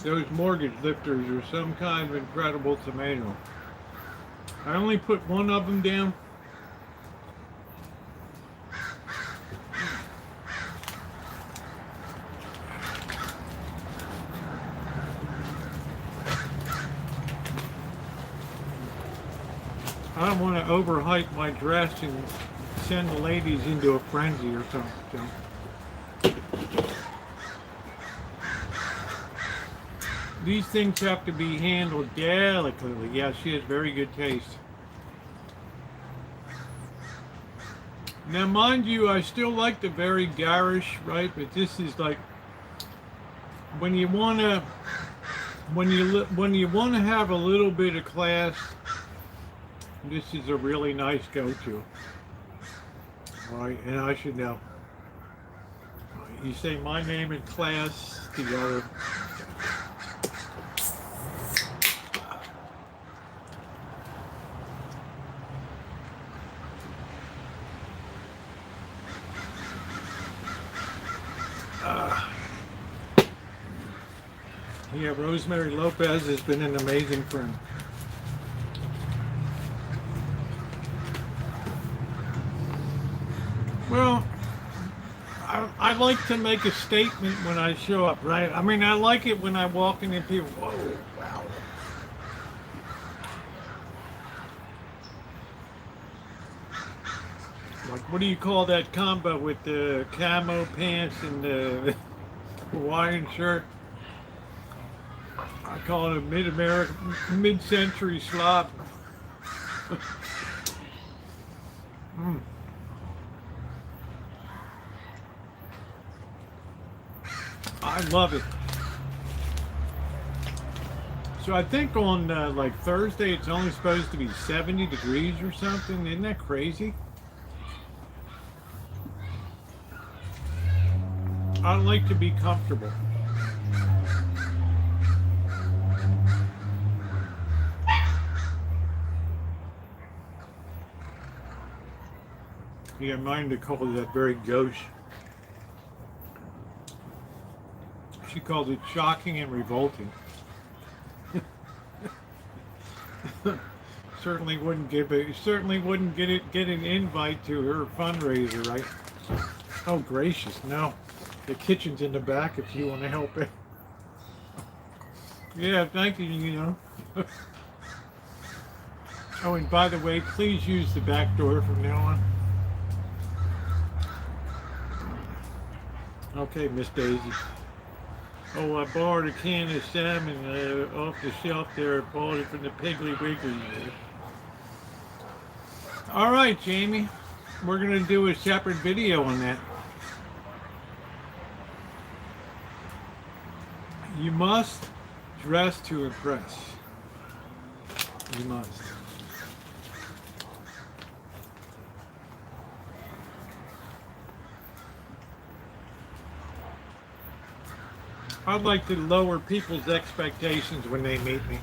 Those mortgage lifters are some kind of incredible tomato. I only put one of them down. I don't want to overhype my dress and send the ladies into a frenzy or something. So. These things have to be handled delicately. Yeah, she has very good taste. Now, mind you, I still like the very garish, right? But this is like when you wanna have a little bit of class. This is a really nice go-to. All right, and I should know. You say my name in class, the other. Yeah, Rosemary Lopez has been an amazing friend. Well, I like to make a statement when I show up, right? I mean, I like it when I walk in and people, whoa, wow. Like, what do you call that combo with the camo pants and the Hawaiian shirt? I call it a mid-century slop. I love it. So I think on like Thursday it's only supposed to be 70 degrees or something. Isn't that crazy? I like to be comfortable. Yeah, mine Nicole is that very gauche. She called it shocking and revolting. Certainly wouldn't get an invite to her fundraiser, right? Oh gracious, no. The kitchen's in the back if you want to help it. Yeah, thank you, you know. Oh, and by the way, please use the back door from now on. Okay, Miss Daisy. Oh, I borrowed a can of salmon off the shelf there. I bought it from the Piggly Wiggly. All right, Jamie. We're going to do a separate video on that. You must dress to impress. You must. I'd like to lower people's expectations when they meet me.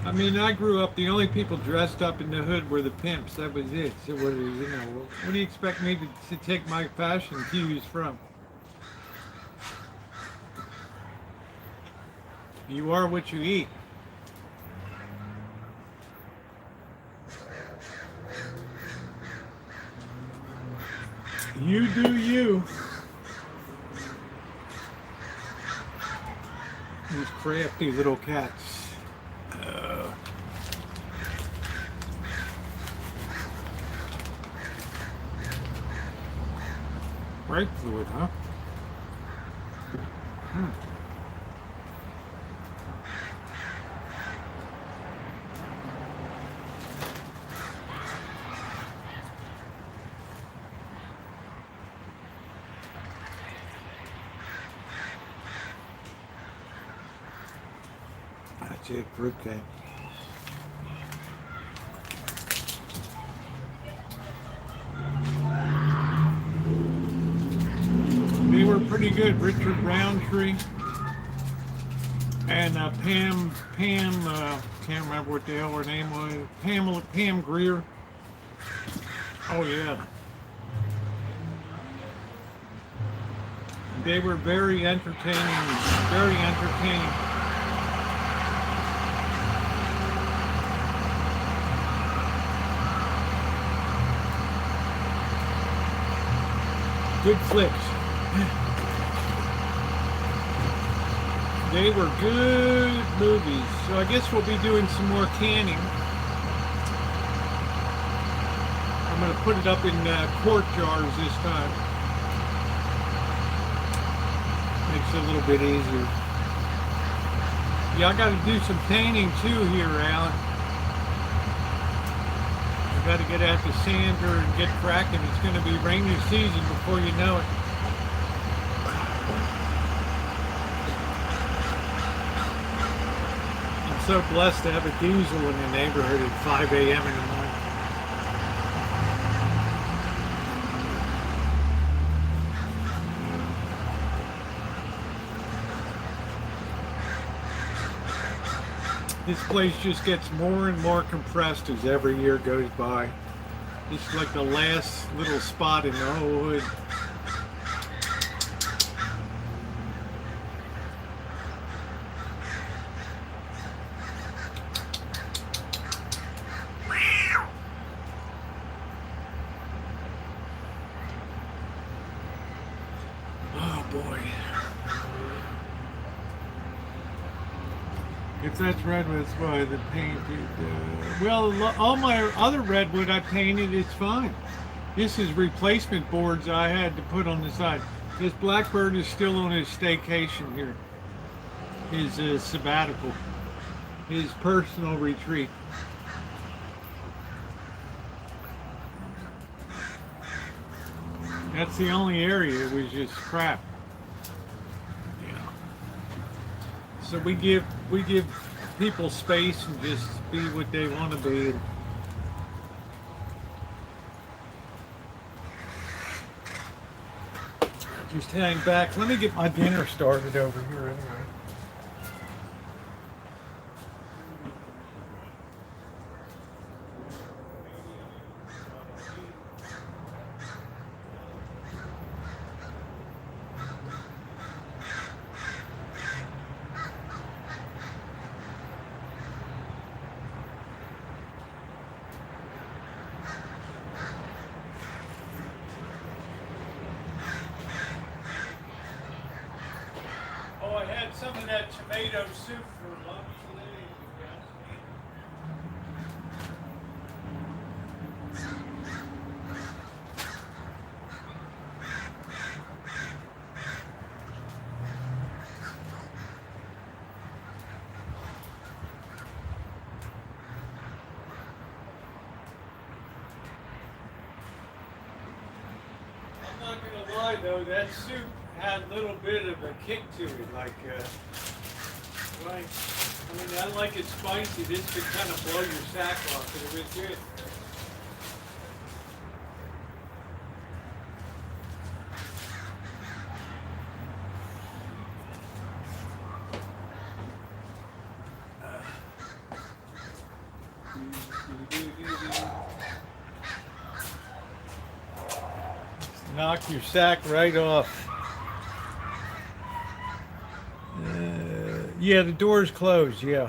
I mean, I grew up, the only people dressed up in the hood were the pimps. That was it. So what do you expect me to take my fashion cues from? You are what you eat. You do you. These crafty little cats. Brake fluid, huh? That's it, fruitcake. They were pretty good. Richard Roundtree and Pam, can't remember what the hell her name was. Pam Greer. Oh yeah. They were very entertaining, very entertaining. Good flicks. They were good movies. So I guess we'll be doing some more canning. I'm going to put it up in quart jars this time. Makes it a little bit easier. Yeah, I got to do some painting too here, Alan. I got to get at the sander and get cracking. It's going to be rainy season before you know it. I'm so blessed to have a diesel in the neighborhood at 5 a.m. in the morning. This place just gets more and more compressed as every year goes by. It's like the last little spot in the whole hood. Oh boy. If that's redwood, that's why the painted. Well, all my other redwood I painted, it's fine. This is replacement boards I had to put on the side. This blackbird is still on his staycation here. His sabbatical. His personal retreat. That's the only area. It was just crap. Yeah. So we give people space and just be what they want to be. Just hang back. Let me get my dinner started over here anyway. tomato soup for lunch today. I'm not gonna lie though, that soup had a little bit of a kick to it, like, right. I mean, I like it spicy. This could kind of blow your sack off, but it was good. Knock your sack right off. Yeah, the door's closed, yeah.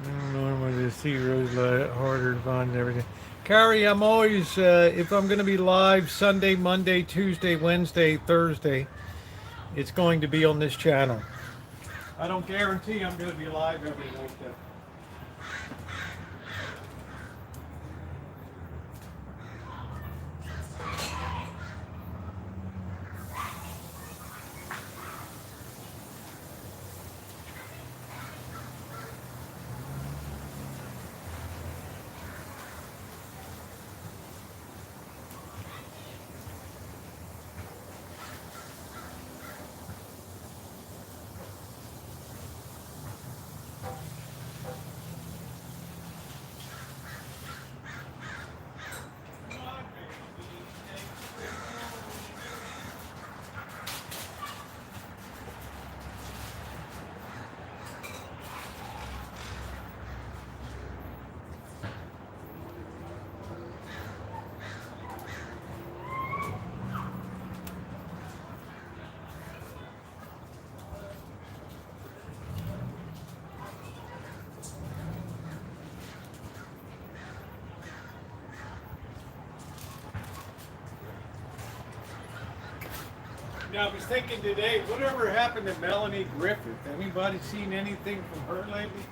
I don't normally to see Rose harder to find and everything. Carrie, I'm always, if I'm going to be live Sunday, Monday, Tuesday, Wednesday, Thursday, it's going to be on this channel. I don't guarantee I'm going to be live every night though. Now, I was thinking today, whatever happened to Melanie Griffith? Anybody seen anything from her lately?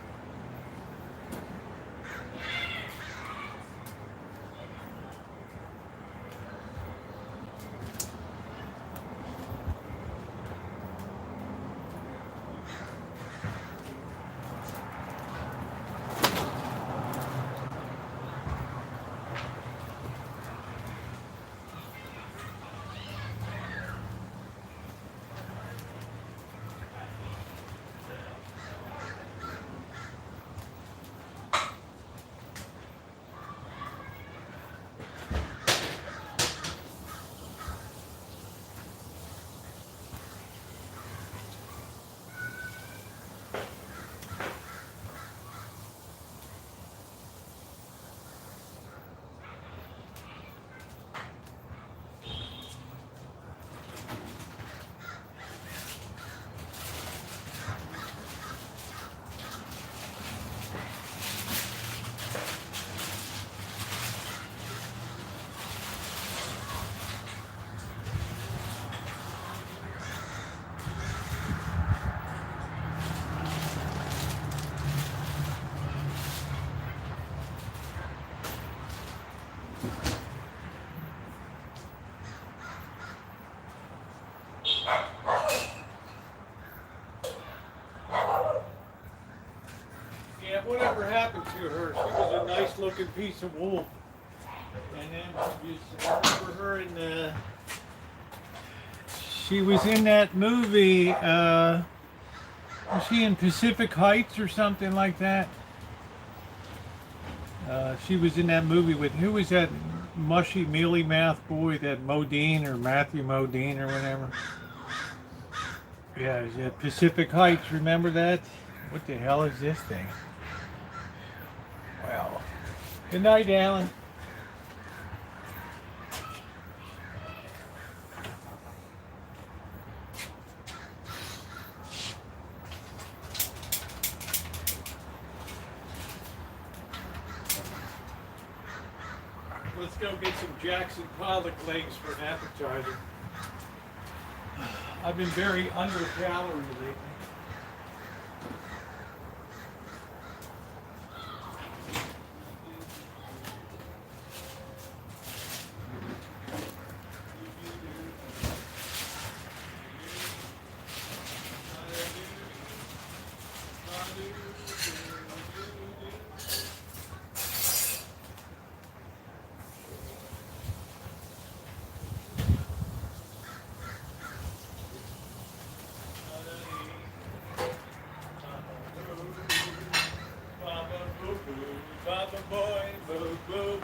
Yeah, whatever happened to her? She was a nice looking piece of wool. And then I remember her in the... She was in that movie, was she in Pacific Heights or something like that? She was in that movie with, who was that mushy mealy mouth boy, that Modine or Matthew Modine or whatever? Yeah, it was at Pacific Heights, remember that? What the hell is this thing? Well, good night, Alan. Let's go get some Jackson Pollock legs for an appetizer. I've been very under calorie lately.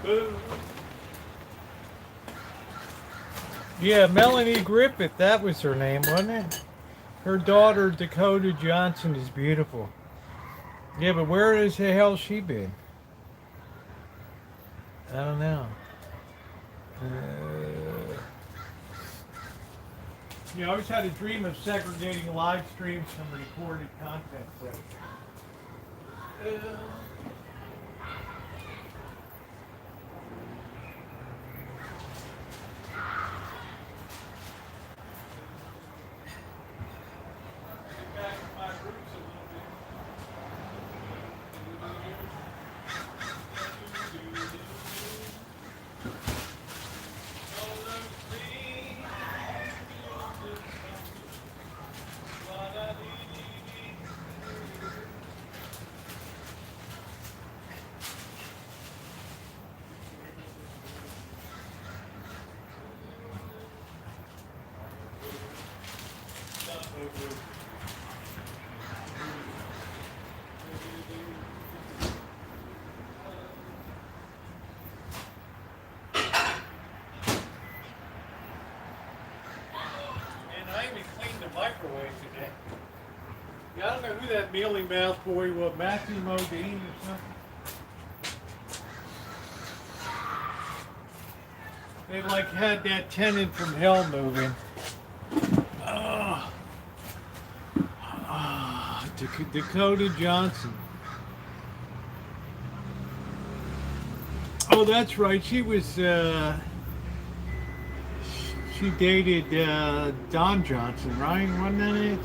Boom. Yeah, Melanie Griffith, that was her name, wasn't it? Her daughter, Dakota Johnson, is beautiful. Yeah, but where is the hell she been? I don't know. I always had a dream of segregating live streams from recorded content. So. Back to my roots a little bit. Microwave today. Yeah, I don't know who that mealy mouth boy was, Matthew Modine or something. They like had that tenant from hell moving. Dakota Johnson. Oh, that's right. She was. She dated Don Johnson, right? Wasn't that it?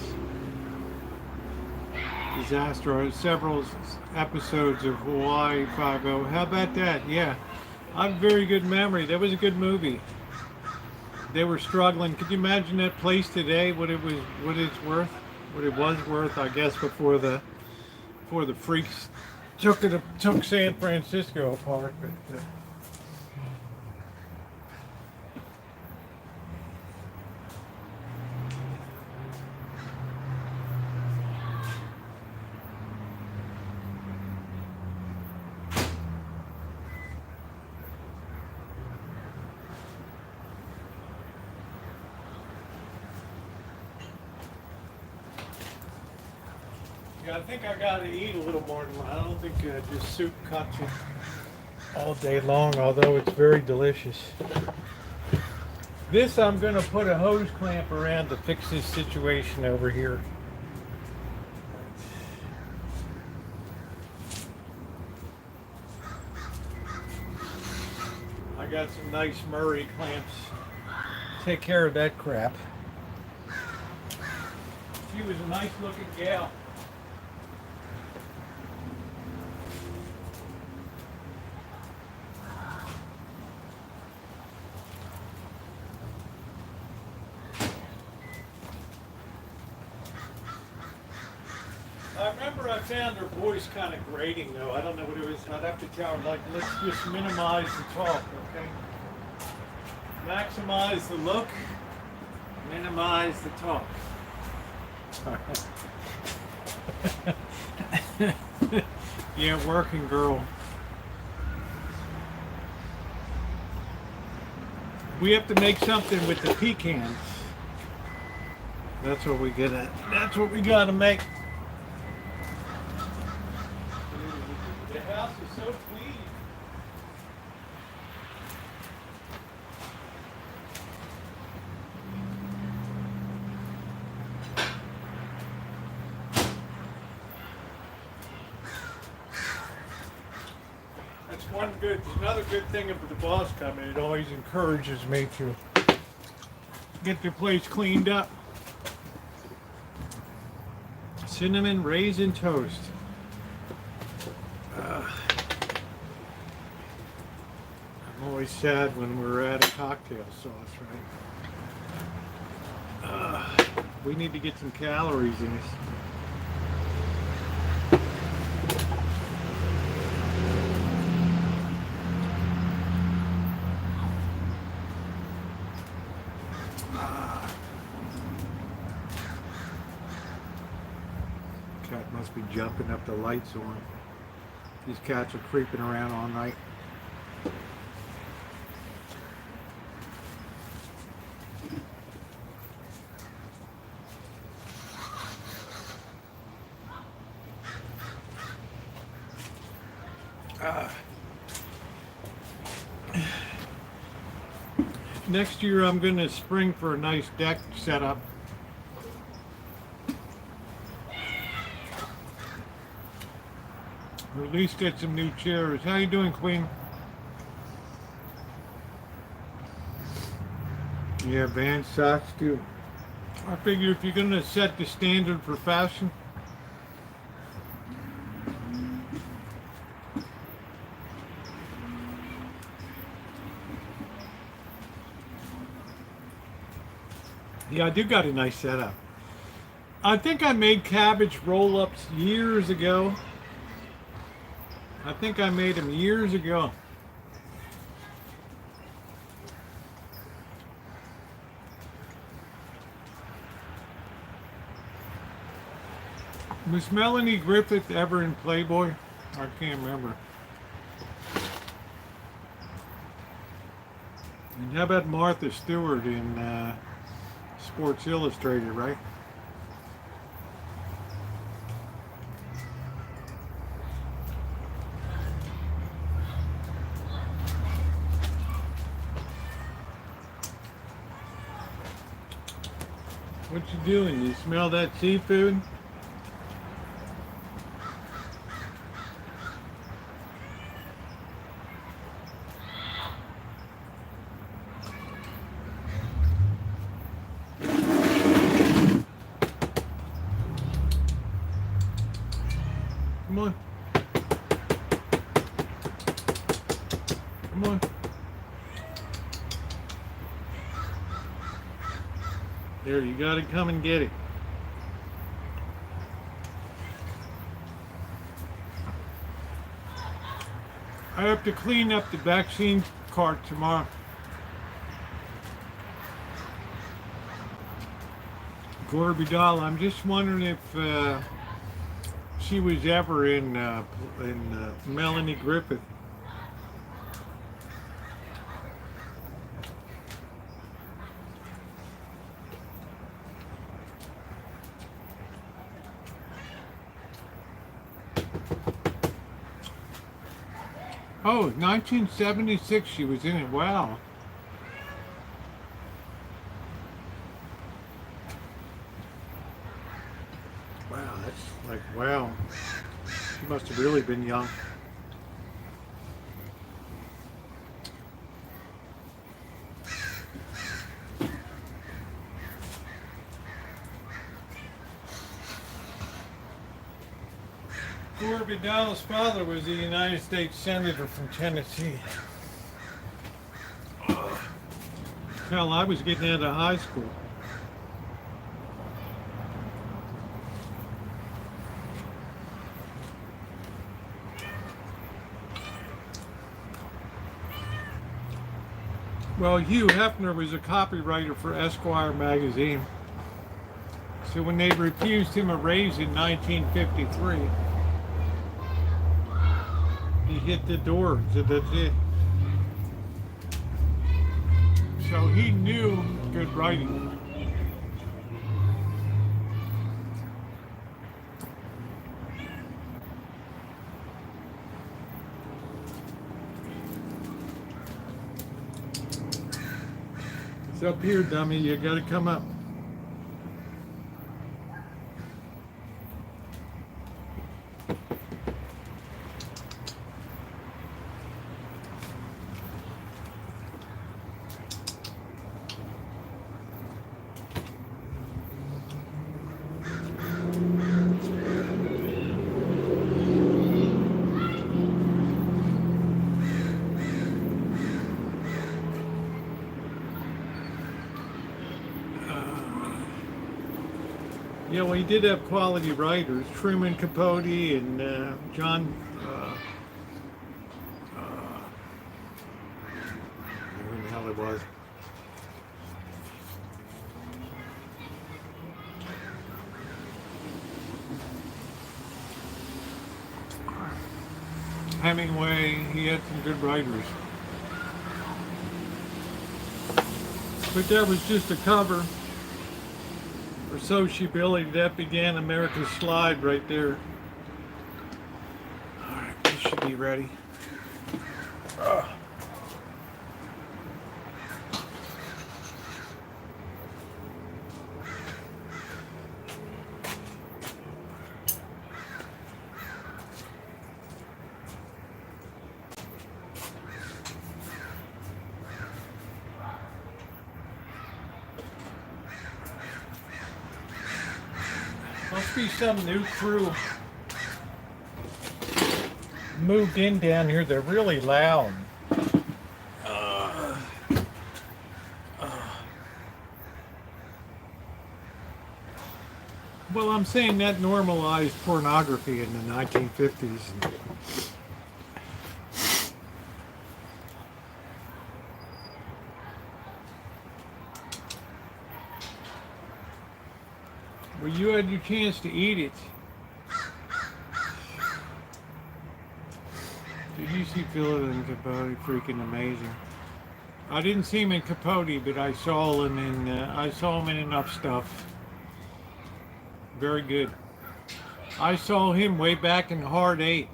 Disaster. Several episodes of Hawaii 5-0. How about that? Yeah. I have very good memory. That was a good movie. They were struggling. Could you imagine that place today? What it was worth, I guess, before the freaks took San Francisco apart. But yeah, I think I gotta eat a little more than I don't think just soup cuts you all day long, although it's very delicious. This I'm gonna put a hose clamp around to fix this situation over here. I got some nice Murray clamps. Take care of that crap. She was a nice looking gal. I remember I found her voice kind of grating though. I don't know what it was. I'd have to tell her, like, let's just minimize the talk, okay? Maximize the look, minimize the talk. Yeah, working girl. We have to make something with the pecans. That's what we get at. That's what we gotta make. The house is so clean. That's one good. Another good thing about the boss coming. It always encourages me to get the place cleaned up. Cinnamon raisin toast. I'm always sad when we're out of cocktail sauce, right? We need to get some calories in us. Cat must be jumping up the lights on. These cats are creeping around all night. Next year I'm going to spring for a nice deck setup. Or at least get some new chairs. How you doing, Queen? Yeah, Vans socks too. I figure if you're going to set the standard for fashion, yeah, I do got a nice setup. I think I made cabbage roll-ups years ago. I think I made them years ago. Was Melanie Griffith ever in Playboy? I can't remember. And how about Martha Stewart in Sports Illustrated, right? What you doing? You smell that seafood? Come on. Come on. There, you gotta come and get it. I have to clean up the vaccine cart tomorrow. Gorbidal, I'm just wondering if she was ever in Melanie Griffith. Oh, 1976 she was in it. Wow. Wow, that's like, wow. She must have really been young. Gore Vidal's father was a United States Senator from Tennessee. Hell, I was getting out of high school. Well, Hugh Hefner was a copywriter for Esquire magazine. So when they refused him a raise in 1953, he hit the door, so that's it. So he knew good writing. It's up here, dummy. You gotta come up. Yeah, well, he did have quality writers, Truman Capote and John. Who the hell it was? Hemingway. He had some good writers, but that was just a cover. Or so she believed. That began America's Slide right there. Alright, this should be ready. must be some new crew moved in down here. They're really loud. Well, I'm saying that normalized pornography in the 1950s. Well, you had your chance to eat it. Did you see Philip and Capote? Freaking amazing. I didn't see him in Capote, but I saw him in enough stuff. Very good. I saw him way back in Hard 8.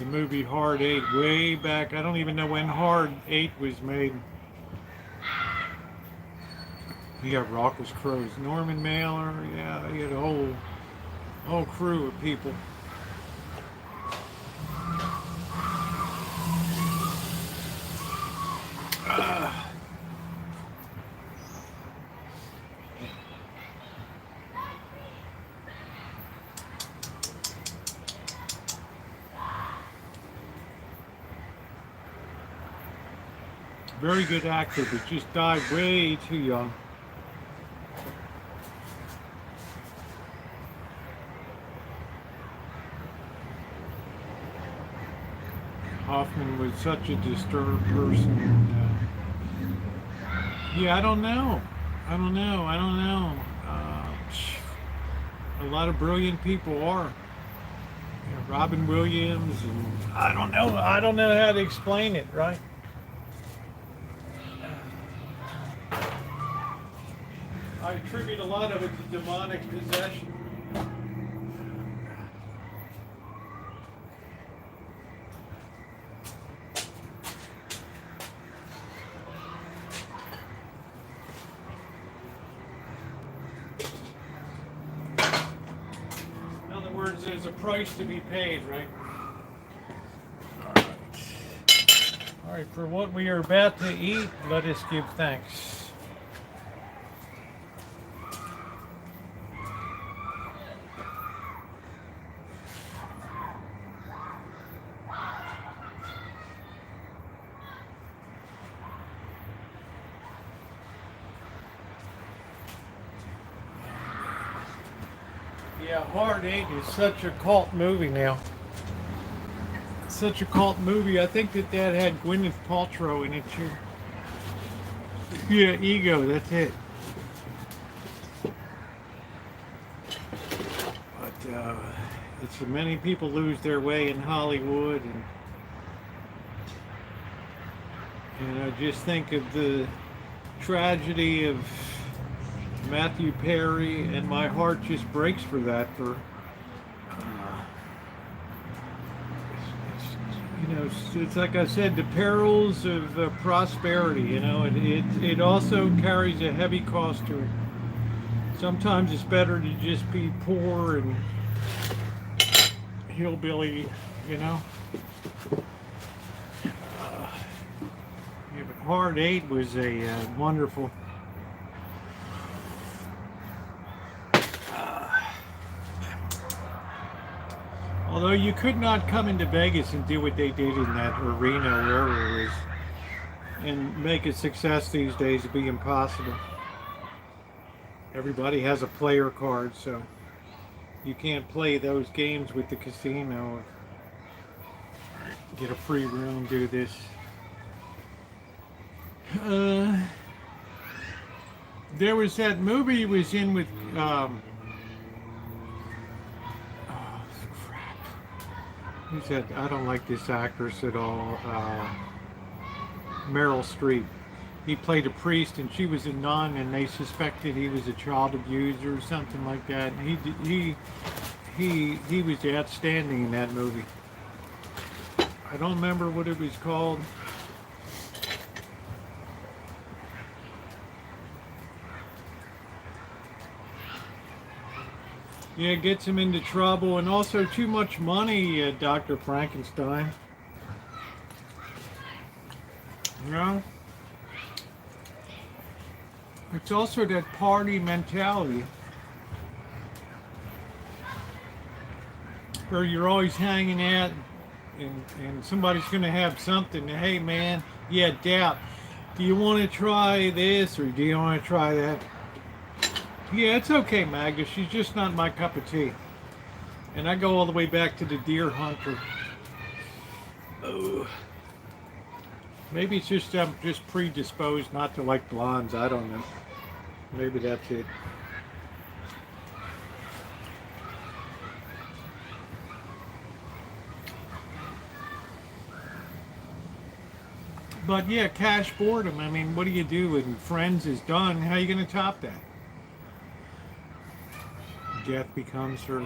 The movie Hard 8, way back. I don't even know when Hard 8 was made. He got Raucous Crows. Norman Mailer, yeah, he had a whole crew of people. Very good actor, but just died way too young. Hoffman was such a disturbed person. Yeah, I don't know. A lot of brilliant people are. Robin Williams, and I don't know how to explain it, right? I attribute a lot of it to demonic possession. In other words, there's a price to be paid, right? All right, for what we are about to eat, let us give thanks. Yeah, Hard 8 is such a cult movie now. Such a cult movie. I think that had Gwyneth Paltrow in it too. Yeah, Ego, that's it. But it's many people lose their way in Hollywood, and I just think of the tragedy of Matthew Perry, and my heart just breaks for that. It's like I said, the perils of prosperity. It also carries a heavy cost to it. Sometimes it's better to just be poor and hillbilly, Yeah, but Hard 8 was a wonderful. Although you could not come into Vegas and do what they did in that arena, wherever it was, and make a success these days, it'd be impossible. Everybody has a player card, so you can't play those games with the casino. Get a free room, do this. There was that movie he was in with who said, I don't like this actress at all, Meryl Streep. He played a priest and she was a nun, and they suspected he was a child abuser or something like that. And he was outstanding in that movie. I don't remember what it was called. Yeah, it gets him into trouble, and also too much money, Dr. Frankenstein. It's also that party mentality where you're always hanging out and somebody's going to have something. Hey, man, yeah, doubt. Do you want to try this or do you want to try that? Yeah, it's okay, Magda. She's just not my cup of tea. And I go all the way back to the deer hunter. Oh. Maybe it's just I'm just predisposed not to like blondes. I don't know. Maybe that's it. But yeah, cash boredom. I mean, what do you do when Friends is done? How are you going to top that? Death becomes her.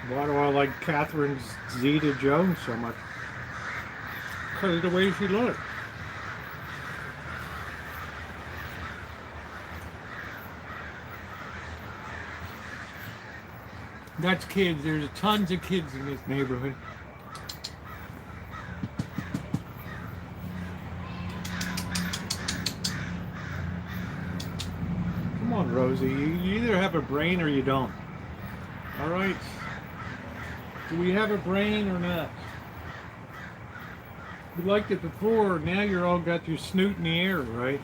Why do I like Catherine Zeta-Jones so much? Because of the way she looks. That's kids. There's tons of kids in this neighborhood. Come on, Rosie. You either have a brain or you don't. All right. Do we have a brain or not? You liked it before. Now you're all got your snoot in the air, right?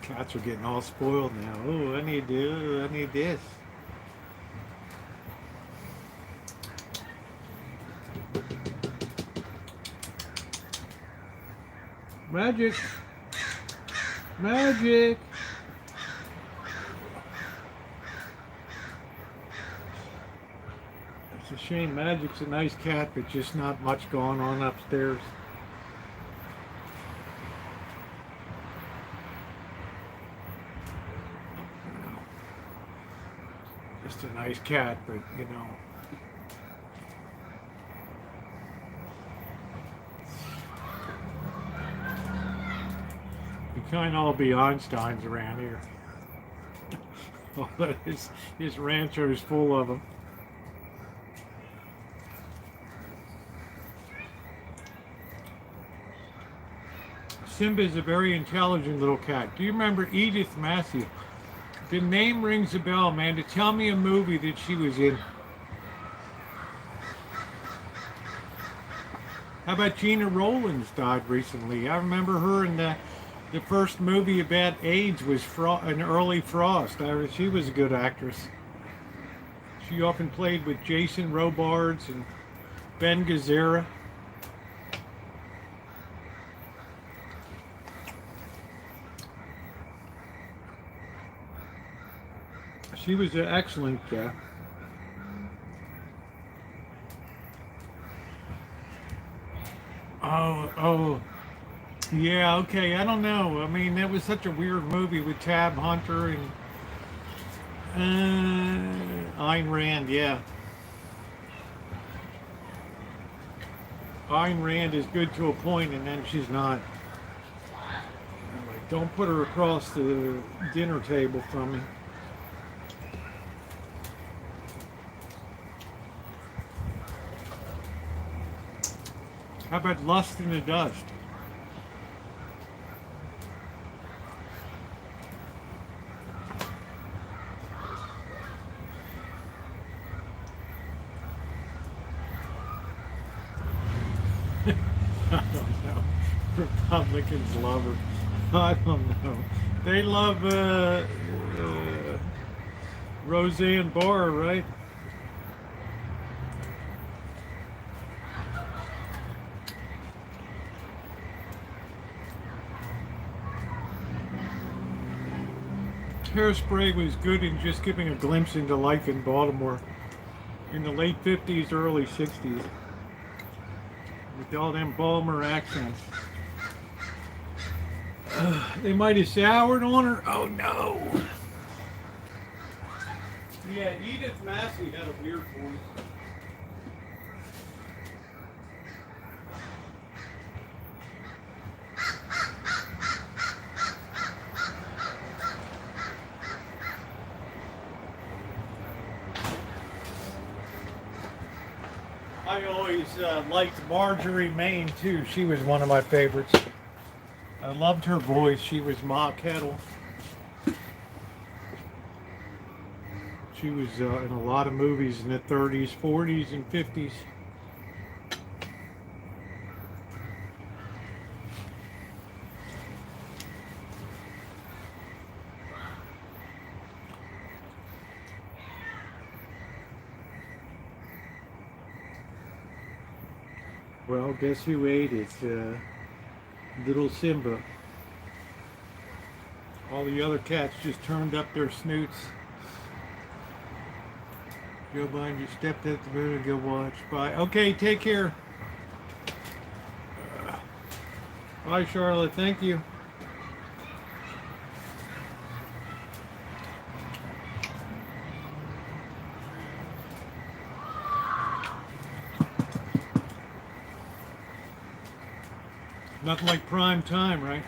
Cats are getting all spoiled now. Oh, I need this. Magic. Magic. It's a shame. Magic's a nice cat, but just not much going on upstairs. Just a nice cat, but you know. You kind of all be Einsteins around here. Although his rancho is full of them. Simba is a very intelligent little cat. Do you remember Edith Matthew? The name rings a bell, man. To tell me a movie that she was in. How about Gina Rowlands died recently? I remember her in the first movie about AIDS was an Early Frost. She was a good actress. She often played with Jason Robards and Ben Gazzara. She was an excellent Oh, yeah, okay, I don't know. I mean, that was such a weird movie with Tab Hunter and Ayn Rand, yeah. Ayn Rand is good to a point, and then she's not. I'm like, don't put her across the dinner table from me. How about Lust in the Dust? I don't know. Republicans love her. I don't know. They love Roseanne Barr, right? Hairspray was good in just giving a glimpse into life in Baltimore in the late 50s, early 60s. With all them Baltimore accents. They might have soured on her. Oh no. Yeah, Edith Massey had a weird voice. I always liked Marjorie Main too. She was one of my favorites. I loved her voice. She was Ma Kettle. She was in a lot of movies in the 30s, 40s, and 50s. Well, guess who ate it? Little Simba. All the other cats just turned up their snoots. Go behind you, stepped at the moon and go watch. Bye. Okay, take care. Bye, Charlotte. Thank you. Nothing like prime time, right?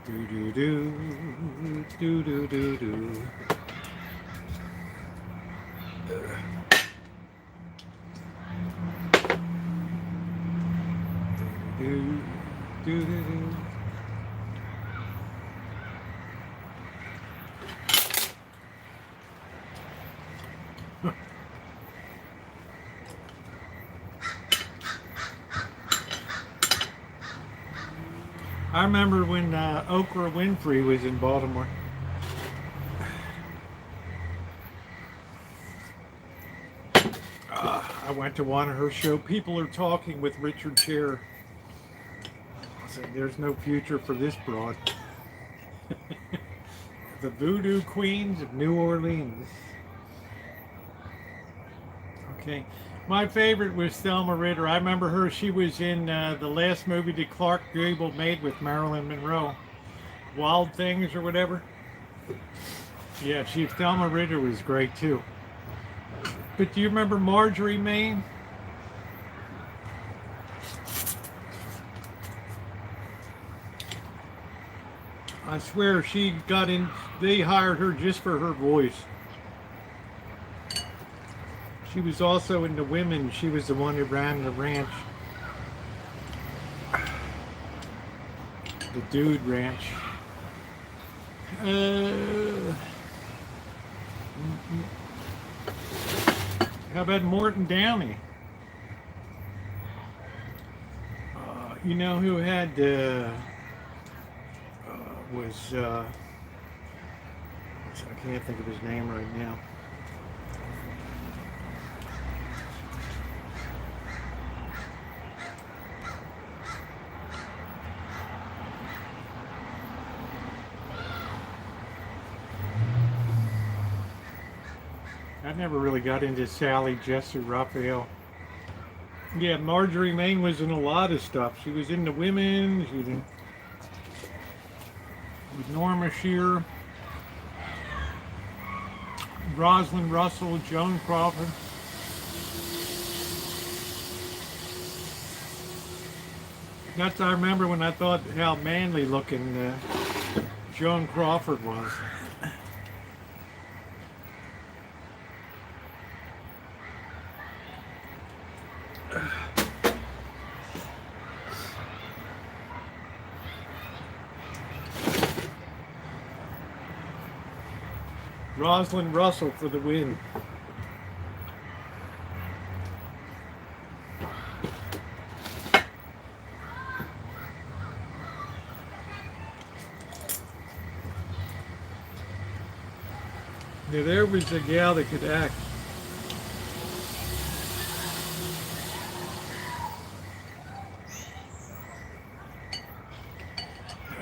Do do do do do do do. Do do do do. I remember when Oprah Winfrey was in Baltimore. I went to one of her shows. People Are Talking with Richard Gere. I said, there's no future for this broad. The Voodoo Queens of New Orleans. Okay. My favorite was Thelma Ritter. I remember her. She was in the last movie that Clark Gable made with Marilyn Monroe. Wild Things or whatever. Yeah, Thelma Ritter was great too. But do you remember Marjorie Main? I swear she got in, they hired her just for her voice. She was also in The Women. She was the one who ran the ranch. The Dude Ranch. How about Morton Downey? You know who had I can't think of his name right now. I never really got into Sally Jessy Raphael. Yeah, Marjorie Main was in a lot of stuff. She was in The Women. She was in with Norma Shearer, Rosalind Russell, Joan Crawford. That's I remember when I thought how manly looking Joan Crawford was. Rosalind Russell for the win. Now there was a gal that could act.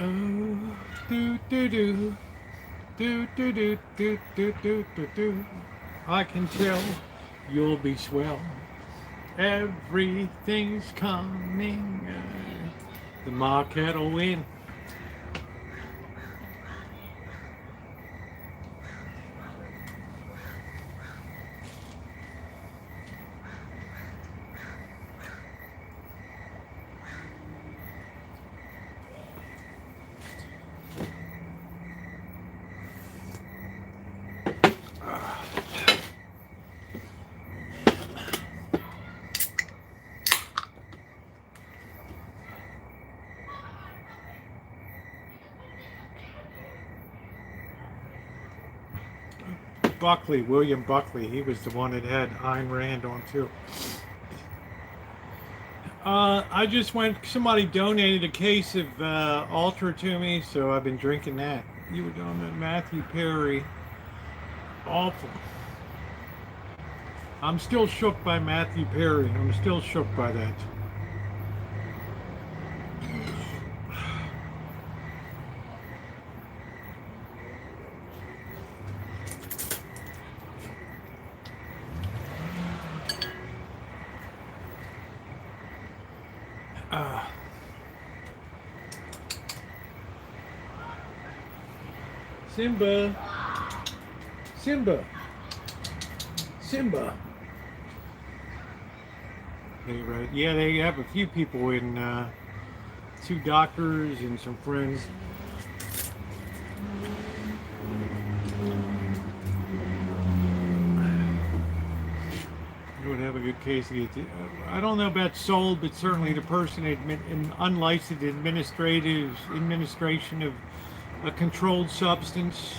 Oh, do do do. Do do do do do do do do. I can tell you'll be swell. Everything's coming. The Ma Kettle win. Buckley, William Buckley. He was the one that had Ayn Rand on too. I just went, somebody donated a case of Ultra to me, so I've been drinking that. You were doing that, Matthew Perry. Awful. I'm still shook by Matthew Perry. I'm still shook by that. Simba. Simba. Simba. Right. Yeah, they have a few people in, 2 doctors and some friends. You would have a good case to get I don't know about sold, but certainly the person in unlicensed administration of a controlled substance,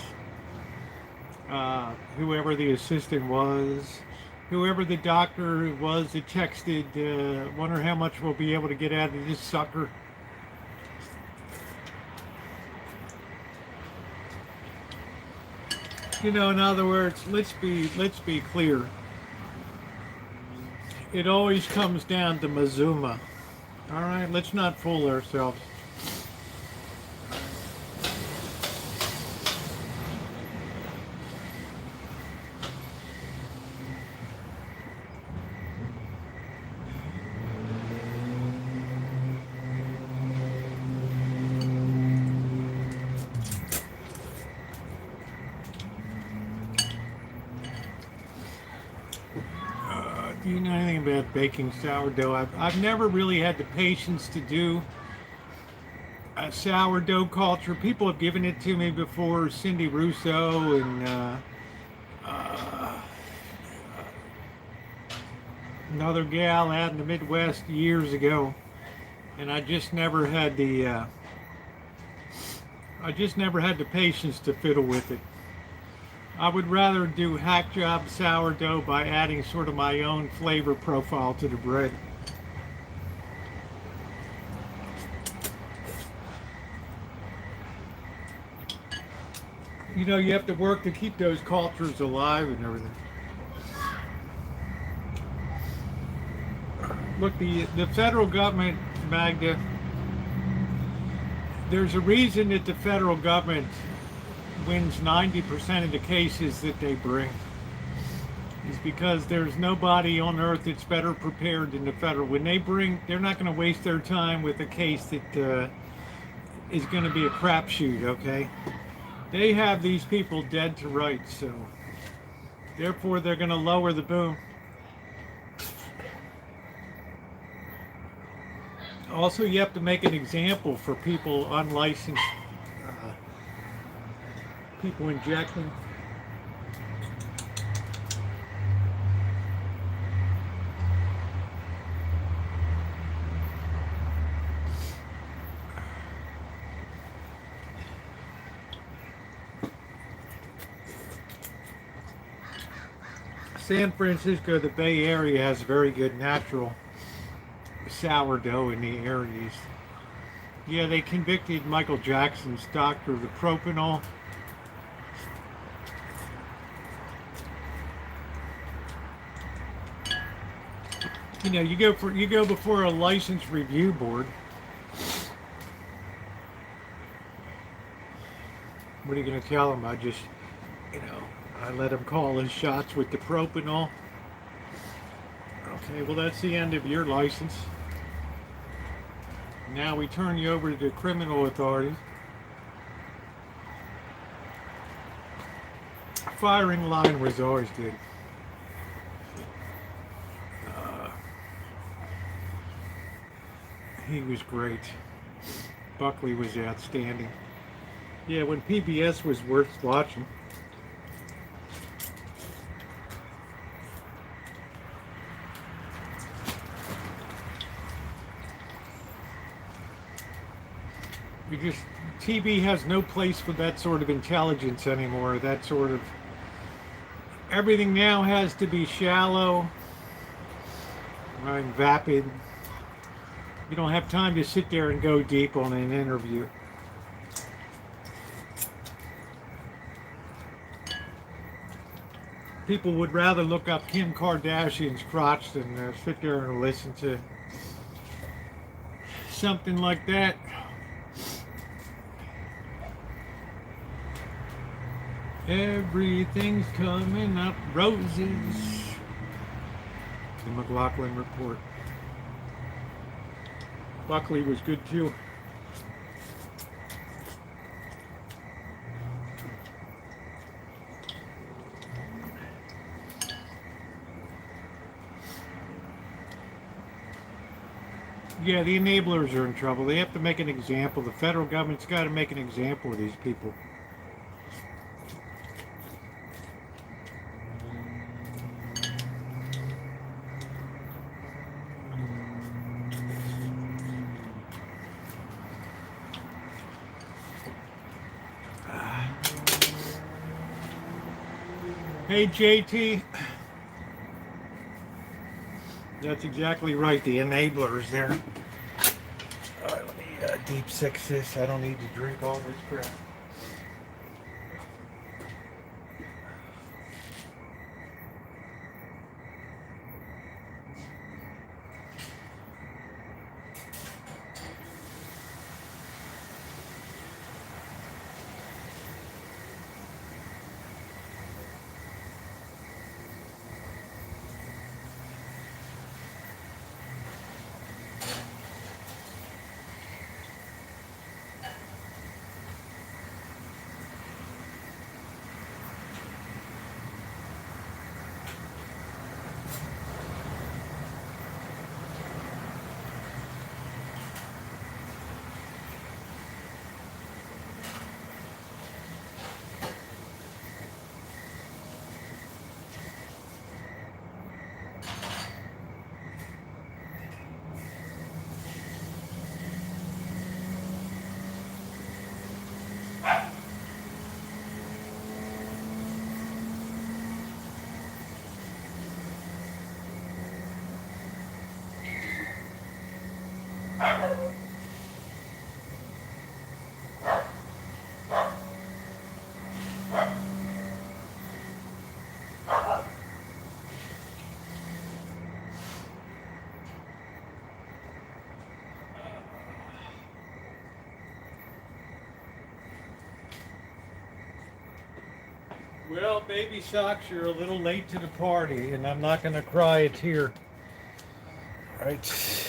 whoever the assistant was, whoever the doctor was that texted, wonder how much we'll be able to get out of this sucker. You know, in other words, let's be clear. It always comes down to Mazuma. All right, let's not fool ourselves. Do you know anything about baking sourdough? I've never really had the patience to do a sourdough culture. People have given it to me before, Cindy Russo and another gal out in the Midwest years ago, and I just never had the patience to fiddle with it. I would rather do hack job sourdough by adding sort of my own flavor profile to the bread. You know, you have to work to keep those cultures alive and everything. Look, the federal government, Magda, there's a reason that the federal government wins 90% of the cases that they bring. Is because there's nobody on earth that's better prepared than the federal. When they bring, they're not going to waste their time with a case that is going to be a crapshoot, okay? They have these people dead to rights, so therefore they're going to lower the boom. Also, you have to make an example for people unlicensed, people injecting. San Francisco, the Bay Area, has very good natural sourdough in the areas. Yeah, they convicted Michael Jackson's doctor of the propanol. You know, you go before a license review board. What are you going to tell them? I just, I let him call his shots with the propanol. Okay, well, that's the end of your license. Now we turn you over to the criminal authorities. Firing line was always good. He was great. Buckley was outstanding. Yeah, when PBS was worth watching. TV has no place for that sort of intelligence anymore. That sort of Everything now has to be shallow, and vapid. You don't have time to sit there and go deep on an interview. People would rather look up Kim Kardashian's crotch than sit there and listen to something like that. Everything's coming up roses. The McLaughlin Report. Buckley was good too. Yeah, the enablers are in trouble. They have to make an example. The federal government's got to make an example of these people. Hey, JT. That's exactly right. The enablers there. All right, let me deep six this. I don't need to drink all this crap. Well, baby socks, you're a little late to the party, and I'm not going to cry a tear. All right.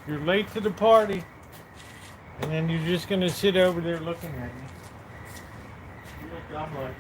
You're late to the party, and then you're just going to sit over there looking at me. You look dumb like.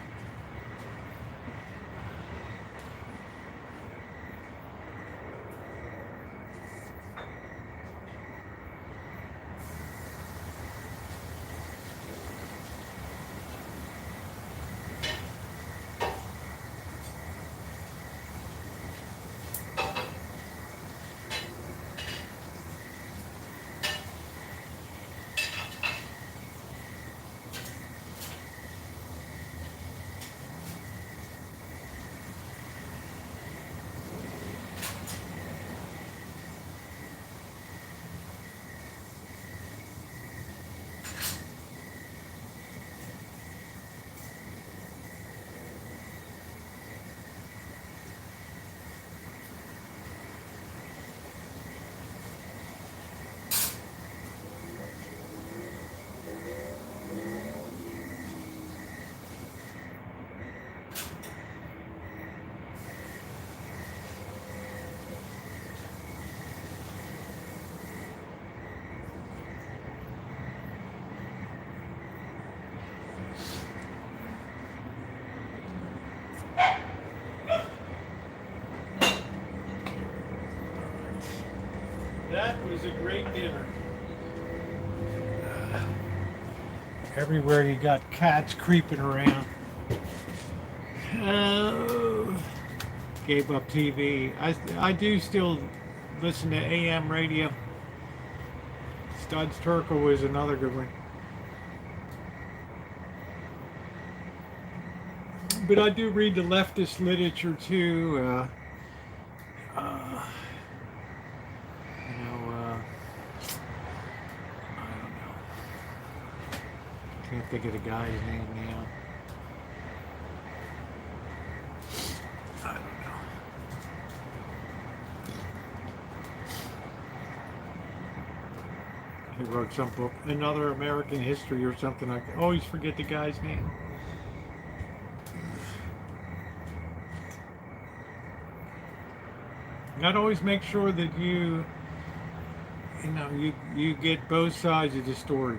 was a great dinner. Everywhere you got cats creeping around. Gave up TV. I do still listen to AM radio. Studs Terkel was another good one. But I do read the leftist literature too. I don't know. Can't think of the guy's name now. I don't know. He wrote some book, Another American History or something. I always forget the guy's name. You gotta always make sure that you get both sides of the story.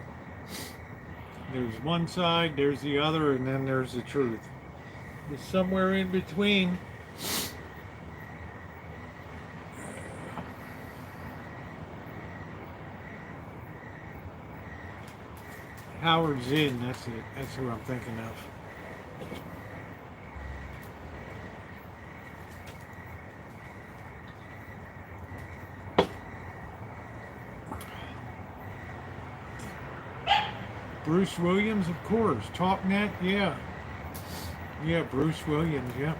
There's one side, there's the other, and then there's the truth. It's somewhere in between. Howard Zinn, that's it. That's who I'm thinking of. Bruce Williams, of course. TalkNet, yeah. Yeah, Bruce Williams, yeah.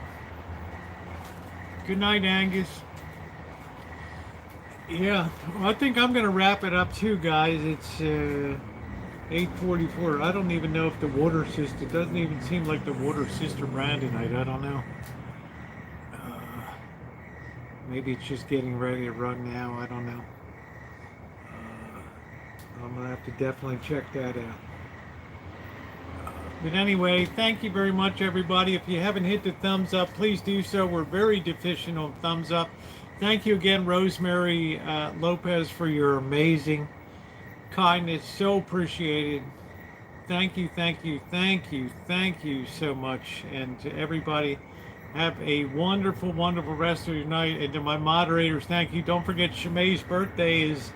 Good night, Angus. Yeah, well, I think I'm going to wrap it up too, guys. It's 8:44. I don't even know if the water system, it doesn't even seem like the water system ran tonight. I don't know. Maybe it's just getting ready to run now. I don't know. I'm going to have to definitely check that out. But anyway, thank you very much, everybody. If you haven't hit the thumbs up, please do so. We're very deficient on thumbs up. Thank you again, Rosemary Lopez, for your amazing kindness. So appreciated. Thank you, thank you, thank you, thank you so much. And to everybody, have a wonderful, wonderful rest of your night. And to my moderators, thank you. Don't forget, Shemai's birthday is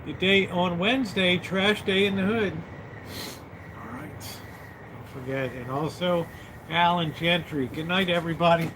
the day on Wednesday, Trash Day in the Hood. All right. Don't forget. And also, Alan Gentry. Good night, everybody.